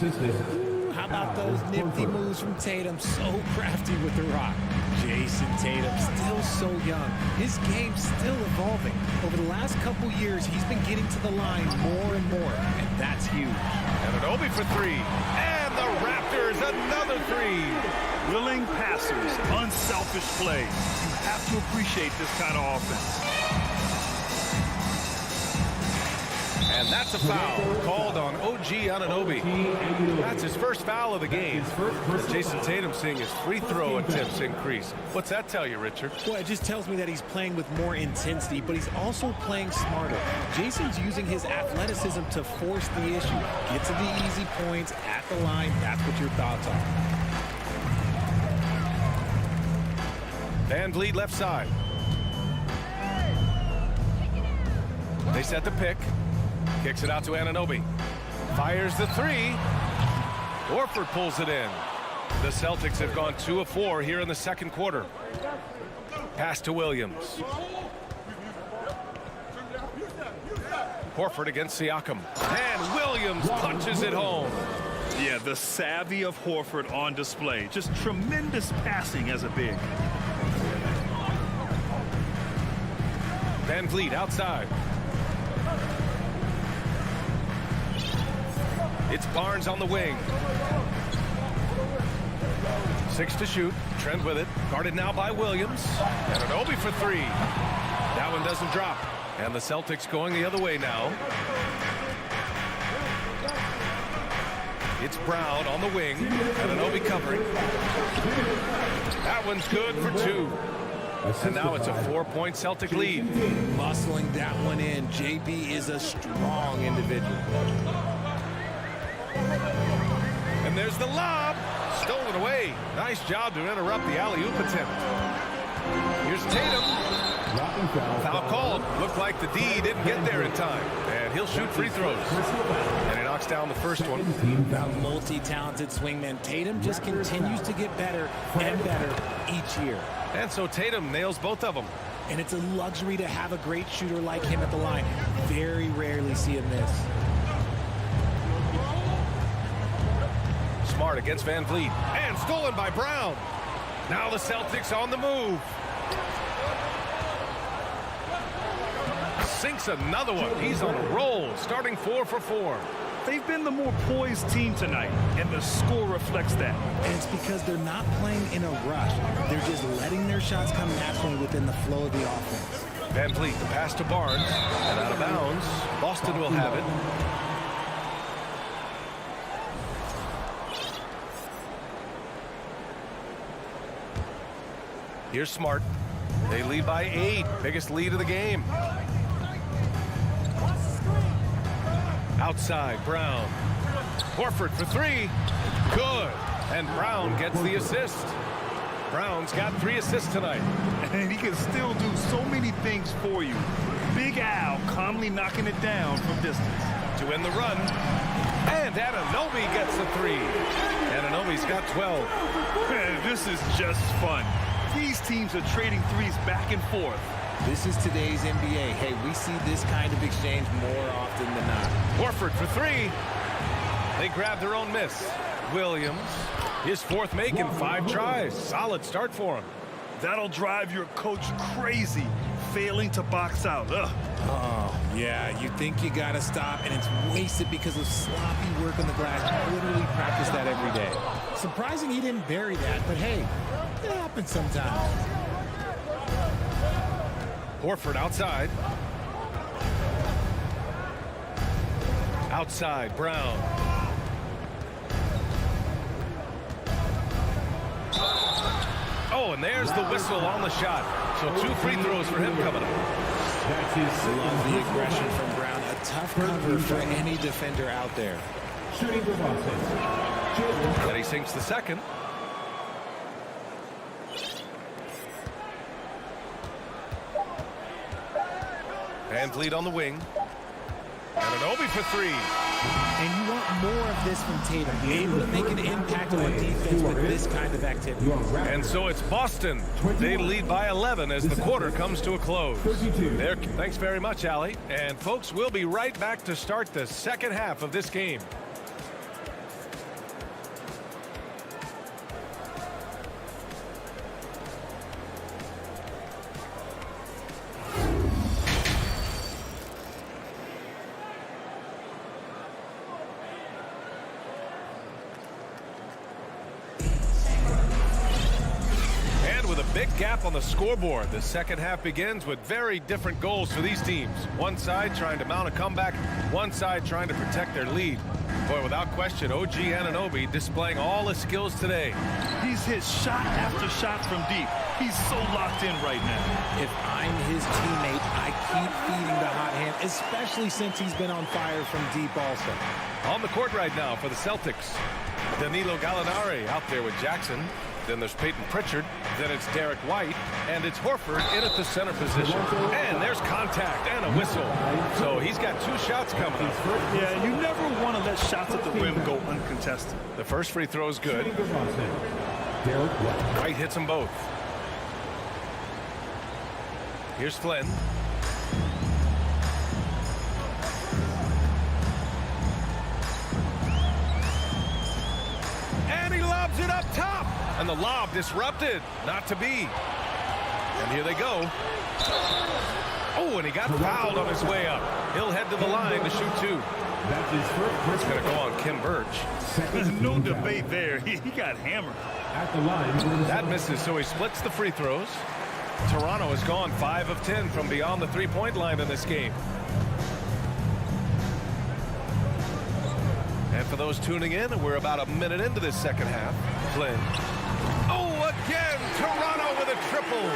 [SPEAKER 7] How about those nifty moves from Tatum? So crafty with the rock. Jason Tatum, still so young. His game's still evolving. Over the last couple years, he's been getting to the line more and more, and that's huge.
[SPEAKER 1] Anunoby for 3. And the Raptors, another 3.
[SPEAKER 2] Willing passers, unselfish play. You have to appreciate this kind of offense.
[SPEAKER 1] And that's a foul called on OG Anunoby. That's his first foul of the game. And Jason Tatum seeing his free throw attempts increase. What's that tell you, Richard?
[SPEAKER 7] Well, it just tells me that he's playing with more intensity, but he's also playing smarter. Jason's using his athleticism to force the issue. Get to the easy points at the line. That's what your thoughts are.
[SPEAKER 1] Van Vliet left side. They set the pick. Kicks it out to Anunoby. Fires the 3. Horford pulls it in. The Celtics have gone 2 of 4 here in the second quarter. Pass to Williams. Horford against Siakam. And Williams punches it home.
[SPEAKER 2] Yeah, the savvy of Horford on display. Just tremendous passing as a big.
[SPEAKER 1] Van Vliet outside. It's Barnes on the wing. 6 to shoot. Trent with it. Guarded now by Williams. Anunoby for 3. That one doesn't drop. And the Celtics going the other way now. It's Brown on the wing. Anunoby covering. That one's good for 2. And now it's a 4-point Celtic lead.
[SPEAKER 7] Muscling that one in. JB is a strong individual.
[SPEAKER 1] And there's the lob. Stolen away. Nice job to interrupt the alley-oop attempt. Here's Tatum. Foul called. Looked like the D didn't get there in time. And he'll shoot free throws. And he knocks down the first one.
[SPEAKER 7] A multi-talented swingman. Tatum just continues to get better and better each year.
[SPEAKER 1] And so Tatum nails both of them.
[SPEAKER 7] And it's a luxury to have a great shooter like him at the line. Very rarely see him miss.
[SPEAKER 1] Smart against Van Vliet. And stolen by Brown. Now the Celtics on the move. Sinks another one. He's on a roll, starting 4 for 4.
[SPEAKER 2] They've been the more poised team tonight, and the score reflects that.
[SPEAKER 7] And it's because they're not playing in a rush. They're just letting their shots come naturally within the flow of the offense.
[SPEAKER 1] Van Vliet, the pass to Barnes, and out of bounds. Boston will have it. Here's Smart. They lead by 8. Biggest lead of the game. Outside, Brown. Horford for 3. Good. And Brown gets the assist. Brown's got 3 assists tonight.
[SPEAKER 2] And he can still do so many things for you. Big Al calmly knocking it down from distance.
[SPEAKER 1] To end the run. And Anunoby gets the 3. Anunoby's got 12.
[SPEAKER 2] Man, this is just fun. These teams are trading threes back and forth.
[SPEAKER 7] This is today's NBA. Hey, we see this kind of exchange more often than not.
[SPEAKER 1] Horford for 3. They grab their own miss. Williams, his 4th make in 5 tries. Solid start for him.
[SPEAKER 2] That'll drive your coach crazy, failing to box out. Ugh.
[SPEAKER 7] Oh, yeah, you think you got to stop, and it's wasted because of sloppy work on the glass. You literally practice that every day. Surprising he didn't bury that, but hey, it happens sometimes.
[SPEAKER 1] Horford outside. Outside, Brown. Oh, and there's the whistle on the shot. So 2 free throws for him coming up.
[SPEAKER 7] Love the aggression from Brown. A tough cover for any defender out there.
[SPEAKER 1] Then he sinks the second. Van Vliet on the wing. Anunoby for 3.
[SPEAKER 7] And you want more of this from Tatum. Able to make an impact on defense with this kind of activity.
[SPEAKER 1] And so it's Boston. They lead by 11 as the quarter comes to a close. Thanks very much, Allie. And folks, we'll be right back to start the second half of this game. Big gap on the scoreboard. The second half begins with very different goals for these teams. One side trying to mount a comeback, one side trying to protect their lead. Boy, without question, OG Anunoby displaying all his skills today.
[SPEAKER 2] He's hit shot after shot from deep. He's so locked in right now.
[SPEAKER 7] If I'm his teammate, I keep feeding the hot hand, especially since he's been on fire from deep also.
[SPEAKER 1] On the court right now for the Celtics, Danilo Gallinari out there with Jackson. Then there's Peyton Pritchard. Then it's Derek White. And it's Horford in at the center position. And there's contact and a whistle. So he's got 2 shots coming up.
[SPEAKER 2] Yeah, you never want to let shots at the rim go uncontested.
[SPEAKER 1] The first free throw is good. White hits them both. Here's Flynn. And he lobs it up top. And the lob disrupted. Not to be. And here they go. Oh, and he got fouled on his way up. He'll head to the line to shoot 2. It's going to go on Kim Birch.
[SPEAKER 2] There's no debate there. He got hammered.
[SPEAKER 4] At the line.
[SPEAKER 1] That misses, so he splits the free throws. Toronto has gone 5 of 10 from beyond the 3-point line in this game. And for those tuning in, we're about a minute into this second half. Flynn. Oh, again, Toronto with a triple.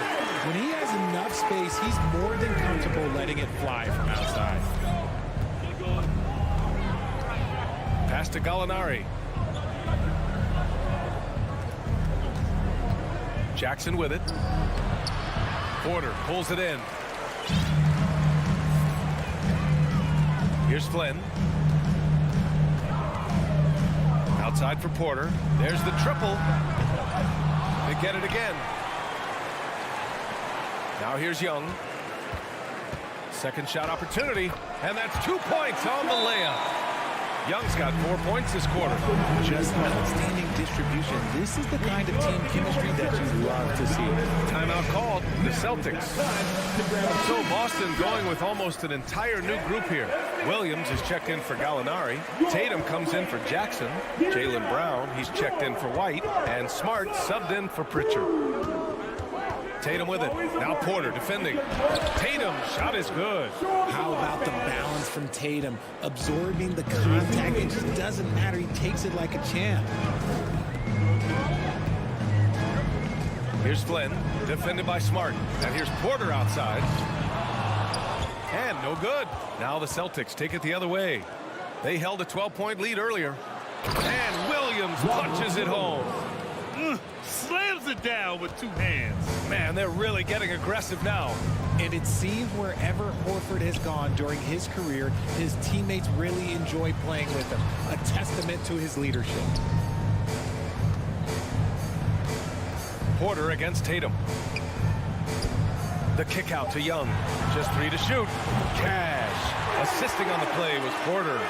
[SPEAKER 7] When he has enough space, he's more than comfortable letting it fly from outside.
[SPEAKER 1] Pass to Gallinari. Jackson with it. Porter pulls it in. Here's Flynn. Outside for Porter. There's the triple. They get it again. Now here's Young. Second shot opportunity. And that's 2 points on the layup. Young's got 4 points this quarter.
[SPEAKER 7] Just outstanding distribution. This is the kind of team chemistry that you love to see.
[SPEAKER 1] Timeout called. The Celtics. So Boston going with almost an entire new group here. Williams is checked in for Gallinari. Tatum comes in for Jackson. Jaylen Brown, he's checked in for White. And Smart subbed in for Pritchard. Tatum with it. Now Porter defending. Tatum, shot is good.
[SPEAKER 7] How about the balance from Tatum? Absorbing the contact. It just doesn't matter. He takes it like a champ.
[SPEAKER 1] Here's Flynn, defended by Smart. And here's Porter outside. And no good. Now the Celtics take it the other way. They held a 12-point lead earlier. And Williams punches it home.
[SPEAKER 2] Slams it down with 2 hands.
[SPEAKER 1] Man, they're really getting aggressive now.
[SPEAKER 7] And it seems wherever Horford has gone during his career, his teammates really enjoy playing with him. A testament to his leadership.
[SPEAKER 1] Porter against Tatum. The kick out to Young. Just 3 to shoot. Cash. Assisting on the play was Porter.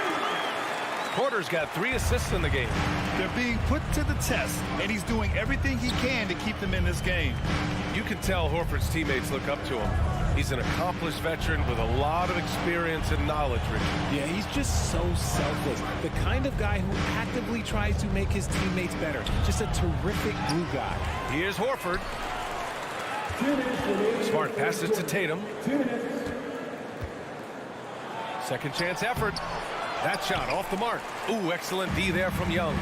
[SPEAKER 1] Porter's got 3 assists in the game.
[SPEAKER 2] They're being put to the test, and he's doing everything he can to keep them in this game.
[SPEAKER 1] You can tell Horford's teammates look up to him. He's an accomplished veteran with a lot of experience and knowledge, Richard.
[SPEAKER 7] Yeah, he's just so selfless. The kind of guy who actively tries to make his teammates better. Just a terrific glue guy.
[SPEAKER 1] Here's Horford. Smart passes to Tatum. Second chance effort. That shot off the mark. Ooh, excellent D there from Young.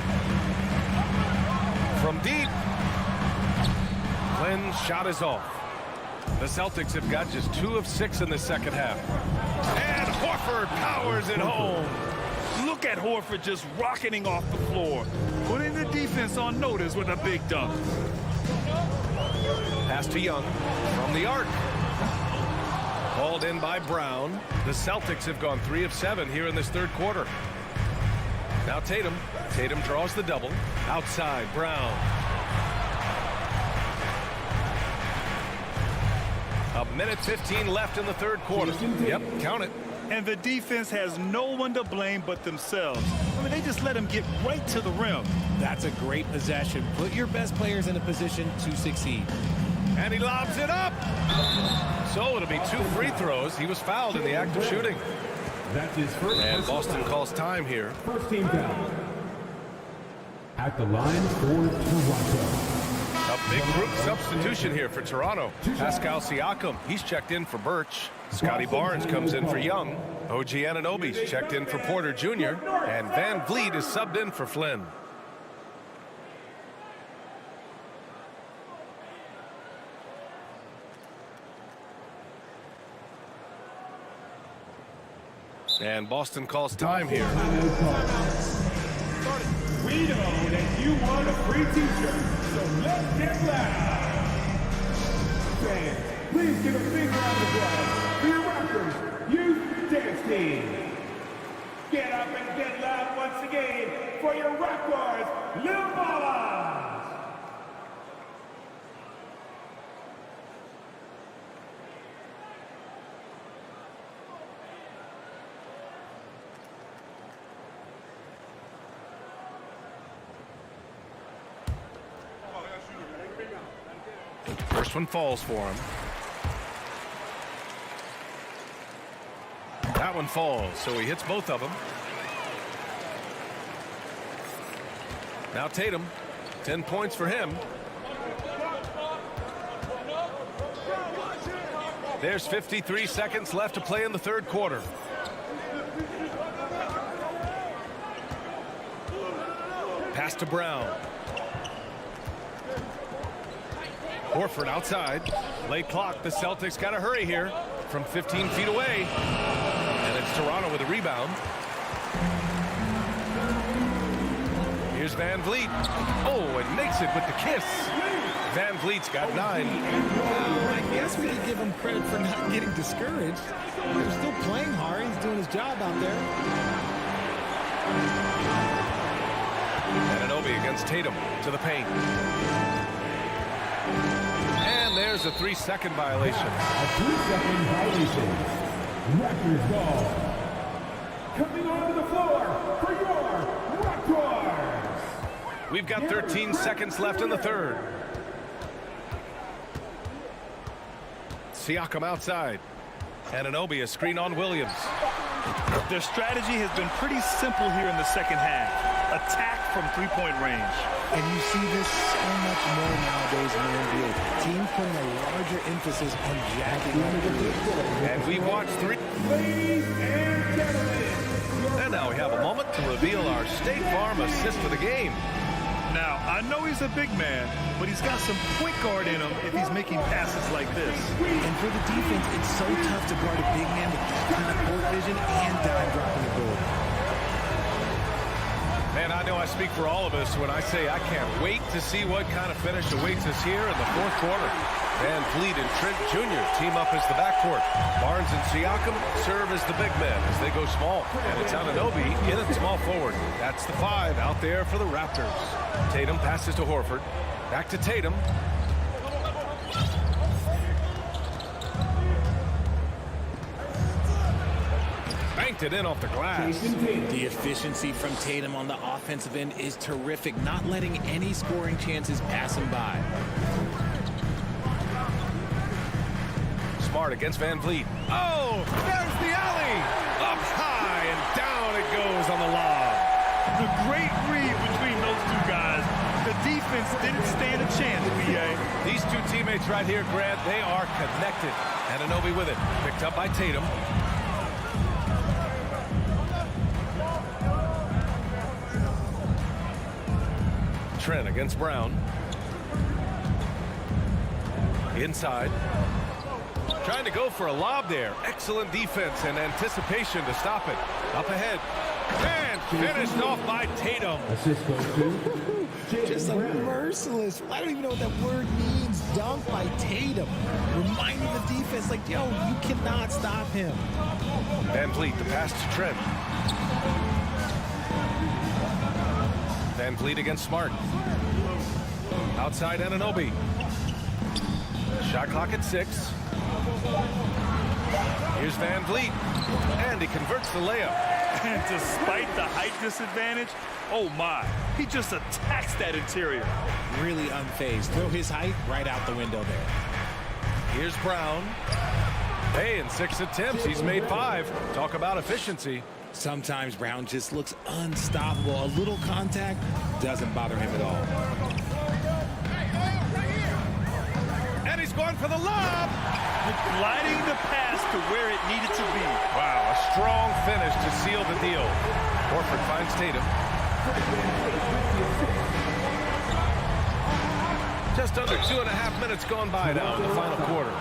[SPEAKER 1] From deep. Flynn's shot is off. The Celtics have got just 2 of 6 in the second half. And Horford powers it home.
[SPEAKER 2] Look at Horford just rocketing off the floor, putting the defense on notice with a big dunk.
[SPEAKER 1] Pass to Young from the arc. Called in by Brown. The Celtics have gone 3 of 7 here in this third quarter. Now Tatum. Tatum draws the double. Outside, Brown. A minute 15 left in the third quarter. Yep, count it.
[SPEAKER 2] And the defense has no one to blame but themselves. I mean, they just let him get right to the rim.
[SPEAKER 7] That's a great possession. Put your best players in a position to succeed.
[SPEAKER 1] And he lobs it up. So it'll be 2 free throws. He was fouled in the act of shooting.
[SPEAKER 4] That's his first.
[SPEAKER 1] And Boston calls time here.
[SPEAKER 4] First team foul. At the line for Toronto.
[SPEAKER 1] A big group substitution here for Toronto. Pascal Siakam, he's checked in for Birch. Scotty Barnes comes in for Young. OG Anunoby's checked in for Porter Jr. And Van Vliet is subbed in for Flynn. And Boston calls time here.
[SPEAKER 15] We know that you want a free t-shirt, so let's get loud. Fans, please give a big round of applause for your Raptors Youth Dance Team. Get up and get loud once again for your Raptors Lil Ballers.
[SPEAKER 1] First one falls for him. That one falls, so he hits both of them. Now Tatum, 10 points for him. There's 53 seconds left to play in the third quarter. Pass to Brown. Horford outside. Late clock. The Celtics got to hurry here from 15 feet away. And it's Toronto with a rebound. Here's Van Vliet. Oh, and makes it with the kiss. Van Vliet's got 9.
[SPEAKER 7] I guess we could give him credit for not getting discouraged. They're still playing hard. He's doing his job out there.
[SPEAKER 1] Anunoby against Tatum to the paint. And there's a 3-second violation.
[SPEAKER 15] A 3-second violation. Raptors ball. Coming onto the floor for your Raptors.
[SPEAKER 1] We've got 13 seconds left in the third. Siakam outside. Anunoby a screen on Williams.
[SPEAKER 2] Their strategy has been pretty simple here in the second half. Attack from three-point range.
[SPEAKER 7] And you see this so much more nowadays in the NBA. Teams putting a larger emphasis on jacking up threes.
[SPEAKER 1] And we watched 3.
[SPEAKER 15] Ladies and gentlemen.
[SPEAKER 1] And now we have a moment to reveal our State Farm assist for the game.
[SPEAKER 2] Now, I know he's a big man, but he's got some point guard in him if he's making passes like this.
[SPEAKER 7] And for the defense, it's so tough to guard a big man with that kind of court vision and dime dropping ability.
[SPEAKER 1] Man, I know I speak for all of us when I say I can't wait to see what kind of finish awaits us here in the fourth quarter. Van Vliet and Trent Jr. team up as the backcourt. Barnes and Siakam serve as the big men as they go small. And it's Anunoby in at small forward. That's the 5 out there for the Raptors. Tatum passes to Horford. Back to Tatum. Banked it in off the glass.
[SPEAKER 7] The efficiency from Tatum on the offensive end is terrific, not letting any scoring chances pass him by.
[SPEAKER 1] Smart against Van Vliet. Oh, there's the alley. Up high and down it goes on the lob.
[SPEAKER 2] The great read between those two guys. The defense didn't stand a chance, B.A.
[SPEAKER 1] These two teammates right here, Grant, they are connected. Anunoby with it. Picked up by Tatum. Trent against Brown. Inside. Trying to go for a lob there. Excellent defense and anticipation to stop it. Up ahead. And finished off by Tatum.
[SPEAKER 15] Assist goes to
[SPEAKER 7] Just a merciless. I don't even know what that word means. Dunk by Tatum. Reminding the defense, like, yo, you cannot stop him.
[SPEAKER 1] Van Vliet, the pass to Trent. Van Vliet against Smart. Outside Anunoby. Shot clock at 6. Here's Van Vliet. And he converts the layup.
[SPEAKER 2] And despite the height disadvantage, oh my, he just attacks that interior.
[SPEAKER 7] Really unfazed. Throw his height right out the window there.
[SPEAKER 1] Here's Brown. Hey, in 6 attempts, he's made 5. Talk about efficiency.
[SPEAKER 7] Sometimes Brown just looks unstoppable. A little contact doesn't bother him at all.
[SPEAKER 1] And he's going for the lob.
[SPEAKER 2] Gliding the pass to where it needed to be.
[SPEAKER 1] Wow, a strong finish to seal the deal. Horford finds Tatum. Just under 2.5 minutes gone by now in the final quarter.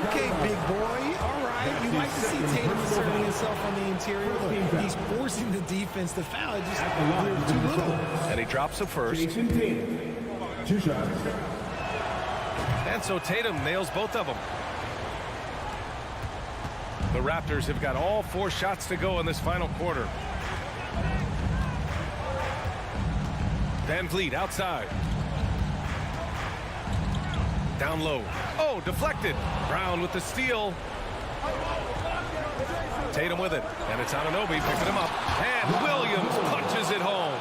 [SPEAKER 7] Okay, big boy. All right. You like to see Tatum asserting himself on the interior. Look, he's forcing the defense to foul. It just too little.
[SPEAKER 1] And he drops the first.
[SPEAKER 15] Jason Tatum. 2 shots.
[SPEAKER 1] And so Tatum nails both of them. The Raptors have got all 4 shots to go in this final quarter. Van Vliet outside. Down low. Oh, deflected. Brown with the steal. Tatum with it. And it's Anunoby picking him up. And Williams punches it home.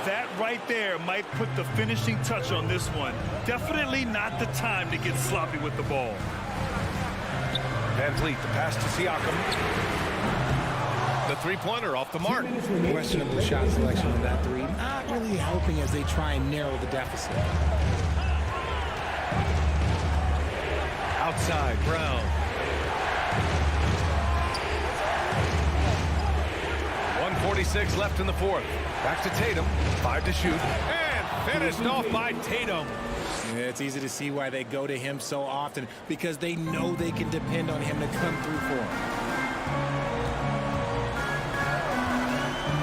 [SPEAKER 2] That right there might put the finishing touch on this one. Definitely not the time to get sloppy with the ball.
[SPEAKER 1] Van Vliet, the pass to Siakam. The three-pointer off the mark.
[SPEAKER 7] Questionable shot selection on that 3. Not really helping as they try and narrow the deficit.
[SPEAKER 1] Outside, Brown. 2:26 left in the fourth. Back to Tatum. 5 to shoot. And finished off by Tatum.
[SPEAKER 7] Yeah, it's easy to see why they go to him so often, because they know they can depend on him to come through for them.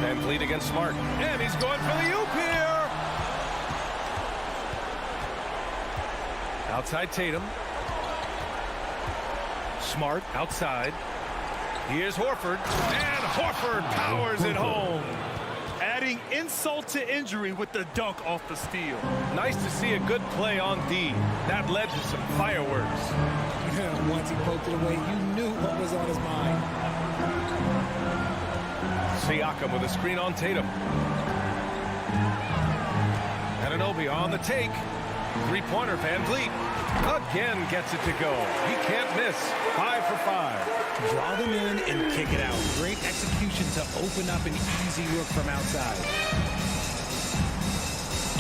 [SPEAKER 1] Van Vliet against Smart. And he's going for the oop here. Outside Tatum. Smart outside. Here's Horford. And Horford powers it home.
[SPEAKER 2] Adding insult to injury with the dunk off the steal.
[SPEAKER 1] Nice to see a good play on D. That led to some fireworks.
[SPEAKER 7] Once he poked it away, you knew what was on his mind.
[SPEAKER 1] Siakam with a screen on Tatum. Anunoby on the take. Three-pointer, Van Vliet. Again gets it to go. He can't miss. 5 for 5.
[SPEAKER 7] Draw them in and kick it out. Great execution to open up an easy look from outside.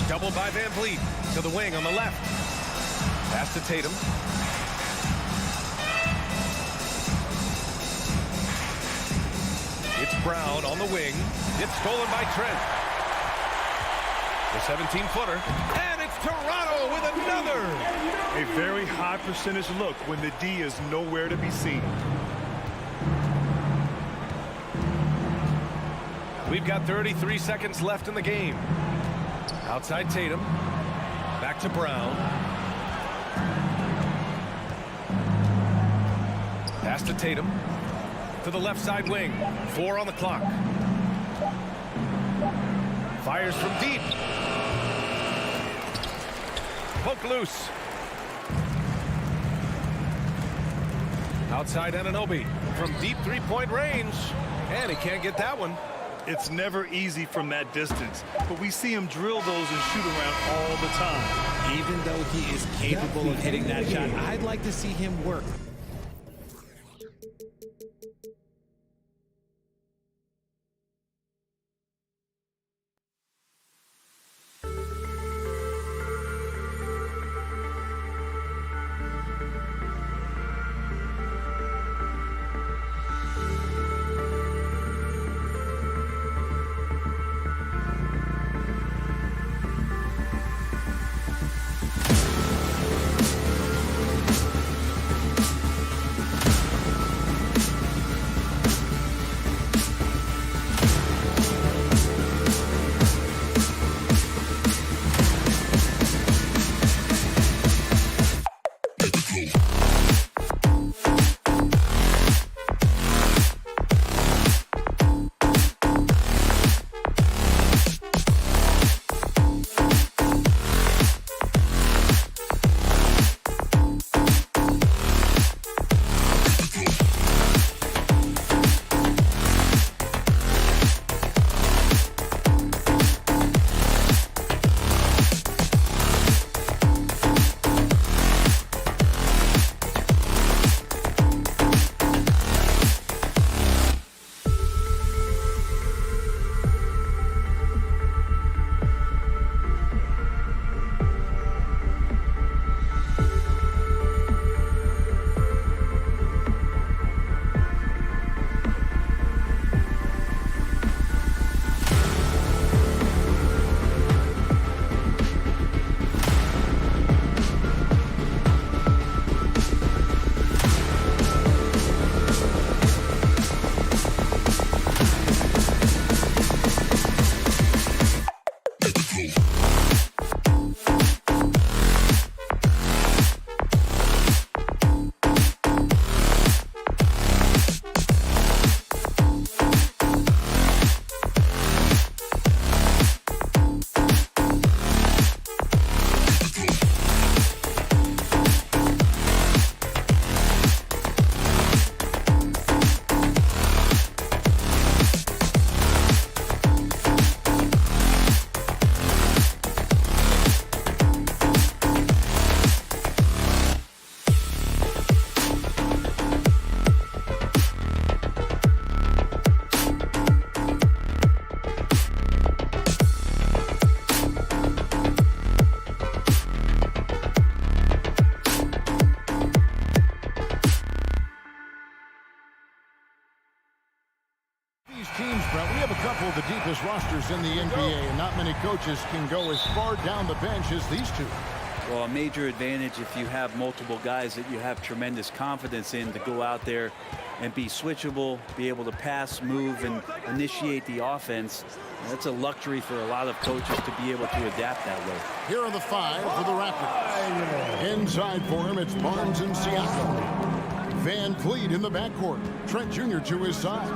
[SPEAKER 1] Doubled by Van Vliet to the wing on the left. Pass to Tatum. It's Brown on the wing. It's stolen by Trent. The 17-footer. And it's Toronto with another.
[SPEAKER 2] A very high percentage look when the D is nowhere to be seen.
[SPEAKER 1] We've got 33 seconds left in the game. Outside Tatum. Back to Brown. Pass to Tatum. To the left side wing. 4 on the clock. Fires from deep. Poke loose. Outside Anunoby from deep three-point range. And he can't get that one.
[SPEAKER 2] It's never easy from that distance, but we see him drill those and shoot around all the time.
[SPEAKER 7] Even though he is capable of hitting that shot, I'd like to see him work.
[SPEAKER 6] teams, Brett, we have a couple of the deepest rosters in the NBA, and not many coaches can go as far down the bench as these two.
[SPEAKER 3] Well, a major advantage if you have multiple guys that you have tremendous confidence in to go out there and be switchable, be able to pass, move, and initiate the offense. That's a luxury for a lot of coaches to be able to adapt that way.
[SPEAKER 6] Here are the 5 for the Raptors. Inside for him, it's Barnes and Siakam. Van Vliet in the backcourt. Trent Jr. to his side.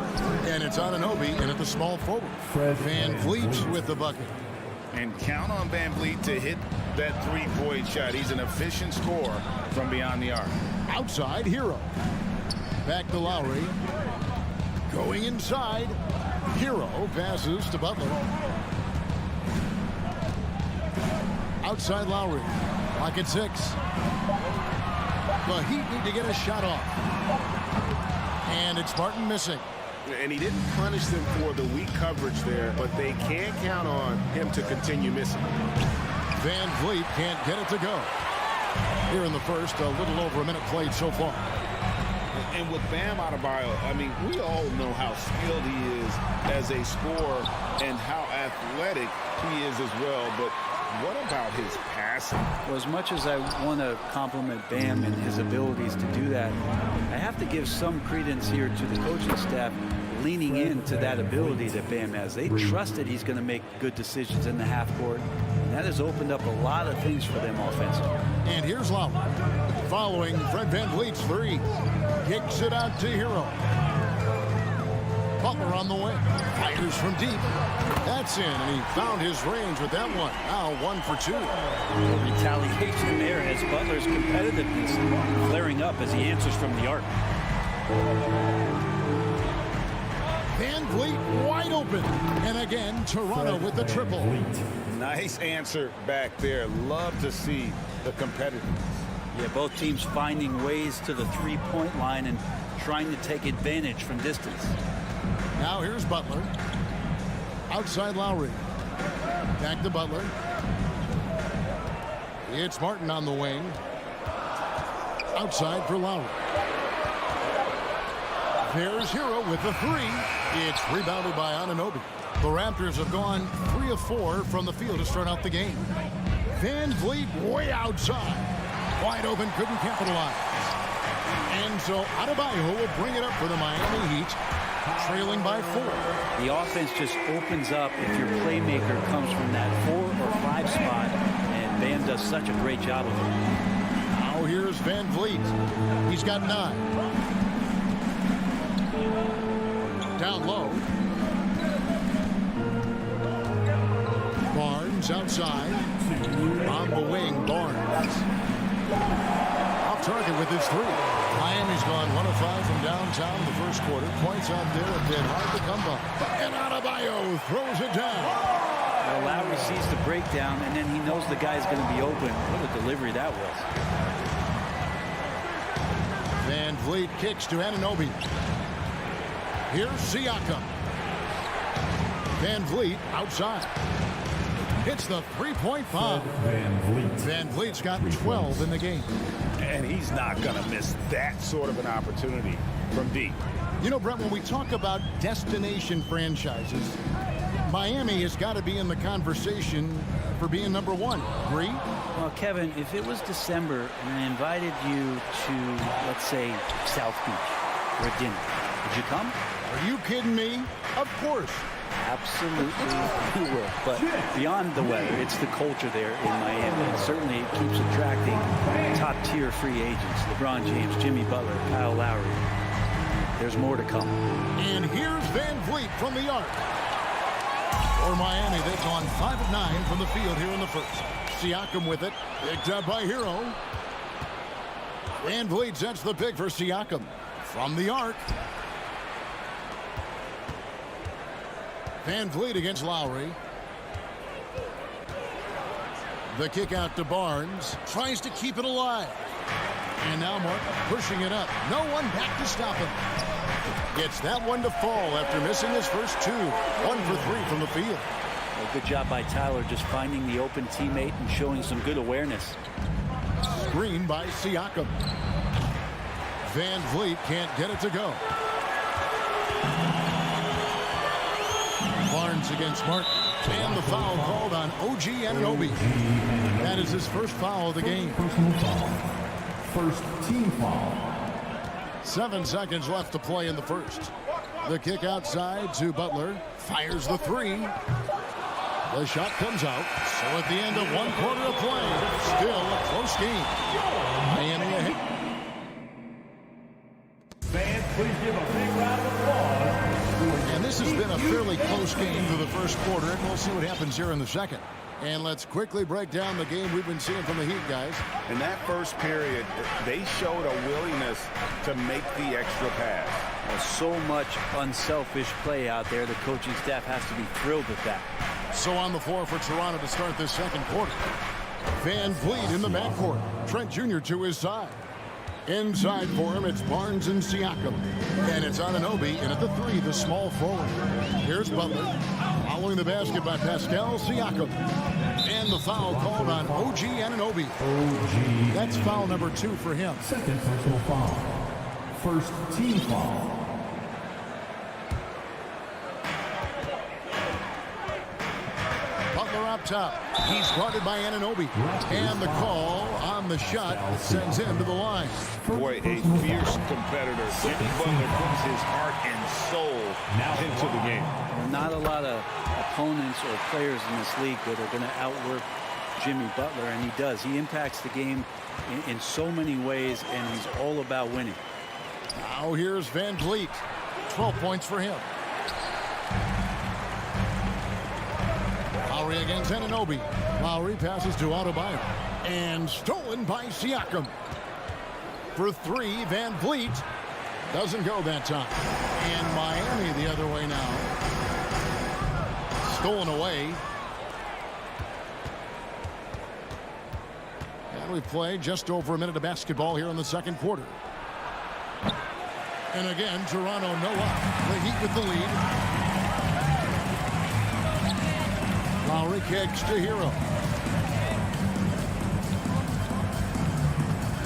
[SPEAKER 6] And it's Anunoby in at the small forward. Van Vliet with the bucket.
[SPEAKER 10] And count on Van Vliet to hit that three-point shot. He's an efficient scorer from beyond the arc.
[SPEAKER 6] Outside, Hero. Back to Lowry. Going inside. Hero passes to Butler. Outside Lowry. Lock at 6. The Heat need to get a shot off. And it's Martin missing.
[SPEAKER 10] And he didn't punish them for the weak coverage there, but they can't count on him to continue missing.
[SPEAKER 6] Van Vliet can't get it to go. Here in the first, a little over a minute played so far.
[SPEAKER 10] And with Bam Adebayo, I mean, we all know how skilled he is as a scorer and how athletic he is as well. But what about his passing?
[SPEAKER 3] Well, as much as I want to compliment Bam and his abilities to do that, I have to give some credence here to the coaching staff leaning into that ability that Bam has. They trusted he's going to make good decisions in the half court, and that has opened up a lot of things for them offensively.
[SPEAKER 6] And here's Lowry following Fred VanVleet's 3. Kicks it out to Hero. Butler on the way. Fires from deep. That's in, and he found his range with that one. Now 1 for 2.
[SPEAKER 3] Retaliation there as Butler's competitiveness flaring up as he answers from the arc.
[SPEAKER 6] Van Vliet wide open. And again, Toronto with the triple.
[SPEAKER 10] Nice answer back there. Love to see the competitiveness.
[SPEAKER 3] Yeah, both teams finding ways to the three-point line and trying to take advantage from distance.
[SPEAKER 6] Now here's Butler. Outside Lowry. Back to Butler. It's Martin on the wing. Outside for Lowry. There's Hero with the 3. It's rebounded by Anunoby. The Raptors have gone 3 of 4 from the field to start out the game. Van Vliet way outside. Wide open, couldn't capitalize. And so Adebayo will bring it up for the Miami Heat, trailing by 4.
[SPEAKER 3] The offense just opens up if your playmaker comes from that 4 or 5 spot, and Bam does such a great job of it.
[SPEAKER 6] Now here's Van Vliet. He's got 9. Down low. Barnes outside. On the wing, Barnes. Off target with his 3. Miami's gone 1 of 5 from downtown in the first quarter. Points out there have been hard to come by. And Adebayo throws it down.
[SPEAKER 3] Well, Lowry sees the breakdown, and then he knows the guy's going to be open. What a delivery that was.
[SPEAKER 6] Van Vliet kicks to Anunoby. Here's Siakam. Van Vliet outside. Hits the three-point bomb. Van Vliet's got 12 in the game.
[SPEAKER 10] And he's not going to miss that sort of an opportunity from deep.
[SPEAKER 6] You know, Brett, when we talk about destination franchises, Miami has got to be in the conversation for being number 1. Agree?
[SPEAKER 3] Well, Kevin, if it was December and I invited you to, let's say, South Beach for a dinner, would you come?
[SPEAKER 6] Are you kidding me? Of course.
[SPEAKER 3] Absolutely, you will. But beyond the weather, it's the culture there in Miami. And certainly it keeps attracting top-tier free agents. LeBron James, Jimmy Butler, Kyle Lowry. There's more to come.
[SPEAKER 6] And here's Van Vliet from the arc. For Miami, they've gone 5 of 9 from the field here in the first. Siakam with it. Picked up by Hero. Van Vliet sets the pick for Siakam. From the arc. Van Vliet against Lowry. The kick out to Barnes. Tries to keep it alive. And now Martin pushing it up. No one back to stop him. Gets that one to fall after missing his first 2. 1 for 3 from the field.
[SPEAKER 3] A good job by Tyler just finding the open teammate and showing some good awareness.
[SPEAKER 6] Screen by Siakam. Van Vliet can't get it to go. Barnes against Martin. And the foul called on OG Anunoby. That is his first foul of the game.
[SPEAKER 4] Personal foul. First team foul.
[SPEAKER 6] 7 seconds left to play in the first. The kick outside to Butler. Fires the three. The shot comes out. So at the end of 1 quarter of play, still a close game. Miami ahead.
[SPEAKER 15] Fans, please give a big round of applause.
[SPEAKER 6] And this has been a fairly close game for the first quarter, and we'll see what happens here in the second. And let's quickly break down the game we've been seeing from the Heat, guys.
[SPEAKER 10] In that first period, they showed a willingness to make the extra pass.
[SPEAKER 3] So much unselfish play out there. The coaching staff has to be thrilled with that.
[SPEAKER 6] So on the floor for Toronto to start this second quarter. Van Vliet in the backcourt. Trent Jr. to his side. Inside for him, it's Barnes and Siakam. And it's Anunoby in at the 3, the small forward. Here's Butler. Following the basket by Pascal Siakam. And the foul called on OG Anunoby.
[SPEAKER 4] OG.
[SPEAKER 6] That's foul number 2 for him.
[SPEAKER 4] Second personal foul. First team foul.
[SPEAKER 6] Butler up top. He's guarded by Anunoby. And the call on the shot sends him to the line.
[SPEAKER 10] Boy, a fierce competitor. Jimmy Butler puts his heart and soul into the game.
[SPEAKER 3] Not a lot of opponents or players in this league that are going to outwork Jimmy Butler, and he does. He impacts the game in so many ways, and he's all about winning.
[SPEAKER 6] Now here's Van Vliet. 12 points for him. Lowry against Anunoby. Lowry passes to Adebayo. And stolen by Siakam. For 3, Van Vliet. Doesn't go that time. And Miami the other way now. Stolen away. And we've played just over a minute of basketball here in the second quarter. And again, Toronto no up. The Heat with the lead. Lowry kicks to Hero.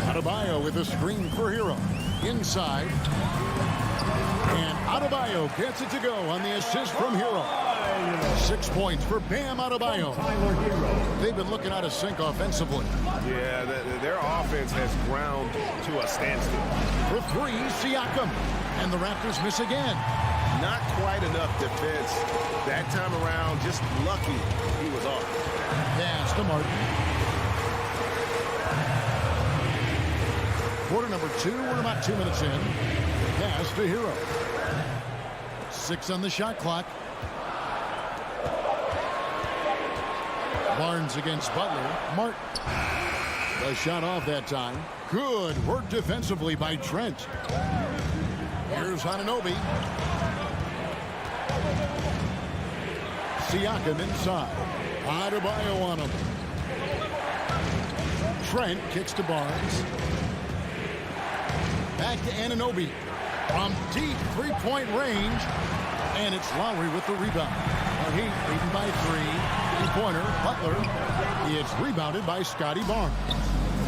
[SPEAKER 6] Adebayo with a screen for Hero. Inside. And Adebayo gets it to go on the assist from Hero. 6 points for Bam Adebayo. They've been looking out of sync offensively.
[SPEAKER 1] Yeah, their offense has ground to a standstill.
[SPEAKER 6] For 3, Siakam. And the Raptors miss again.
[SPEAKER 1] Not quite enough defense that time around. Just lucky he was off.
[SPEAKER 6] Pass to Martin. Quarter number 2. We're about 2 minutes in. Pass to Hero. 6 on the shot clock. Barnes against Butler. Martin. The shot off that time. Good work defensively by Trent. Here's Anunoby. Siakam inside. Adebayo on him. Trent kicks to Barnes. Back to Anunoby. From deep three-point range. And it's Lowry with the rebound. The Heat leading by 3. Three-pointer, Butler. It's rebounded by Scotty Barnes.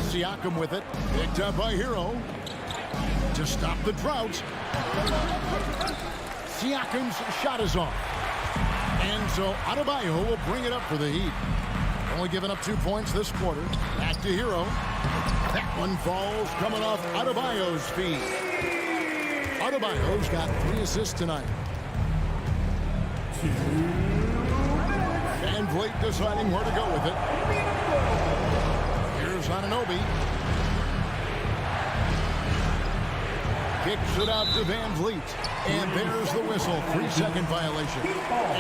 [SPEAKER 6] Siakam with it. Picked up by Hero. To stop the drought. Siakam's shot is off. And so Adebayo will bring it up for the Heat. Only giving up 2 points this quarter. Back to Hero. That one falls coming off Adebayo's feet. Adebayo's got 3 assists tonight. Van Vliet deciding where to go with it. Here's Anunoby. Kicks it out to Van Vliet. And there's the whistle. 3-second violation.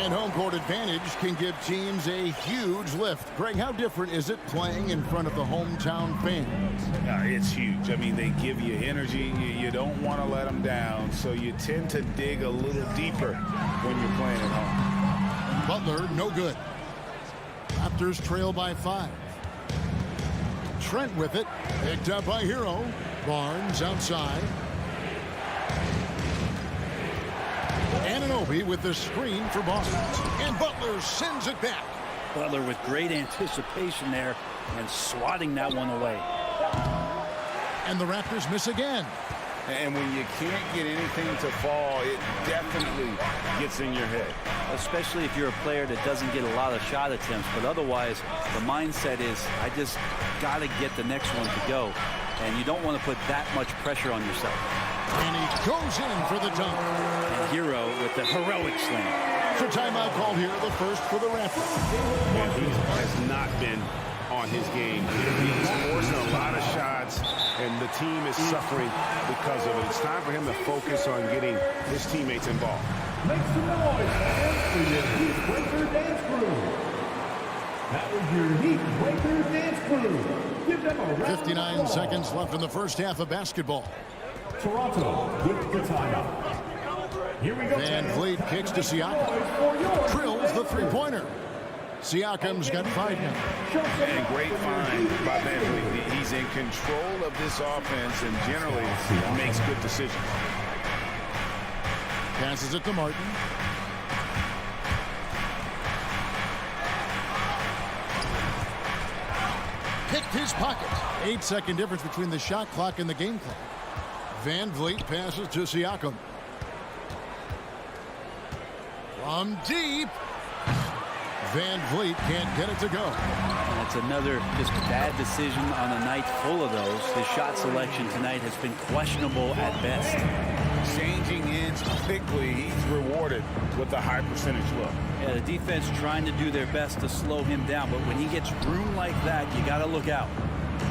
[SPEAKER 6] And home court advantage can give teams a huge lift. Greg, how different is it playing in front of the hometown fans?
[SPEAKER 10] It's huge. I mean, they give you energy. You don't want to let them down. So you tend to dig a little deeper when you're playing at home.
[SPEAKER 6] Butler, no good. Raptors trail by 5. Trent with it. Picked up by Hero. Barnes outside. Anunoby with the screen for Barnes. And Butler sends it back.
[SPEAKER 3] Butler with great anticipation there and swatting that one away.
[SPEAKER 6] And the Raptors miss again.
[SPEAKER 8] And when you can't get anything to fall, it definitely gets in your head.
[SPEAKER 3] Especially if you're a player that doesn't get a lot of shot attempts. But otherwise, the mindset is, I just got to get the next one to go. And you don't want to put that much pressure on yourself.
[SPEAKER 6] And he goes in for the dunk.
[SPEAKER 3] And Hero with the heroic slam.
[SPEAKER 6] So timeout called here, the first for the Raptors.
[SPEAKER 10] And he has not been on his game. He's forcing a lot of shots, and the team is suffering because of it. It's time for him to focus on getting his teammates involved.
[SPEAKER 15] Make some noise, fans, for your Heat Breaker Dance Crew. That was your Heat Breaker Dance Crew. Give them a round
[SPEAKER 6] 59 seconds left in the first half of basketball.
[SPEAKER 15] Toronto with the timeout. Here we go.
[SPEAKER 6] Van Vliet kicks to Siakam. Drills the three-pointer. Siakam's got 5 now.
[SPEAKER 8] And great find by Van Vliet. He's in control of this offense and generally makes good decisions.
[SPEAKER 6] Passes it to Martin. Picked his pocket. 8-second difference between the shot clock and the game clock. Van Vliet passes to Siakam. From deep. Van Vliet can't get it to go.
[SPEAKER 3] And it's another just bad decision on a night full of those. His shot selection tonight has been questionable at best.
[SPEAKER 8] Changing ends quickly, he's rewarded with a high percentage look.
[SPEAKER 3] Yeah, the defense trying to do their best to slow him down, but when he gets room like that, you got to look out.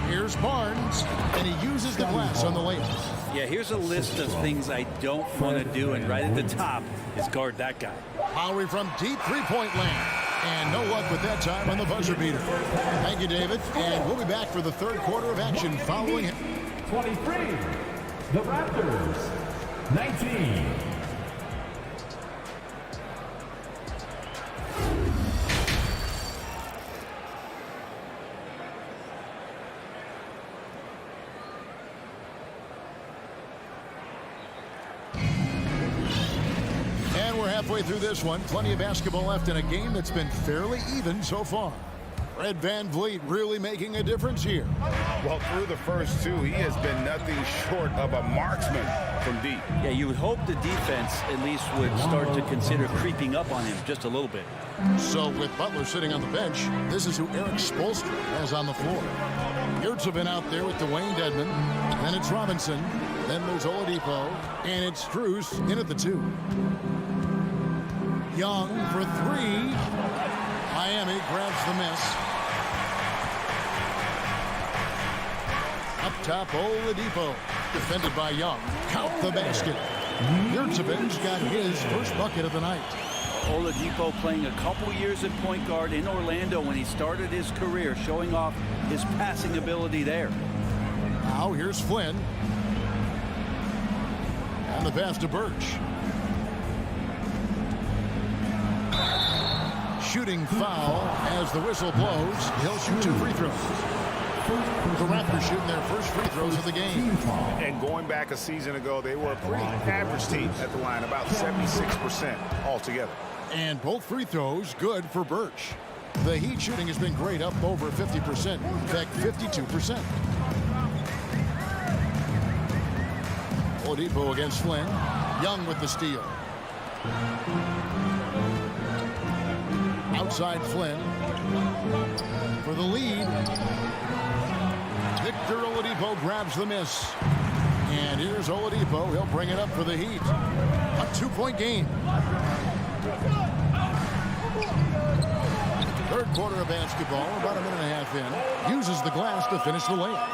[SPEAKER 6] Here's Barnes, and he uses the glass on the layups.
[SPEAKER 3] Yeah, here's a list of things I don't want to do, and right at the top is guard that guy.
[SPEAKER 6] Howie from deep three-point land. And no luck with that time on the buzzer beater. Thank you, David. And we'll be back for the third quarter of action following it.
[SPEAKER 15] 23. The Raptors. 19.
[SPEAKER 6] Halfway through this one, plenty of basketball left in a game that's been fairly even so far. Fred Van Vliet really making a difference here.
[SPEAKER 8] Well, through the first two, he has been nothing short of a marksman from deep.
[SPEAKER 3] Yeah, you would hope the defense at least would start to consider creeping up on him just a little bit.
[SPEAKER 6] So with Butler sitting on the bench, this is who Eric Spoelstra has on the floor. Yurt's been out there with Dwayne Dedmon. Then it's Robinson. Then there's Oladipo. And it's Strus in at the 2. Young for 3. Miami grabs the miss. Up top, Oladipo. Defended by Young. Count the basket. Yurtsevic's got his first bucket of the night.
[SPEAKER 3] Oladipo playing a couple years at point guard in Orlando when he started his career, showing off his passing ability there.
[SPEAKER 6] Now here's Flynn. And the pass to Birch. Shooting foul as the whistle blows. He'll shoot 2 free throws. The Raptors shooting their first free throws of the game.
[SPEAKER 10] And going back a season ago, they were a pretty average team at the line, about 76% altogether.
[SPEAKER 6] And both free throws good for Birch. The Heat shooting has been great, up over 50%. In fact, 52%. Oladipo against Flynn. Young with the steal. Outside Flynn for the lead. Victor Oladipo grabs the miss. And here's Oladipo. He'll bring it up for the Heat. A 2-point game. Third quarter of basketball, about a minute and a half in. Uses the glass to finish the layup.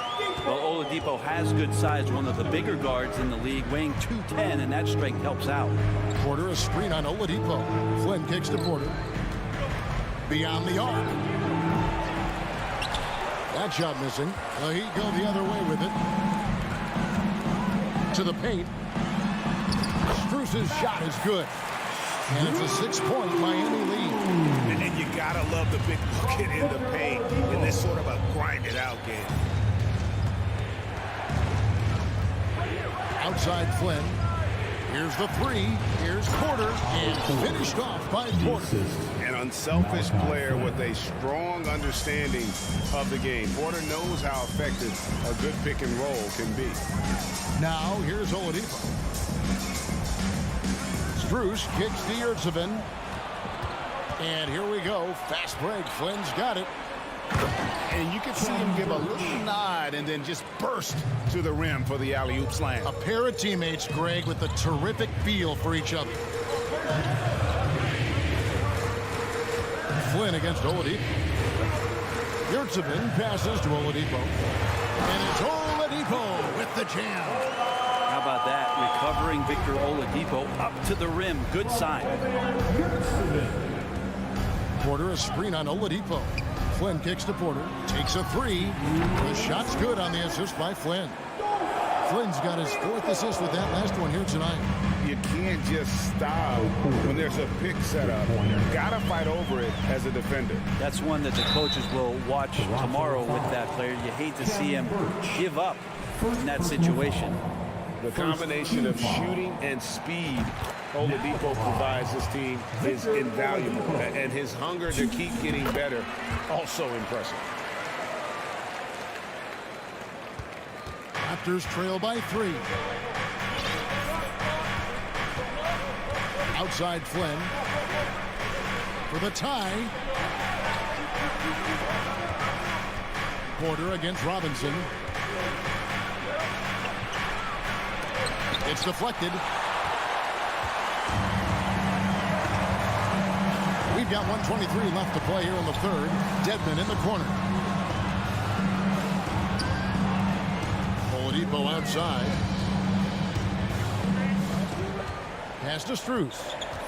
[SPEAKER 3] Well, Oladipo has good size, one of the bigger guards in the league, weighing 210, and that strength helps out.
[SPEAKER 6] Porter a screen on Oladipo. Flynn kicks to Porter. Beyond the arc. That shot missing. The Heat go the other way with it. To the paint. Strus's shot is good. And it's a 6-point Miami lead.
[SPEAKER 10] And you gotta love the big bucket in the paint in this sort of a grind-it-out game.
[SPEAKER 6] Outside Flynn. Here's the three. Here's Porter. And finished off by Porter.
[SPEAKER 10] An unselfish player with a strong understanding of the game. Porter knows how effective a good pick and roll can be.
[SPEAKER 6] Now, here's Oladipo. Strus kicks to Yurtseven. And here we go. Fast break. Flynn's got it.
[SPEAKER 10] And you can see him give a little nod and then just burst to the rim for the alley-oop slam.
[SPEAKER 6] A pair of teammates, Greg, with a terrific feel for each other. Flynn against Oladipo. Yurtseven passes to Oladipo. And it's Oladipo with the jam.
[SPEAKER 3] How about that? Recovering Victor Oladipo up to the rim. Good sign.
[SPEAKER 6] Porter a screen on Oladipo. Flynn kicks to Porter, takes a three. The shot's good on the assist by Flynn. Flynn's got his 4th assist with that last one here tonight.
[SPEAKER 10] You can't just stop when there's a pick set up. You gotta fight over it as a defender.
[SPEAKER 3] That's one that the coaches will watch tomorrow with that player. You hate to see him give up in that situation.
[SPEAKER 10] The combination of shooting and speed Oladipo provides his team is invaluable. And his hunger to keep getting better, also impressive.
[SPEAKER 6] Raptors trail by 3. Outside Flynn for the tie. Porter against Robinson. It's deflected. We've got 1:23 left to play here in the third. Dedmon in the corner. Oladipo outside. Pass to Strus.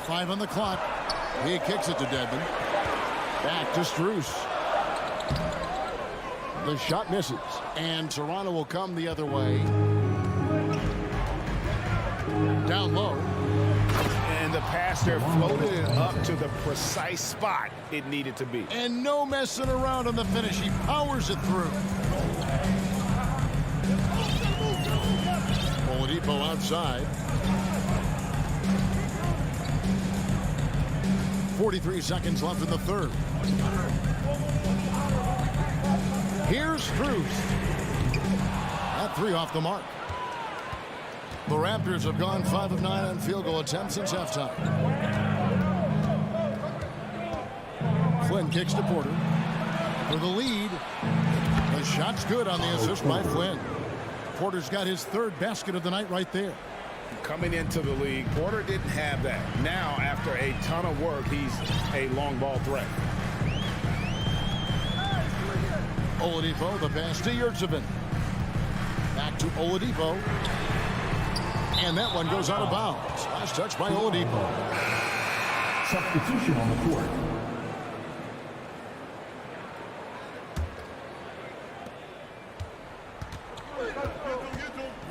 [SPEAKER 6] 5 on the clock. He kicks it to Dedmon. Back to Strus. The shot misses. And Toronto will come the other way. Down low.
[SPEAKER 10] And the pass there floated it up to the precise spot it needed to be.
[SPEAKER 6] And no messing around on the finish. He powers it through. Oladipo outside. 43 seconds left in the third. Here's Strus. That 3 off the mark. The Raptors have gone 5 of 9 on field goal attempts since halftime. Flynn kicks to Porter for the lead. The shot's good on the assist by Flynn. Porter's got his 3rd basket of the night right there.
[SPEAKER 10] Coming into the league, Porter didn't have that. Now, after a ton of work, he's a long ball threat.
[SPEAKER 6] Oladipo, the pass to Yurtseven. Back to Oladipo. And that one goes out of bounds. Last touch by Oladipo.
[SPEAKER 4] Substitution on the court.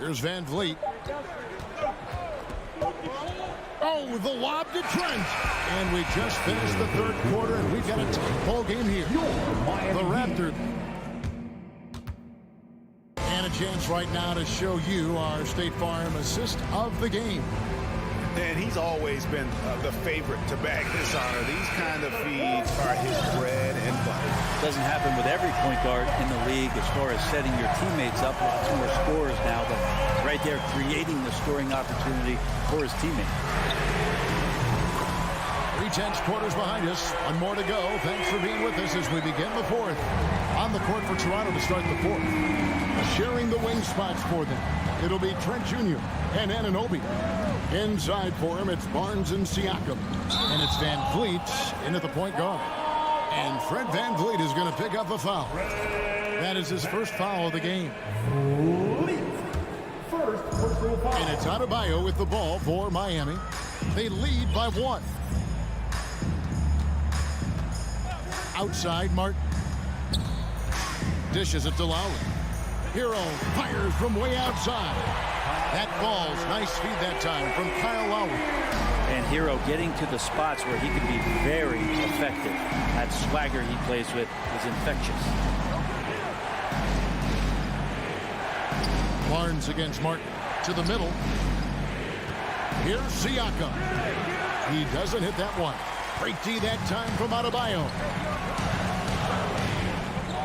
[SPEAKER 6] Here's Van Vliet. Oh, the lob to Trent. And we just finished the third quarter, and we've got a tight ball game here. The Raptors. And a chance right now to show you our State Farm assist of the game.
[SPEAKER 10] And he's always been the favorite to bag this honor. These kind of feeds are his bread and butter.
[SPEAKER 3] Doesn't happen with every point guard in the league as far as setting your teammates up. Lots more scorers now, but right there creating the scoring opportunity for his teammate.
[SPEAKER 6] 3/10 quarters behind us. One more to go. Thanks for being with us as we begin the fourth. On the court for Toronto to start the fourth. Sharing the wing spots for them, it'll be Trent Jr. and Anunoby. Inside for him, it's Barnes and Siakam. And it's Van Vliet in at the point guard. And Fred Van Vliet is going to pick up a foul. That is his first foul of the game. And it's Adebayo with the ball for Miami. They lead by 1. Outside, Martin. Dishes it to Lowry. Hero fires from way outside. That falls. Nice feed that time from Kyle Lowry.
[SPEAKER 3] And Hero getting to the spots where he can be very effective. That swagger he plays with is infectious.
[SPEAKER 6] Barnes against Martin to the middle. Here's Siakam. He doesn't hit that one. Break D that time from Adebayo.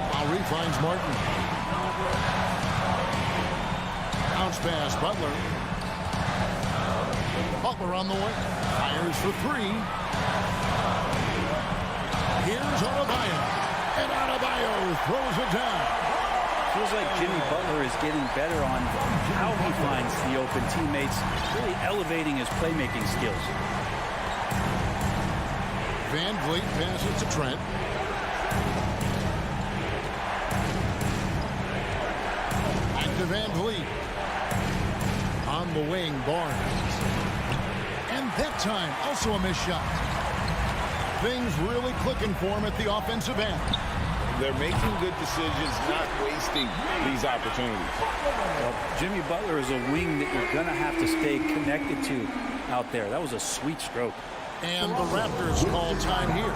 [SPEAKER 6] Lowry finds Martin. Bounce pass, Butler. Butler on the way. Fires for three. Here's Adebayo. And Adebayo throws it down.
[SPEAKER 3] Feels like Jimmy Butler is getting better on how he finds the open teammates, really elevating his playmaking skills.
[SPEAKER 6] Van Vliet passes to Trent. Back to Van Vliet. On the wing, Barnes. And that time, also a missed shot. Things really clicking for him at the offensive end.
[SPEAKER 8] They're making good decisions, not wasting these opportunities.
[SPEAKER 3] Well, Jimmy Butler is a wing that you're going to have to stay connected to out there. That was a sweet stroke.
[SPEAKER 6] And the Raptors call time here.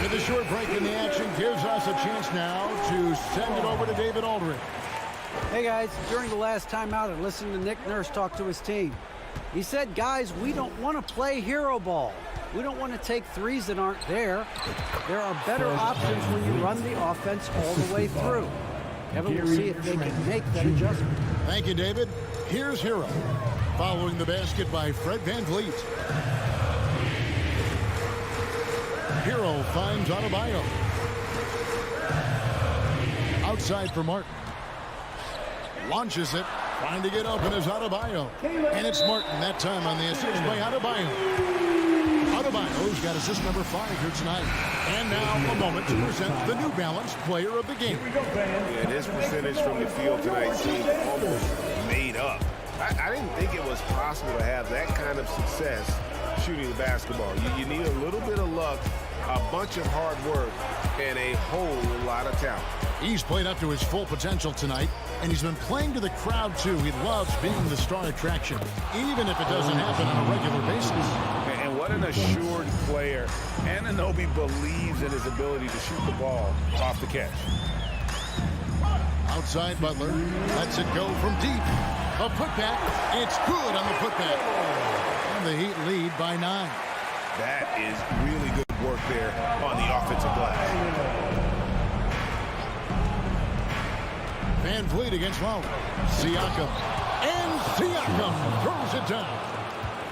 [SPEAKER 6] With a short break in the action gives us a chance now to send it over to David Aldridge.
[SPEAKER 9] Hey guys, during the last timeout, I listened to Nick Nurse talk to his team. He said, guys, we don't want to play hero ball. We don't want to take threes that aren't there. There are better options when you run the offense all the way through. Kevin will see if they can make that adjustment.
[SPEAKER 6] Thank you, David. Here's Hero. Following the basket by Fred Van Vliet. Hero finds Adebayo. Outside for Martin. Launches it. Trying to get open is Adebayo. And it's Martin that time on the assist by Adebayo. Adebayo's got assist number 5 here tonight. And now a moment to present the New Balance Player of the Game.
[SPEAKER 10] And his percentage from the field tonight seemed almost made up. I didn't think it was possible to have that kind of success shooting the basketball. You need a little bit of luck, a bunch of hard work, and a whole lot of talent.
[SPEAKER 6] He's played up to his full potential tonight, and he's been playing to the crowd, too. He loves being the star attraction, even if it doesn't happen on a regular basis.
[SPEAKER 10] And what an assured player. Anunoby believes in his ability to shoot the ball off the catch.
[SPEAKER 6] Outside Butler, lets it go from deep. A putback, it's good on the putback. And the Heat lead by 9.
[SPEAKER 10] That is really good work there on the offensive glass.
[SPEAKER 6] Van Vliet against Lowry. Siakam. And Siakam throws it down.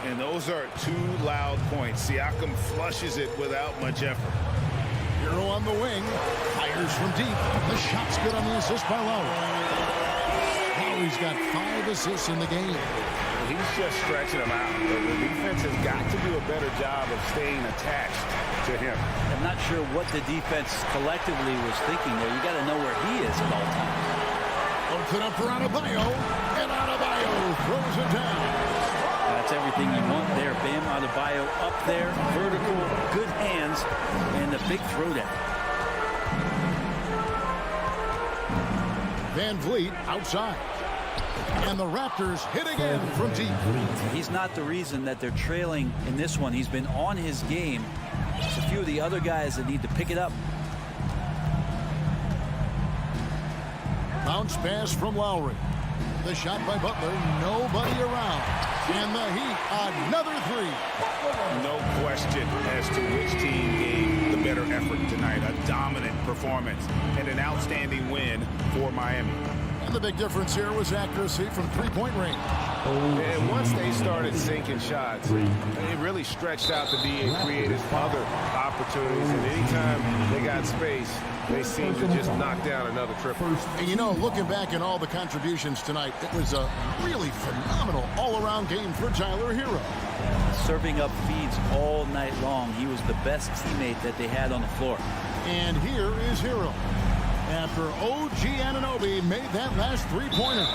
[SPEAKER 10] And those are 2 loud points. Siakam flushes it without much effort.
[SPEAKER 6] Hero on the wing. Fires from deep. The shot's good on the assist by Lowry. Lowry's got 5 assists in the game.
[SPEAKER 10] He's just stretching them out. The defense has got to do a better job of staying attached to him.
[SPEAKER 3] I'm not sure what the defense collectively was thinking there. You got to know where he is at all times.
[SPEAKER 6] Opens it up for Adebayo, and Adebayo throws it down.
[SPEAKER 3] That's everything you want there. Bam Adebayo up there, vertical, good hands, and the big throwdown.
[SPEAKER 6] Van Vliet outside. And the Raptors hit again from deep.
[SPEAKER 3] He's not the reason that they're trailing in this one. He's been on his game. There's a few of the other guys that need to pick it up.
[SPEAKER 6] Bounce pass from Lowry. The shot by Butler. Nobody around. And the Heat, another 3.
[SPEAKER 10] No question as to which team gave the better effort tonight. A dominant performance and an outstanding win for Miami.
[SPEAKER 6] And the big difference here was accuracy from three-point range.
[SPEAKER 10] And once they started sinking shots, it really stretched out to be and created other opportunities. And anytime they got space, they seemed to just knock down another triple.
[SPEAKER 6] And you know, looking back at all the contributions tonight, it was a really phenomenal all-around game for Tyler Hero.
[SPEAKER 3] Serving up feeds all night long. He was the best teammate that they had on the floor.
[SPEAKER 6] And here is Hero. After OG Anunoby made that last 3-pointer.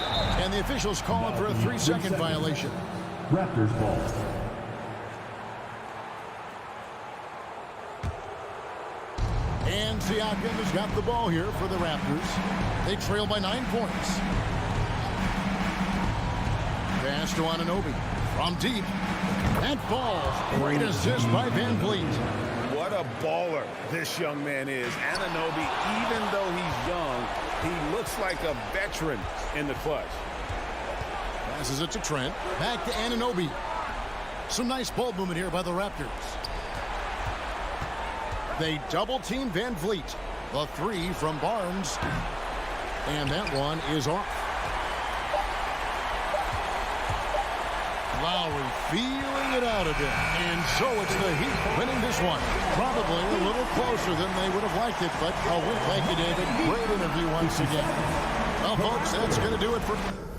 [SPEAKER 6] And the officials call it for a 3-second violation.
[SPEAKER 15] Raptors ball.
[SPEAKER 6] And Siakam has got the ball here for the Raptors. They trail by 9 points. Pass to Anunoby. From deep. That falls. Great assist by Van Vliet.
[SPEAKER 10] What a baller this young man is. Anunoby, even though he's young, he looks like a veteran in the clutch.
[SPEAKER 6] Passes it to Trent. Back to Anunoby. Some nice ball movement here by the Raptors. They double-team Van Vliet. The three from Barnes. And that one is off. Lowry feeling it out a bit. And so it's the Heat winning this one. Probably a little closer than they would have liked it, but a win. Thank you, David. Great interview once again. Well, folks, that's going to do it for...